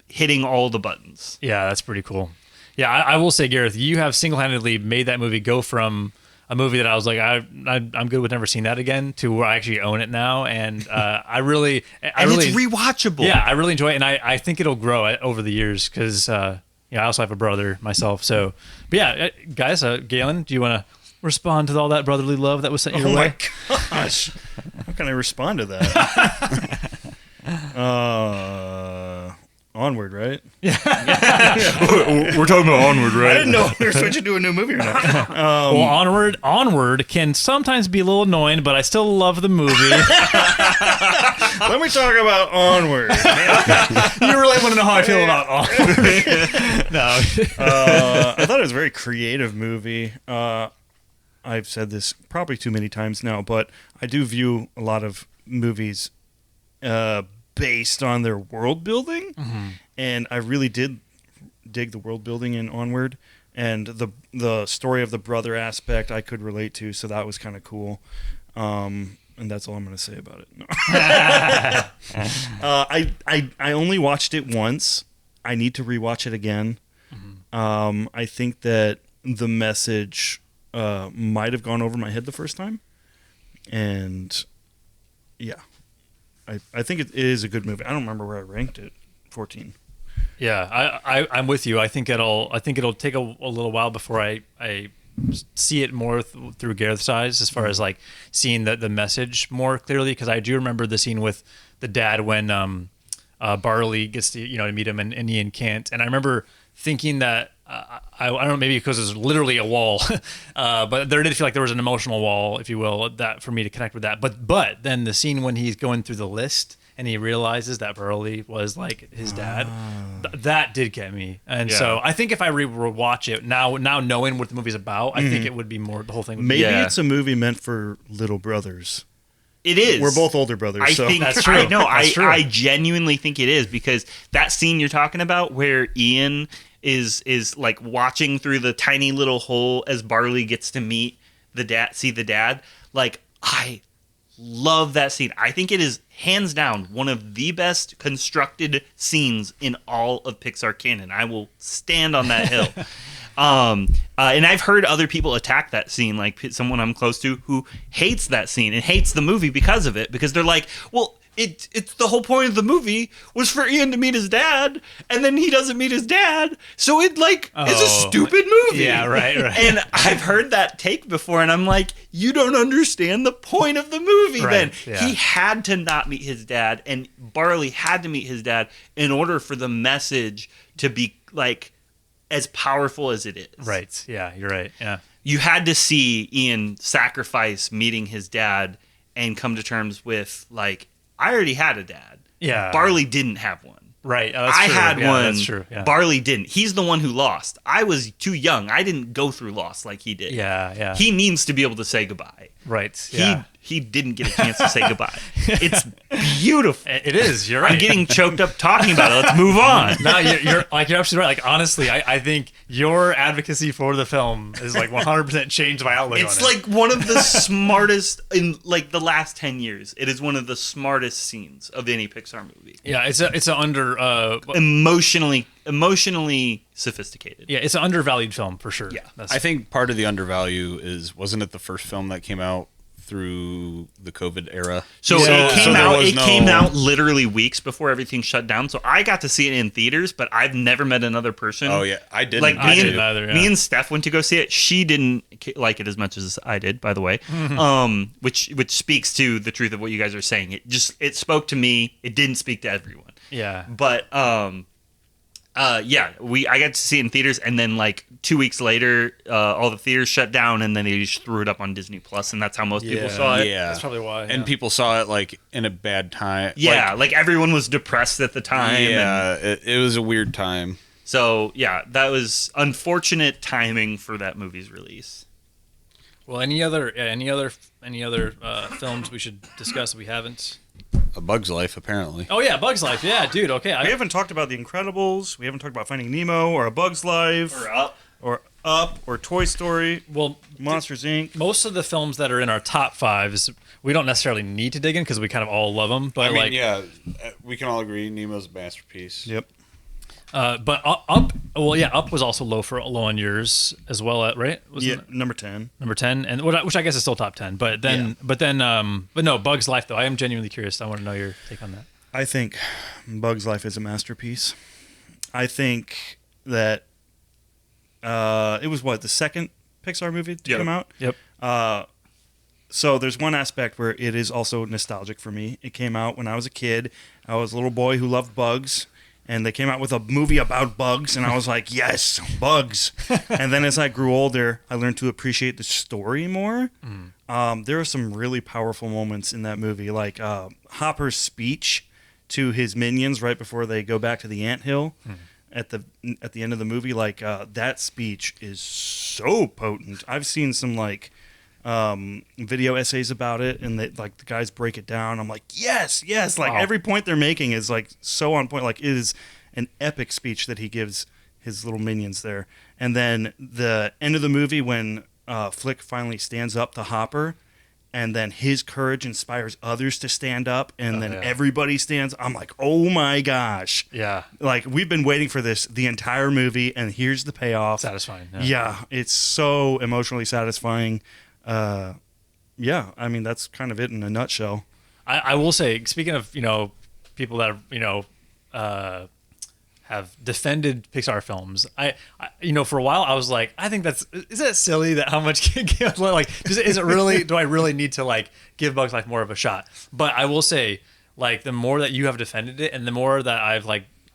hitting all the buttons. Yeah, that's pretty cool. Yeah, I will say, Gareth, you have single-handedly made that movie go from a movie that I was like, I'm good with never seeing that again, to where I actually own it now, and I really it's rewatchable. Yeah, I really enjoy it, and I think it'll grow over the years because I also have a brother myself. So, but yeah, guys, Galen, do you want to respond to all that brotherly love that was sent your way? Oh my gosh, how can I respond to that? Onward, right? We're talking about Onward, right? I didn't know we were switching to a new movie or not. Well, Onward can sometimes be a little annoying, but I still love the movie. Let me talk about Onward. You really want to know how I feel about Onward? No. I thought it was a very creative movie. I've said this probably too many times now, but I do view a lot of movies based on their world building, and I really did dig the world building in Onward, and the story of the brother aspect I could relate to, so that was kind of cool. And that's all I'm going to say about it. No. I only watched it once. I need to rewatch it again. I think that the message might have gone over my head the first time, and yeah. I think it is a good movie. I don't remember where I ranked it. 14. Yeah, I'm with you. I think it'll take a little while before I see it more through Gareth's eyes, as far as like seeing the message more clearly. Because I do remember the scene with the dad when Barley gets to to meet him and Ian can't. And I remember thinking that I don't know, maybe because it's literally a wall, but there did feel like there was an emotional wall, if you will, that for me to connect with that. But then the scene when he's going through the list and he realizes that Burley was like his dad, that did get me. And so I think if I rewatch it now knowing what the movie's about, I think it would be more, the whole thing would Maybe be. it's a movie meant for little brothers. It is. We're both older brothers. I so. think That's true. I genuinely think it is, because that scene you're talking about where Ian is like watching through the tiny little hole as Barley gets to see the dad. Like, I love that scene. I think it is hands down one of the best constructed scenes in all of Pixar canon. I will stand on that hill. And I've heard other people attack that scene, like someone I'm close to who hates that scene and hates the movie because of it, because they're like, well, it's the whole point of the movie was for Ian to meet his dad, and then he doesn't meet his dad, so it is a stupid movie. Yeah, right. And I've heard that take before, and I'm like, you don't understand the point of the movie. Right, Then yeah. he had to not meet his dad, and Barley had to meet his dad in order for the message to be like as powerful as it is. Right. Yeah, you're right. Yeah. You had to see Ian sacrifice meeting his dad and come to terms with, like, I already had a dad. Yeah. Barley didn't have one. Right. Oh, that's I true. had Yeah, one. That's true. Yeah. Barley didn't. He's the one who lost. I was too young. I didn't go through loss like he did. Yeah. He needs to be able to say goodbye. Right. Yeah. He didn't get a chance to say goodbye. It's beautiful. It is. You're right. I'm getting choked up talking about it. Let's move on. No, you're absolutely right. Like, honestly, I think your advocacy for the film is like 100% changed my outlook on it. It's like one of the smartest in like the last 10 years. It is one of the smartest scenes of any Pixar movie. Yeah, it's an Emotionally sophisticated. Yeah, it's an undervalued film for sure. Yeah. That's, I think part of the undervalue is, wasn't it the first film that came out through the COVID era? So Yeah. it came So there out. was It no- came out literally weeks before everything shut down. So I got to see it in theaters, but I've never met another person. Oh yeah, I didn't. Like I me didn't either, yeah. me and Steph went to go see it. She didn't like it as much as I did, by the way. Which speaks to the truth of what you guys are saying. It spoke to me. It didn't speak to everyone. yeah. But I got to see it in theaters, and then like 2 weeks later, all the theaters shut down, and then they just threw it up on Disney Plus, and that's how most people saw it. Yeah, That's probably why, And yeah. people saw it like in a bad time. Yeah, like everyone was depressed at the time. and Yeah, it was a weird time. so yeah, that was unfortunate timing for that movie's release. Well, any other films we should discuss that we haven't? A Bug's Life, apparently. Oh yeah, Bug's Life. Yeah, dude. Okay. We haven't talked about The Incredibles. We haven't talked about Finding Nemo or A Bug's Life or Up or Toy Story. Well, Monsters Inc. most of the films that are in our top fives, we don't necessarily need to dig in because we kind of all love them. But I mean, like, yeah, we can all agree Nemo's a masterpiece. Yep. but Up. Well, yeah, Up was also low on yours as well. Right? Wasn't it Number 10. number 10, and which I guess is still top 10. But no, Bug's Life though. I am genuinely curious. I want to know your take on that. I think Bug's Life is a masterpiece. I think that it was the second Pixar movie to come out? Yep. So there's one aspect where it is also nostalgic for me. It came out when I was a kid. I was a little boy who loved bugs, and they came out with a movie about bugs, and I was like, yes, bugs. And then as I grew older, I learned to appreciate the story more. There are some really powerful moments in that movie, like Hopper's speech to his minions right before they go back to the anthill. At the end of the movie, like that speech is so potent. I've seen some like video essays about it, and they, like the guys break it down. I'm like, yes, like every point they're making is like so on point. Like it is an epic speech that he gives his little minions there. And then the end of the movie when Flick finally stands up to Hopper, and then his courage inspires others to stand up, and then everybody stands. I'm like, oh my gosh. Yeah. Like, we've been waiting for this the entire movie, and here's the payoff. Satisfying. Yeah, it's so emotionally satisfying. Yeah, I mean, that's kind of it in a nutshell. I will say, speaking of, people that, have defended Pixar films, I for a while I was like, I think is that silly that how much like, is it really, do I really need to like give Bugs Life more of a shot? But I will say, like, the more that you have defended it and the more that I've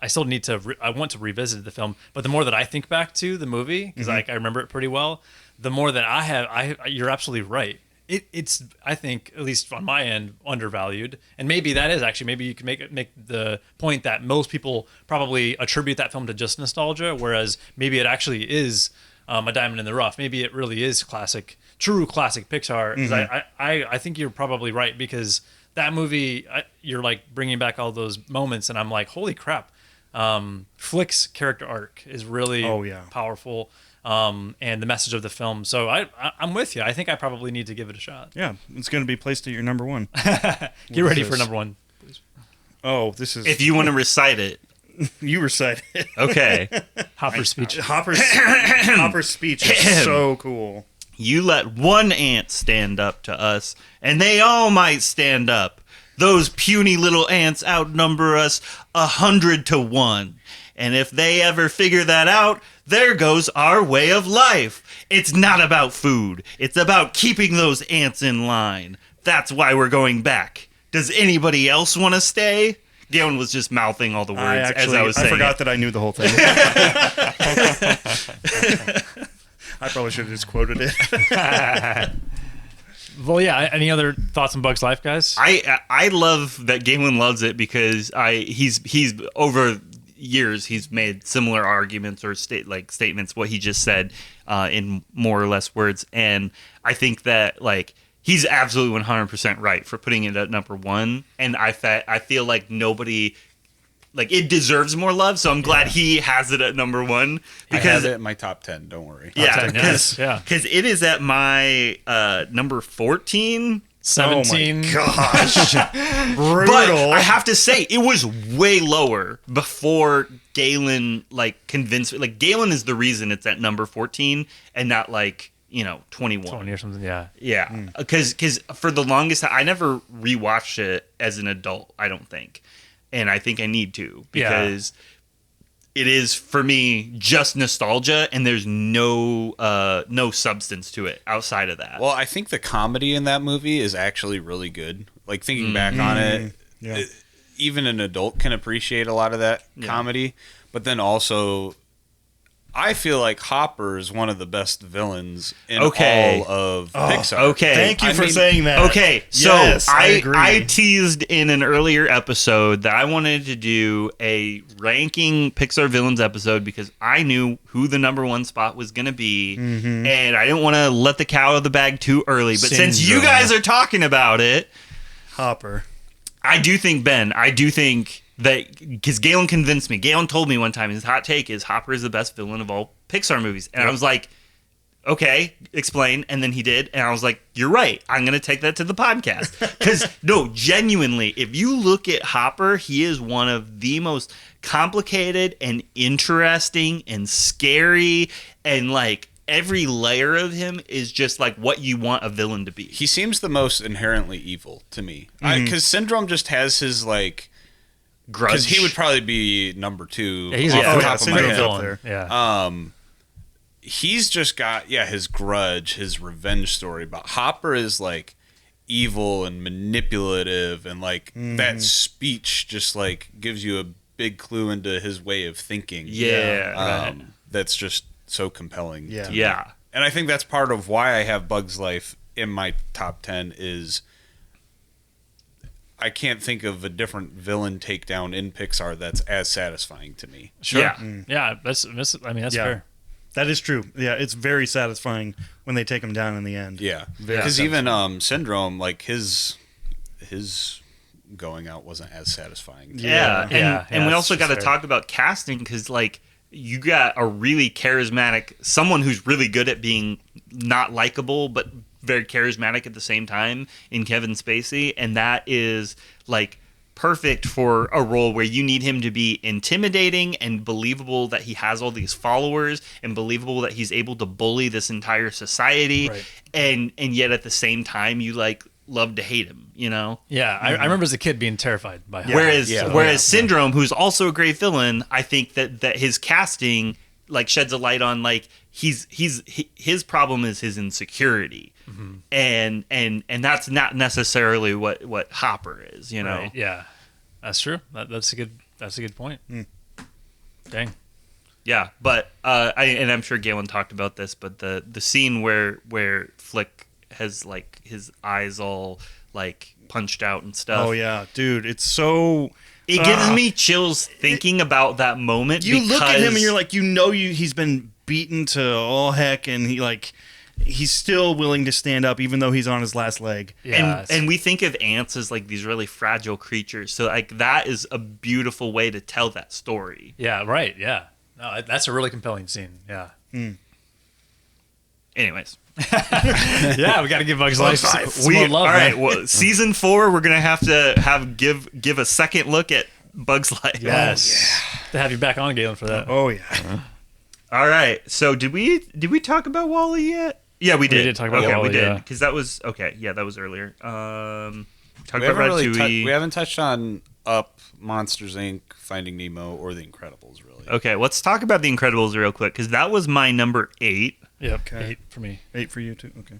I still need to. I want to revisit the film, but the more that I think back to the movie, because I remember it pretty well, the more that I have. You're absolutely right. It's I think, at least on my end, undervalued, and maybe that is actually, maybe you can make the point that most people probably attribute that film to just nostalgia, whereas maybe it actually is a diamond in the rough. Maybe it really is true classic Pixar. 'Cause I think you're probably right, because that movie, you're like bringing back all those moments, and I'm like, holy crap. Flick's character arc is really powerful. And the message of the film. So I'm with you. I think I probably need to give it a shot. Yeah, it's going to be placed at your number one. Get ready for number one, please. Oh, this is... If you want to recite it. You recite it. Okay. Hopper's speech. Hopper's speech is so cool. You let one ant stand up to us, and they all might stand up. Those puny little ants outnumber us 100 to 1. And if they ever figure that out, there goes our way of life. It's not about food. It's about keeping those ants in line. That's why we're going back. Does anybody else want to stay? Galen was just mouthing all the words as I was saying. I forgot that I knew the whole thing. I probably should have just quoted it. Well, yeah. Any other thoughts on Bug's Life, guys? I love that Galen loves it because he's over years he's made similar arguments or statements what he just said in more or less words, and I think that like he's absolutely 100% right for putting it at number one, and I feel like nobody like it deserves more love, so I'm glad he has it at number one because I have it in my top 10. Don't worry. Yeah, because it is at my number 14. 17. Oh my gosh. Brutal. But I have to say, it was way lower before Galen convinced me. Like Galen is the reason it's at number 14 and not 21. 20 or something, yeah. Yeah, because for the longest time, I never rewatched it as an adult, I don't think. And I think I need to because it is, for me, just nostalgia, and there's no substance to it outside of that. Well, I think the comedy in that movie is actually really good. Like, thinking back on it, even an adult can appreciate a lot of that comedy. But then also, I feel like Hopper is one of the best villains in all of Pixar. Okay. Thank you for saying that. Okay, so yes, I agree. I teased in an earlier episode that I wanted to do a ranking Pixar villains episode because I knew who the number one spot was going to be, and I didn't want to let the cat out of the bag too early. But since you guys are talking about it, Hopper. I do think that, because Galen convinced me. Galen told me one time his hot take is Hopper is the best villain of all Pixar movies. And I was like, okay, explain. And then he did. And I was like, you're right. I'm going to take that to the podcast. Because, no, genuinely, if you look at Hopper, he is one of the most complicated and interesting and scary, and every layer of him is just what you want a villain to be. He seems the most inherently evil to me. Because Syndrome just has his grudge. Because he would probably be number 2. Yeah, he's off the top of my Syndrome's head. up there. Yeah. He's just got his grudge, his revenge story. But Hopper is evil and manipulative, and that speech just gives you a big clue into his way of thinking. That's just so compelling. Yeah. And I think that's part of why I have Bug's Life in my top 10 is I can't think of a different villain takedown in Pixar that's as satisfying to me. Sure. Yeah. Yeah, that's fair. That is true. Yeah, it's very satisfying when they take him down in the end. Yeah. Because even Syndrome, his going out wasn't as satisfying. And we also got to talk about casting because, you got a really charismatic, someone who's really good at being not likable, but very charismatic at the same time in Kevin Spacey. And that is perfect for a role where you need him to be intimidating and believable that he has all these followers and believable that he's able to bully this entire society. Right. And yet at the same time, you love to hate him, Yeah, I remember as a kid being terrified by him. Whereas Syndrome, who's also a great villain, I think that his casting sheds a light on his problem is his insecurity, and that's not necessarily what Hopper is, Right. Yeah, that's true. That's a good point. Dang. Yeah, but I'm sure Galen talked about this, but the scene where Flick has like his eyes all like punched out and stuff. Oh yeah, dude, it's so. It gives me chills thinking about that moment. You look at him and because- you're like, he's been beaten to all heck, and he's still willing to stand up even though he's on his last leg. Yeah. And we think of ants as like these really fragile creatures. So like that is a beautiful way to tell that story. Yeah, right. Yeah. No, that's a really compelling scene. Yeah. Anyways. Yeah, we got to give Bugs Life some more love. All right, man. well, season 4 we're going to have to give a second look at Bugs Life. Yes. To have you back on, Galen, for that. Oh yeah. All right. So did we talk about Wall-E yet? Yeah, we did. We did talk about okay, Wall-E, we did yeah. because that was okay. Yeah, that was earlier. Talk We about haven't, really Ratatouille. we haven't touched on Up, Monsters Inc., Finding Nemo, or The Incredibles, really. Okay, let's talk about The Incredibles real quick because that was my number 8. Yep. Okay. 8 for me. 8 for you too. Okay.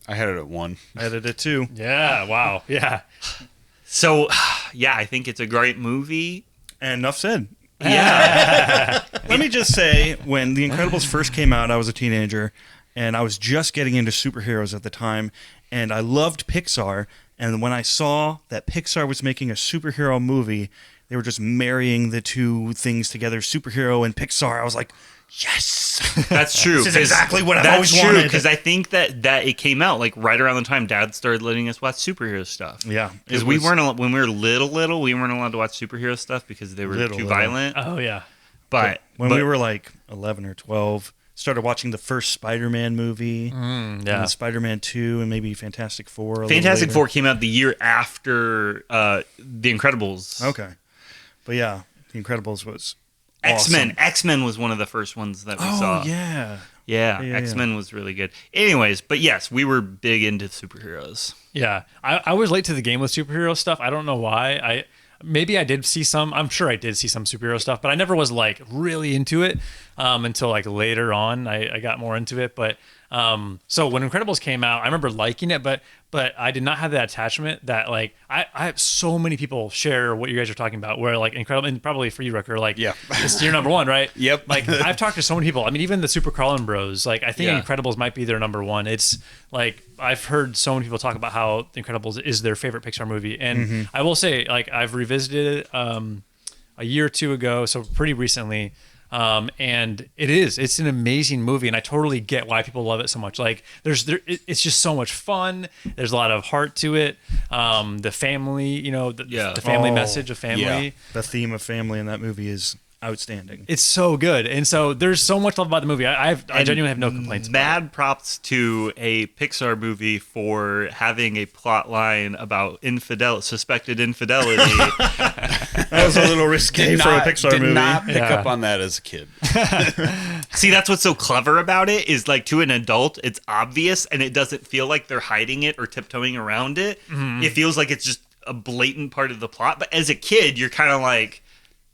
I had it at 1. I added it too. Yeah. Wow. Yeah. So, yeah, I think it's a great movie. And enough said. Yeah. Let me just say, when The Incredibles first came out, I was a teenager, and I was just getting into superheroes at the time, and I loved Pixar. And when I saw that Pixar was making a superhero movie, they were just marrying the two things together, superhero and Pixar. I was like, yes, That's true. This is 'cause exactly what I've that's always true, wanted. because I think that it came out like right around the time Dad started letting us watch superhero stuff. Yeah, Because it we was- weren't when we were little, we weren't allowed to watch superhero stuff because they were Little. too violent. Oh, yeah. But when we were like 11 or 12, started watching the first Spider-Man movie, Yeah. and Spider-Man 2, and maybe Fantastic Four. a little Fantastic later. Four came out the year after The Incredibles. Okay, but yeah, The Incredibles was X-Men. awesome. X-Men was one of the first ones that we saw. Oh yeah. Yeah, Yeah. X-Men was really good. Anyways, but yes, we were big into superheroes. Yeah. I was late to the game with superhero stuff. I don't know why. Maybe I did see some. I'm sure I did see some superhero stuff, but I never was like really into it until like later on. I got more into it, but so when Incredibles came out, I remember liking it, but I did not have that attachment that like I have so many people share what you guys are talking about. Where like Incredible, and probably for you, Rutger, like Yeah. it's your number one, right? Yep. Like I've talked to so many people. I mean, even the Super Carlin Bros. Like I think Yeah. Incredibles might be their number one. It's like I've heard so many people talk about how The Incredibles is their favorite Pixar movie, and I will say like I've revisited it a year or two ago, so pretty recently. And it's an amazing movie, and I totally get why people love it so much. Like it's just so much fun. There's a lot of heart to it. The family, the family message of family. Yeah. The theme of family in that movie is outstanding. It's so good, and so there's so much love about the movie. I genuinely have no complaints. about it. Mad props to a Pixar movie for having a plot line about suspected infidelity. That was a little risque for a Pixar did movie. not pick Yeah. up on that as a kid. See, that's what's so clever about it is like to an adult, it's obvious and it doesn't feel like they're hiding it or tiptoeing around it. It feels like it's just a blatant part of the plot. But as a kid, you're kind of like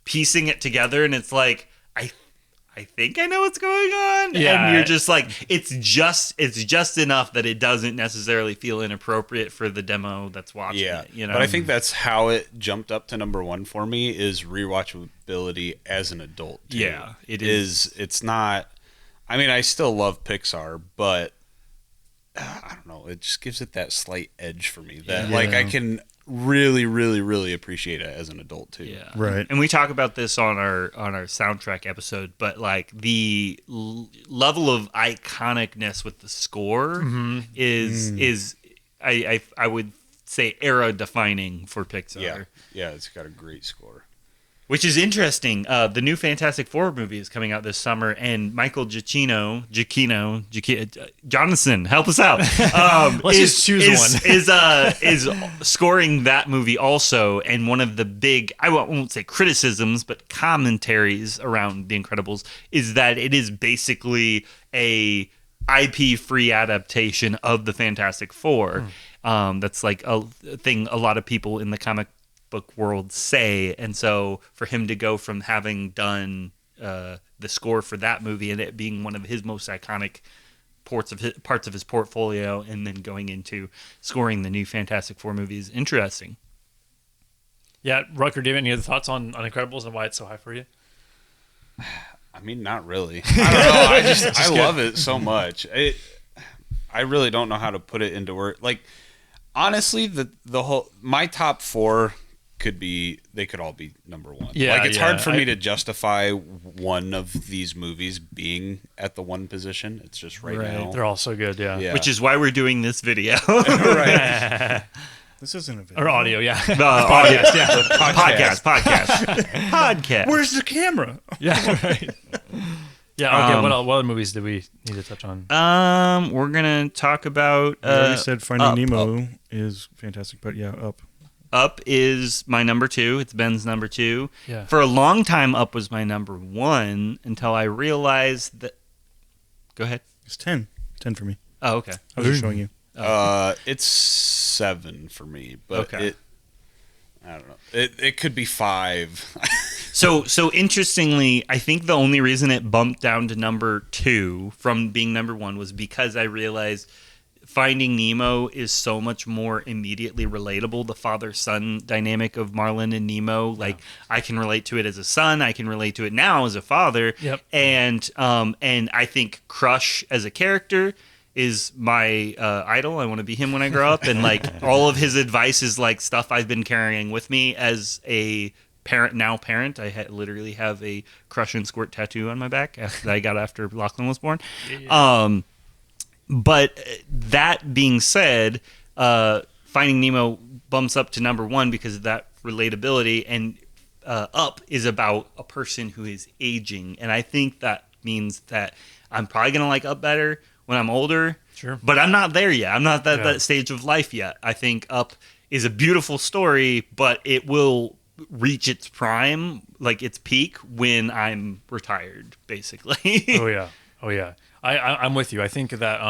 piecing it together and it's like, I think I know what's going on. Yeah. And you're just like, it's just enough that it doesn't necessarily feel inappropriate for the demo that's watching Yeah, it. You know? but I think that's how it jumped up to number 1 for me is rewatchability as an adult. Too. Yeah, it is. It's not. I mean, I still love Pixar, but I don't know. It just gives it that slight edge for me that like I can really, really, really appreciate it as an adult too. Yeah. Right. And we talk about this on our soundtrack episode, but like the level of iconicness with the score is I would say era defining for Pixar. Yeah, it's got a great score. Which is interesting. The new Fantastic Four movie is coming out this summer, and Michael Giacchino, Jonathan, help us out. Let's just choose one. Is scoring that movie also, and one of the big, I won't say criticisms, but commentaries around The Incredibles is that it is basically a IP-free adaptation of the Fantastic Four. That's like a thing a lot of people in the comic book world say, and so for him to go from having done the score for that movie and it being one of his most iconic parts of his portfolio, and then going into scoring the new Fantastic Four movie is interesting. Yeah, Rutger, do you have any other thoughts on Incredibles and why it's so high for you? I mean, not really. I don't know. I love it so much. I really don't know how to put it into words. Like, honestly, the whole my top 4 they could all be number 1. Yeah, like it's hard for me to justify one of these movies being at the 1 position. It's just right now. They're all so good, yeah. Which is why we're doing this video. Right. This isn't a video. Or audio, yeah. Podcast, yeah. Podcast. Where's the camera? Yeah, right. Yeah, okay, what other movies do we need to touch on? We're going to talk about... I already said Finding Up. Nemo is fantastic, but yeah, Up. Up is my number 2. It's Ben's number 2. Yeah. For a long time, Up was my number 1 until I realized that... Go ahead. It's 10. 10 for me. Oh, okay. I was just showing you. It's 7 for me, but Okay. I don't know. It could be 5. So interestingly, I think the only reason it bumped down to number 2 from being number 1 was because I realized Finding Nemo is so much more immediately relatable. The father-son dynamic of Marlin and Nemo, like I can relate to it as a son. I can relate to it now as a father. Yep. And I think Crush as a character is my idol. I want to be him when I grow up. And like all of his advice is like stuff I've been carrying with me as a parent. I literally have a Crush and Squirt tattoo on my back that I got after Lachlan was born. Yeah. But that being said, Finding Nemo bumps up to number 1 because of that relatability, and Up is about a person who is aging, and I think that means that I'm probably gonna like Up better when I'm older. Sure. But I'm not there yet. I'm not that stage of life yet. I think Up is a beautiful story, but it will reach its prime, like its peak, when I'm retired, basically. Oh yeah. I'm with you. I think that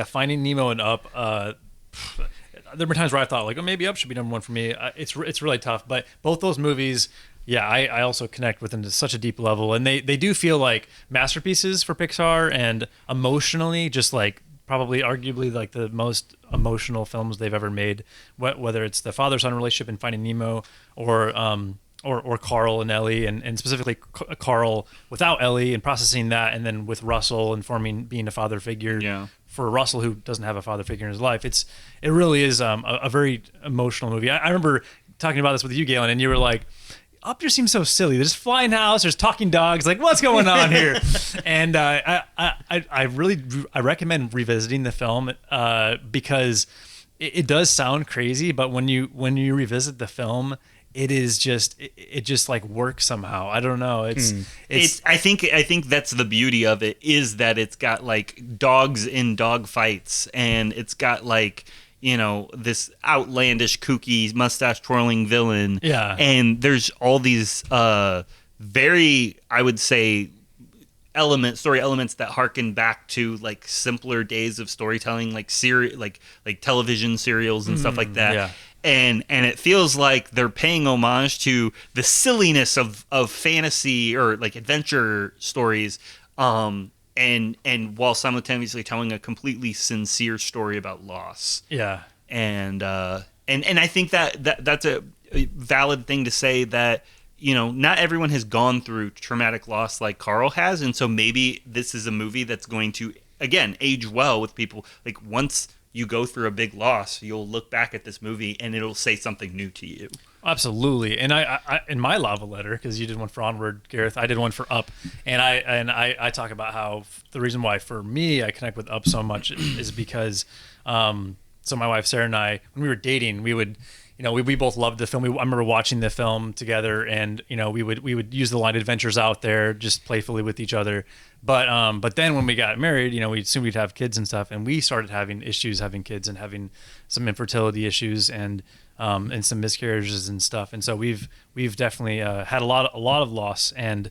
Finding Nemo and Up. There were times where I thought like, oh, maybe Up should be number 1 for me. It's really tough, but both those movies, I also connect with them to such a deep level, and they do feel like masterpieces for Pixar, and emotionally, just like probably arguably like the most emotional films they've ever made. Whether it's the father-son relationship in Finding Nemo, or Carl and Ellie, and specifically Carl without Ellie, and processing that, and then with Russell and being a father figure for Russell, who doesn't have a father figure in his life. It really is a very emotional movie. I remember talking about this with you, Galen, and you were like, Up just seems so silly. There's flying house, there's talking dogs, like what's going on here? And I recommend revisiting the film because it does sound crazy, but when you revisit the film, it just like works somehow. I don't know. I think that's the beauty of it, is that it's got like dogs in dog fights, and it's got like, you know, this outlandish, kooky, mustache twirling villain. Yeah. And there's all these very, I would say, story elements that harken back to like simpler days of storytelling, like television serials and stuff like that. Yeah. And it feels like they're paying homage to the silliness of fantasy or like adventure stories, and while simultaneously telling a completely sincere story about loss. Yeah. And I think that's a valid thing to say, that, you know, not everyone has gone through traumatic loss like Carl has, and so maybe this is a movie that's going to, again, age well with people. Like, once you go through a big loss, you'll look back at this movie and it'll say something new to you. Absolutely. And I in my lava letter, because you did one for Onward, Gareth, I did one for Up, and I talk about how the reason why for me I connect with Up so much is because so my wife Sarah and I, when we were dating, we would, you know, we both loved the film. I remember watching the film together, and you know, we would use the line adventures out there just playfully with each other. But then when we got married, you know, we assumed we'd have kids and stuff, and we started having issues having kids and having some infertility issues and some miscarriages and stuff. And so we've definitely had a lot of loss and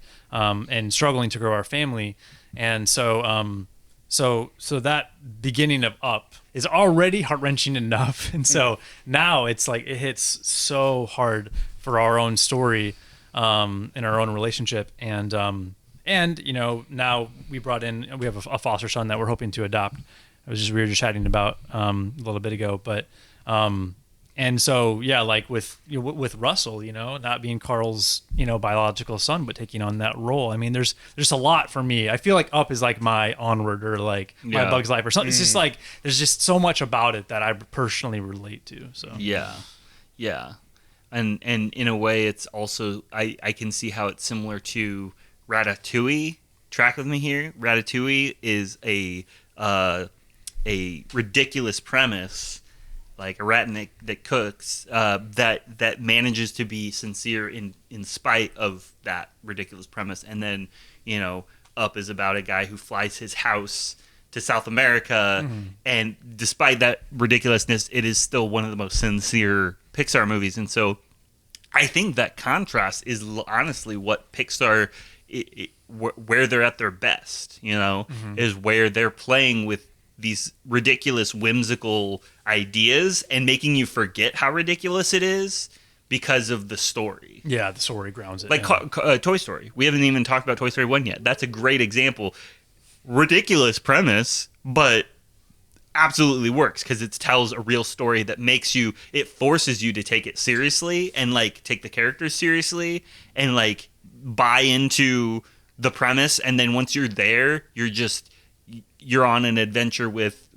struggling to grow our family. And so that beginning of Up is already heart-wrenching enough. And so now it's like it hits so hard for our own story in our own relationship. And you know, now we have a foster son that we're hoping to adopt. We were just chatting about a little bit ago, but and And so, yeah, like with Russell, not being Carl's, biological son, but taking on that role. I mean, there's a lot for me. I feel like Up is like my Onward or like my Bug's Life or something. It's just like there's just so much about it that I personally relate to. So yeah, and in a way, it's also I can see how it's similar to Ratatouille. Track with me here. Ratatouille is a ridiculous premise. Like a rat that cooks, that manages to be sincere in spite of that ridiculous premise. And then, Up is about a guy who flies his house to South America, and despite that ridiculousness, it is still one of the most sincere Pixar movies. And so I think that contrast is honestly what Pixar, where they're at their best, is where they're playing with these ridiculous, whimsical ideas and making you forget how ridiculous it is because of the story. Yeah, the story grounds it. Like Toy Story. We haven't even talked about Toy Story 1 yet. That's a great example. Ridiculous premise, but absolutely works because it tells a real story that it forces you to take it seriously and like take the characters seriously and like buy into the premise. And then once you're there, you're on an adventure with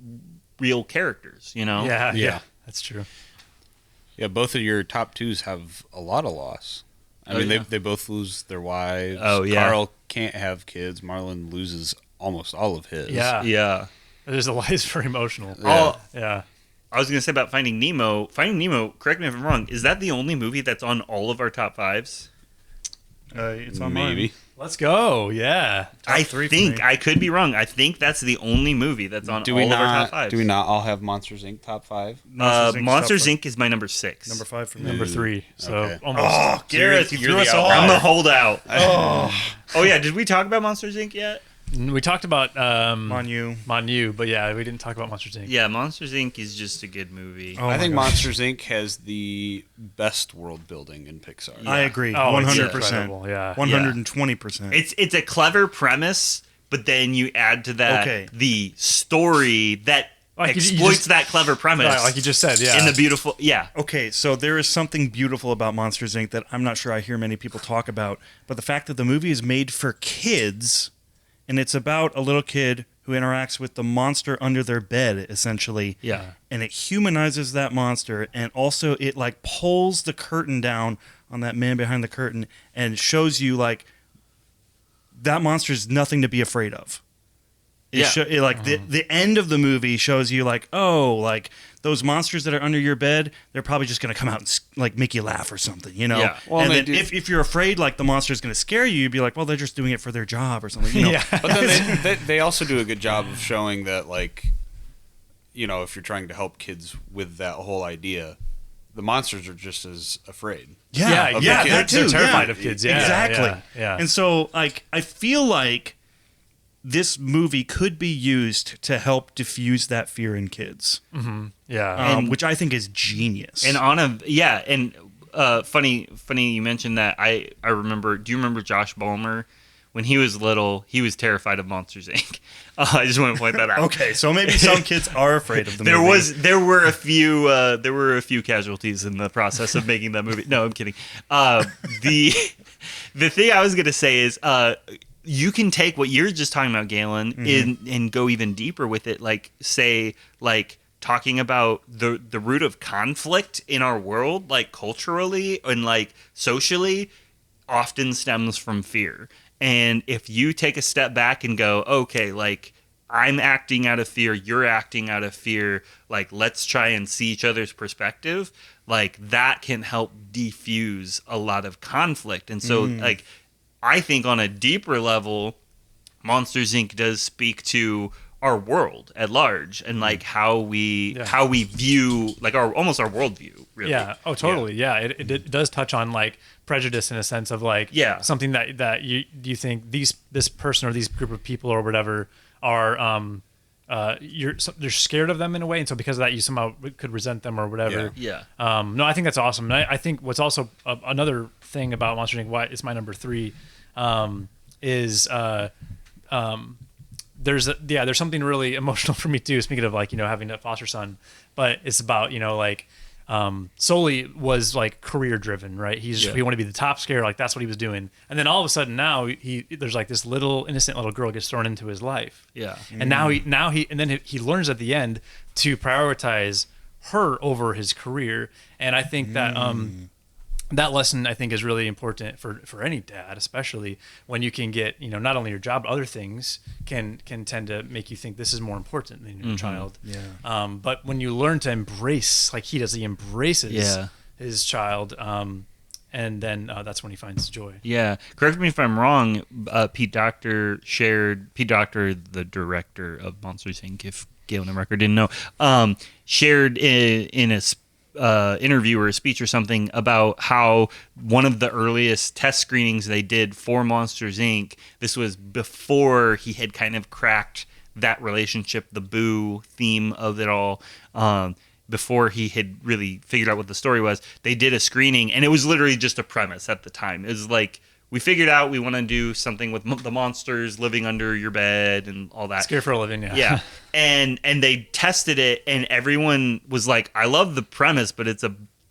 real characters, Yeah, that's true. Yeah, both of your top twos have a lot of loss. I mean, they both lose their wives. Oh, yeah. Carl can't have kids. Marlon loses almost all of his. Yeah. There's a lot. It's very emotional. Yeah. I was going to say about Finding Nemo. Finding Nemo, correct me if I'm wrong, is that the only movie that's on all of our top fives? It's on maybe. mine. Let's go. Yeah. I think I could be wrong. I think that's the only movie that's on all of our top fives. Do we not all have Monsters Inc. top 5? Monsters Inc. is my number 6. Number 5 for me. Number 3. So Okay. almost. Oh, Gareth, you threw us off. I'm the holdout. Oh yeah, did we talk about Monsters Inc. yet? We talked about Manu, but yeah, we didn't talk about Monsters Inc. Yeah, Monsters Inc. is just a good movie. Oh I think my gosh. Monsters Inc. has the best world building in Pixar. I agree. Oh, 100%. incredible, yeah. 120%. It's a clever premise, but then you add to that the story that Like you exploits just- that clever premise. Right, like you just said, yeah. In the beautiful, Okay, so there is something beautiful about Monsters Inc. that I'm not sure I hear many people talk about, but the fact that the movie is made for kids, and it's about a little kid who interacts with the monster under their bed, essentially. Yeah. And it humanizes that monster, and also it like pulls the curtain down on that man behind the curtain and shows you like that monster is nothing to be afraid of. The end of the movie shows you like, oh, like those monsters that are under your bed, they're probably just going to come out and like make you laugh or something, Yeah. Well, and they then do- if you're afraid like the monster is going to scare you, you'd be like, well, they're just doing it for their job or something. Yeah. But then they also do a good job of showing that, like, if you're trying to help kids with that whole idea, the monsters are just as afraid. Yeah, that too. They're terrified yeah. of kids. Yeah, exactly. Yeah. And so, like, I feel like this movie could be used to help diffuse that fear in kids, Yeah. which I think is genius. and funny you mentioned that. I remember. Do you remember Josh Bulmer? When he was little, he was terrified of Monsters Inc. I just want to point that out. okay, so maybe some kids are afraid of the movie. There were a few casualties in the process of making that movie. No, I'm kidding. The thing I was gonna say is you can take what you're just talking about, Galen, and go even deeper with it. Like talking about the root of conflict in our world, like culturally and like socially, often stems from fear. And if you take a step back and go, okay, like I'm acting out of fear, you're acting out of fear, like let's try and see each other's perspective, like that can help defuse a lot of conflict. And so like I think on a deeper level, Monsters Inc. does speak to our world at large and like how we view like our worldview, really. Yeah. Oh, totally. Yeah. It does touch on like prejudice in a sense of like something that you think this person or these group of people or whatever are they're scared of them in a way, and so because of that you somehow could resent them or whatever. No, I think that's awesome. And I think what's also another thing about Monsters Inc. why it's my number 3 is there's something really emotional for me too. Speaking of like having a foster son, but it's about like Sully was like career driven, right? He wanted to be the top skater, like that's what he was doing. And then all of a sudden now there's like this little innocent little girl gets thrown into his life. Yeah. And now he learns at the end to prioritize her over his career. And I think that that lesson I think is really important for any dad, especially when you can get, not only your job, but other things can tend to make you think this is more important than your child. Yeah. But when you learn to embrace, like he does, he embraces his child, and then that's when he finds joy. Yeah. Correct me if I'm wrong. Pete Docter, the director of Monsters Inc., if Galen and Rutger didn't know, shared in a interview or a speech or something about how one of the earliest test screenings they did for Monsters Inc. This was before he had kind of cracked that relationship, the Boo theme of it all. Before he had really figured out what the story was, they did a screening, and it was literally just a premise at the time. It was like, we figured out we want to do something with the monsters living under your bed and all that. Scare for a living, yeah. Yeah. And they tested it, and everyone was like, I love the premise, but it's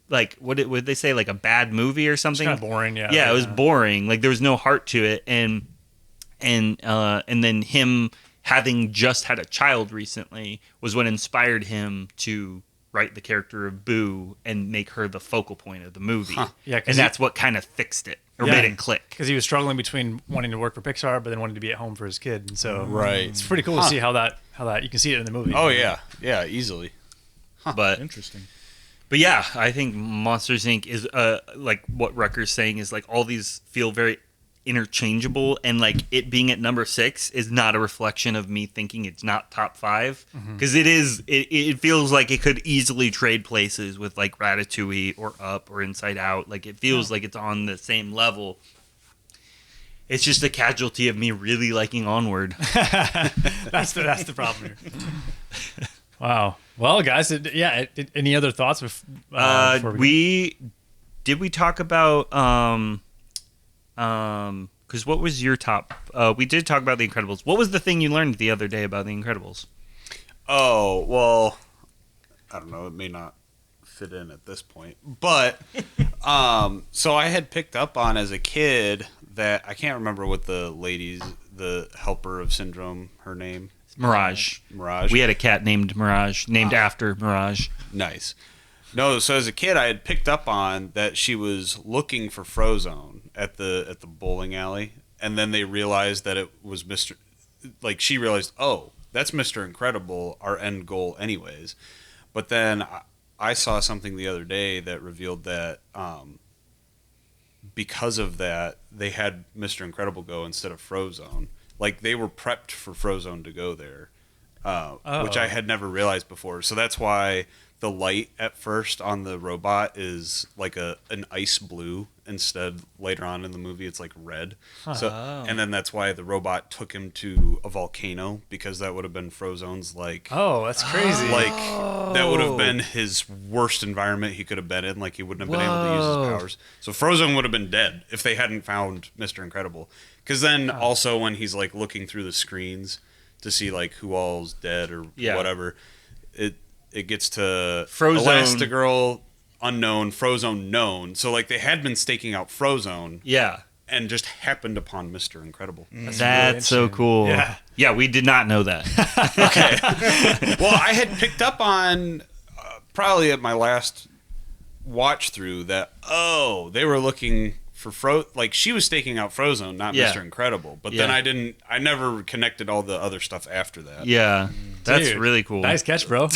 like, what would they say, like a bad movie or something? It's kind of boring, yeah. Yeah, it was boring. Like, there was no heart to it. And then him having just had a child recently was what inspired him to write the character of Boo and make her the focal point of the movie. Huh. Yeah, and that's what kind of fixed it. Or made it click. Because he was struggling between wanting to work for Pixar, but then wanting to be at home for his kid. And so it's pretty cool to see how that you can see it in the movie. Oh yeah, easily. But interesting. But yeah, I think Monsters Inc. is like what Rutger's saying is like all these feel very interchangeable, and like it being at number 6 is not a reflection of me thinking it's not top 5, because it is. It feels like it could easily trade places with like Ratatouille or Up or Inside Out. Like it feels like it's on the same level. It's just a casualty of me really liking Onward. that's the problem here. Wow. Well, guys, any other thoughts? Before we talk about because what was your top? We did talk about The Incredibles. What was the thing you learned the other day about The Incredibles? Oh, well, I don't know. It may not fit in at this point, but so I had picked up on as a kid that I can't remember what the helper of Syndrome, her name. Mirage. Mirage. We had a cat named Mirage, named after Mirage. Nice. No, so as a kid, I had picked up on that she was looking for Frozone at the bowling alley, and then they realized that it was Mr. Like she realized, oh, that's Mr. Incredible, our end goal, anyways. But then I saw something the other day that revealed that because of that, they had Mr. Incredible go instead of Frozone. Like they were prepped for Frozone to go there, which I had never realized before. So that's why the light at first on the robot is like an ice blue instead. Later on in the movie it's like red. So and then that's why the robot took him to a volcano, because that would have been Frozone's like that's crazy. Like that would have been his worst environment he could have been in. Like he wouldn't have been able to use his powers. So Frozone would have been dead if they hadn't found Mr. Incredible. Because then also when he's like looking through the screens to see like who all's dead or whatever, it gets to Frozone. Elastigirl unknown, Frozone known. So like they had been staking out Frozone, and just happened upon Mr. Incredible. That's really so cool. Yeah, we did not know that. Okay. Well, I had picked up on probably at my last watch through that they were looking for like she was staking out Frozone, not Mr. Incredible. But then I never connected all the other stuff after that. Yeah. That's really cool. Nice catch, bro.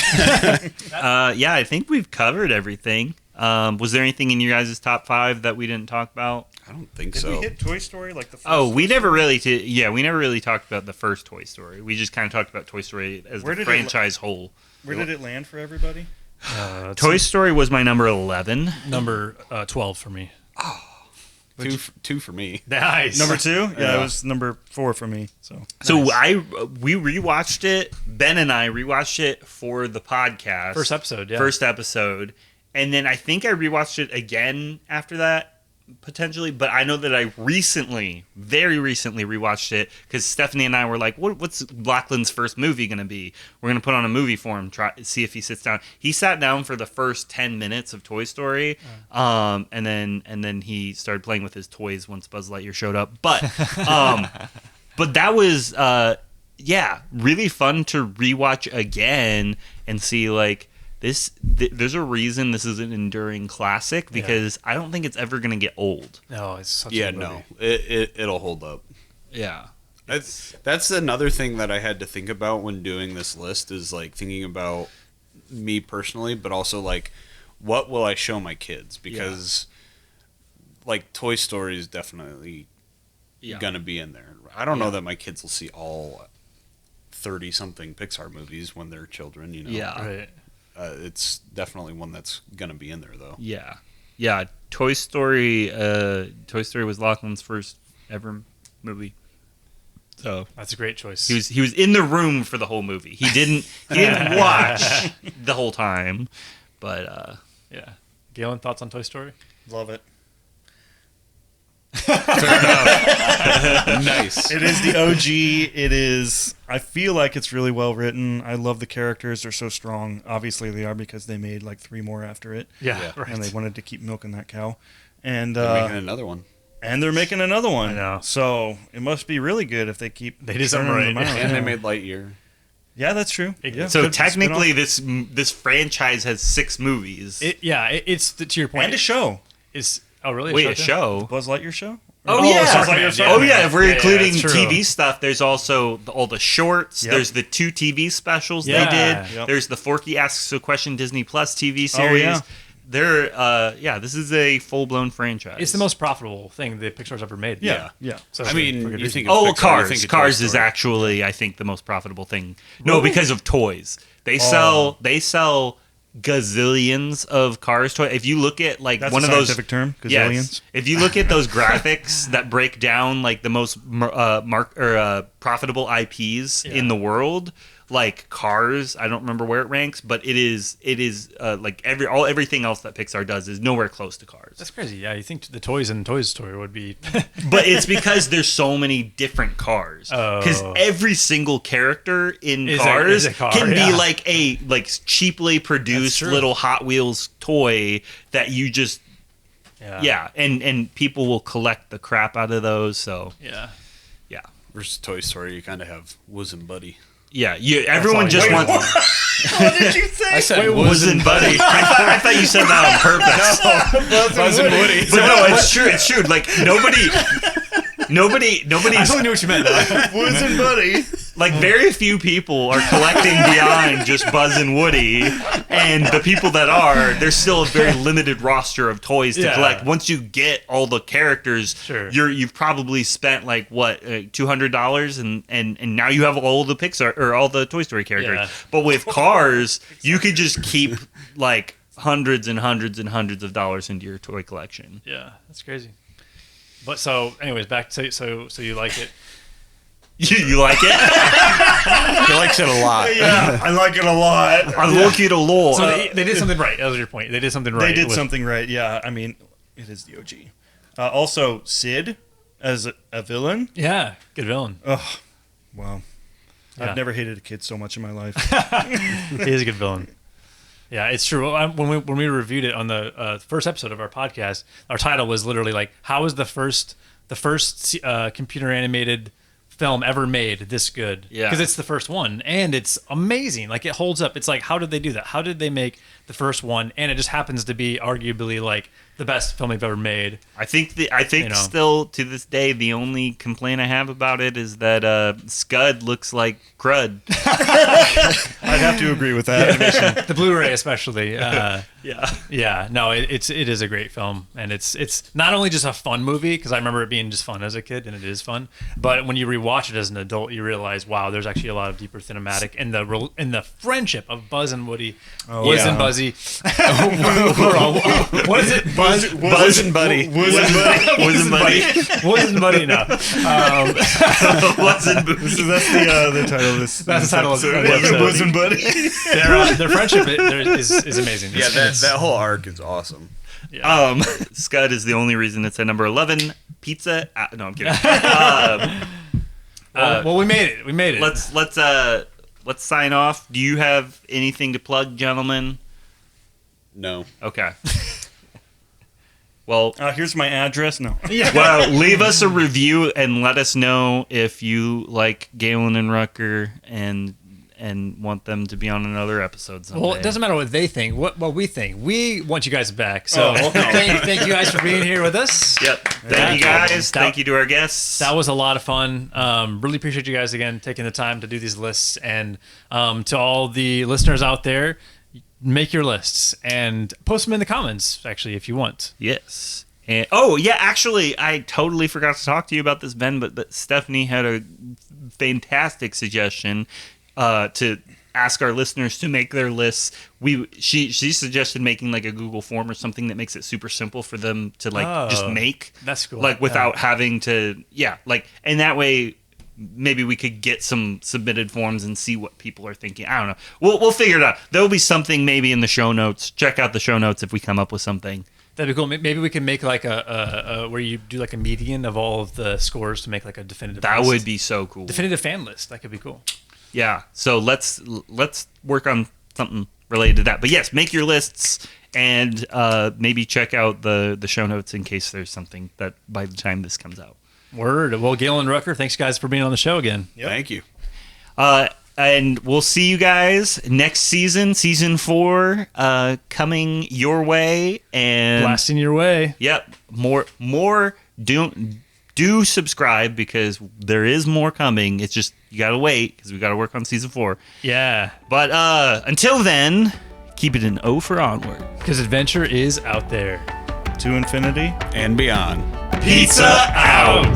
I think we've covered everything. Was there anything in your guys' top 5 that we didn't talk about? I don't think Did so. we hit Toy Story like the first? We never really talked about the first Toy Story. We just kind of talked about Toy Story as the franchise whole. Where did it land for everybody? Toy Story was my number 11. Number 12 for me. Oh. Two for me. Nice. Number 2? Yeah, it was number 4 for me. So nice. We rewatched it. Ben and I rewatched it for the podcast. First episode. And then I think I rewatched it again after that. potentially, but I know that I very recently rewatched it because Stephanie and I were like, what's Lachlan's first movie going to be? We're going to put on a movie for him, see if he sits down. He sat down for the first 10 minutes of Toy Story, and then he started playing with his toys once Buzz Lightyear showed up. But but that was really fun to rewatch again and see like there's a reason this is an enduring classic because I don't think it's ever going to get old. No, it's such a movie. No, it'll hold up. Yeah. That's another thing that I had to think about when doing this list is like thinking about me personally, but also like what will I show my kids? Because like Toy Story is definitely gonna be in there. I don't know that my kids will see all 30-something Pixar movies when they're children. You know, Right. It's definitely one that's gonna be in there though. Yeah. Toy Story was Lachlan's first ever movie. So That's a great choice. he was in the room for the whole movie. He didn't watch the whole time, but yeah. Galen, thoughts on Toy Story? Love it. Nice. It is the OG. It is. I feel like it's really well written. I love the characters. They're so strong. Obviously, they are because they made like 3 more after it. Yeah. Right. And they wanted to keep milking that cow. And They're making another one. And they're making another one. I know. So it must be really good if they keep. They did something turning right. them out. And they made Lightyear. Yeah, that's true. Yeah, so good technically spin-off. this franchise has 6 movies. It's to your point. And a show. Oh, really? Wait, a too? show? Buzz Lightyear show. Oh, Oh, yeah. sorry, man. Oh yeah, if we're Yeah, including that's true. TV stuff, there's also all the shorts. Yep. There's the 2 TV specials Yeah. they did. Yep. There's the Forky Asks a Question Disney Plus TV series. yeah. This is a full-blown franchise. It's the most profitable thing that Pixar's ever made. Yeah. So I mean, for good you reason. think of Pixar, you Cars. think of Cars Toy is Story. actually, I think, the most profitable thing. No, because of toys. They sell gazillions of Cars toys. If you look at like That's one a of those scientific term. Gazillions. Yes. If you look at those graphics that break down like the most profitable IPs in the world, like Cars, I don't remember where it ranks, but it is like everything else that Pixar does is nowhere close to Cars. That's crazy. Yeah, you think the toys in Toy Story would be. But it's because there's so many different cars. Because Oh. every single character in Is Cars a car, can yeah. be like a cheaply produced true. little Hot Wheels toy that you just and people will collect the crap out of those. So Yeah. Versus Toy Story, you kind of have Woz and Buddy. yeah, everyone just wants. What did you say? I said Woz and Buddy. I thought you said that on purpose. Buzz and Woody. But no, it's true. It's true. Like nobody. I totally knew what you meant, though. Woz and Buddy. Like very few people are collecting beyond just Buzz and Woody, and the people that are, there's still a very limited roster of toys to Yeah. collect. Once you get all the characters, Sure. you've probably spent like what $200, and now you have all the Pixar or all the Toy Story characters. Yeah. But with Cars, you could just keep like hundreds and hundreds and hundreds of dollars into your toy collection. Yeah, that's crazy. But so, anyways, back to so you like it. You like it? He likes it a lot. Yeah, I like it a lot. I like it a lot. So they did something right. That was your point. They did something right. They did with- something right. Yeah, I mean, it is the OG. Also, Sid as a villain. Yeah, good villain. Oh, wow. Yeah. I've never hated a kid so much in my life. He is a good villain. Yeah, it's true. When we reviewed it on the first episode of our podcast, our title was literally like, "How is the first computer animated film ever made this good?" Yeah. Because it's the first one, and it's amazing. Like, it holds up. It's like, how did they do that? How did they make the first one? And it just happens to be arguably like the best film they've ever made. I think You know. still to this day the only complaint I have about it is that Scud looks like crud. I'd have to agree with that. The Blu-ray, especially. Yeah. Yeah, no, it is a great film, and it's not only just a fun movie because I remember it being just fun as a kid, and it is fun. But when you rewatch it as an adult, you realize, wow, there's actually a lot of deeper thematic and the friendship of Buzz and Woody, Buzz and Buzzy. What is it? Buzz and Buddy. Was and Buddy. Buzz and Buddy. No, Was and Buddy. That's the title of this. that's the title of the Bosom episode. and Buddy. Their friendship is amazing. Yeah, It's- that whole arc is awesome. Scud is the only reason it's at number 11. Pizza. No, I'm kidding. Well, we made it. We made it. Let's sign off. Do you have anything to plug, gentlemen? No. Okay. Well, here's my address. No. well, leave us a review and let us know if you like Galen and Rutger and want them to be on another episode someday. Well, it doesn't matter what they think. What we think. We want you guys back. So thank you guys for being here with us. Yep. Thank you guys. Thank you to our guests. That was a lot of fun. Really appreciate you guys again taking the time to do these lists. And to all the listeners out there, make your lists and post them in the comments, actually, if you want. Yes. And actually, I totally forgot to talk to you about this, Ben, but Stephanie had a fantastic suggestion to ask our listeners to make their lists. She suggested making like a Google form or something that makes it super simple for them to just make. That's cool. Like without having to, and that way maybe we could get some submitted forms and see what people are thinking. I don't know. We'll figure it out. There'll be something maybe in the show notes. Check out the show notes if we come up with something. That'd be cool. Maybe we can make like a where you do like a median of all of the scores to make like a definitive. That list. would be so cool. Definitive fan list. That could be cool. Yeah. So let's work on something related to that. But yes, make your lists and maybe check out the show notes in case there's something that by the time this comes out. Word. Well, Galen and Rutger, thanks guys for being on the show again. Yep. Thank you. And we'll see you guys next season, season 4, coming your way and blasting your way. Yep. More do subscribe because there is more coming. It's just you gotta wait because we gotta work on season 4. Yeah. But until then, keep it an O for onward. Because adventure is out there. To infinity and beyond. Pizza out.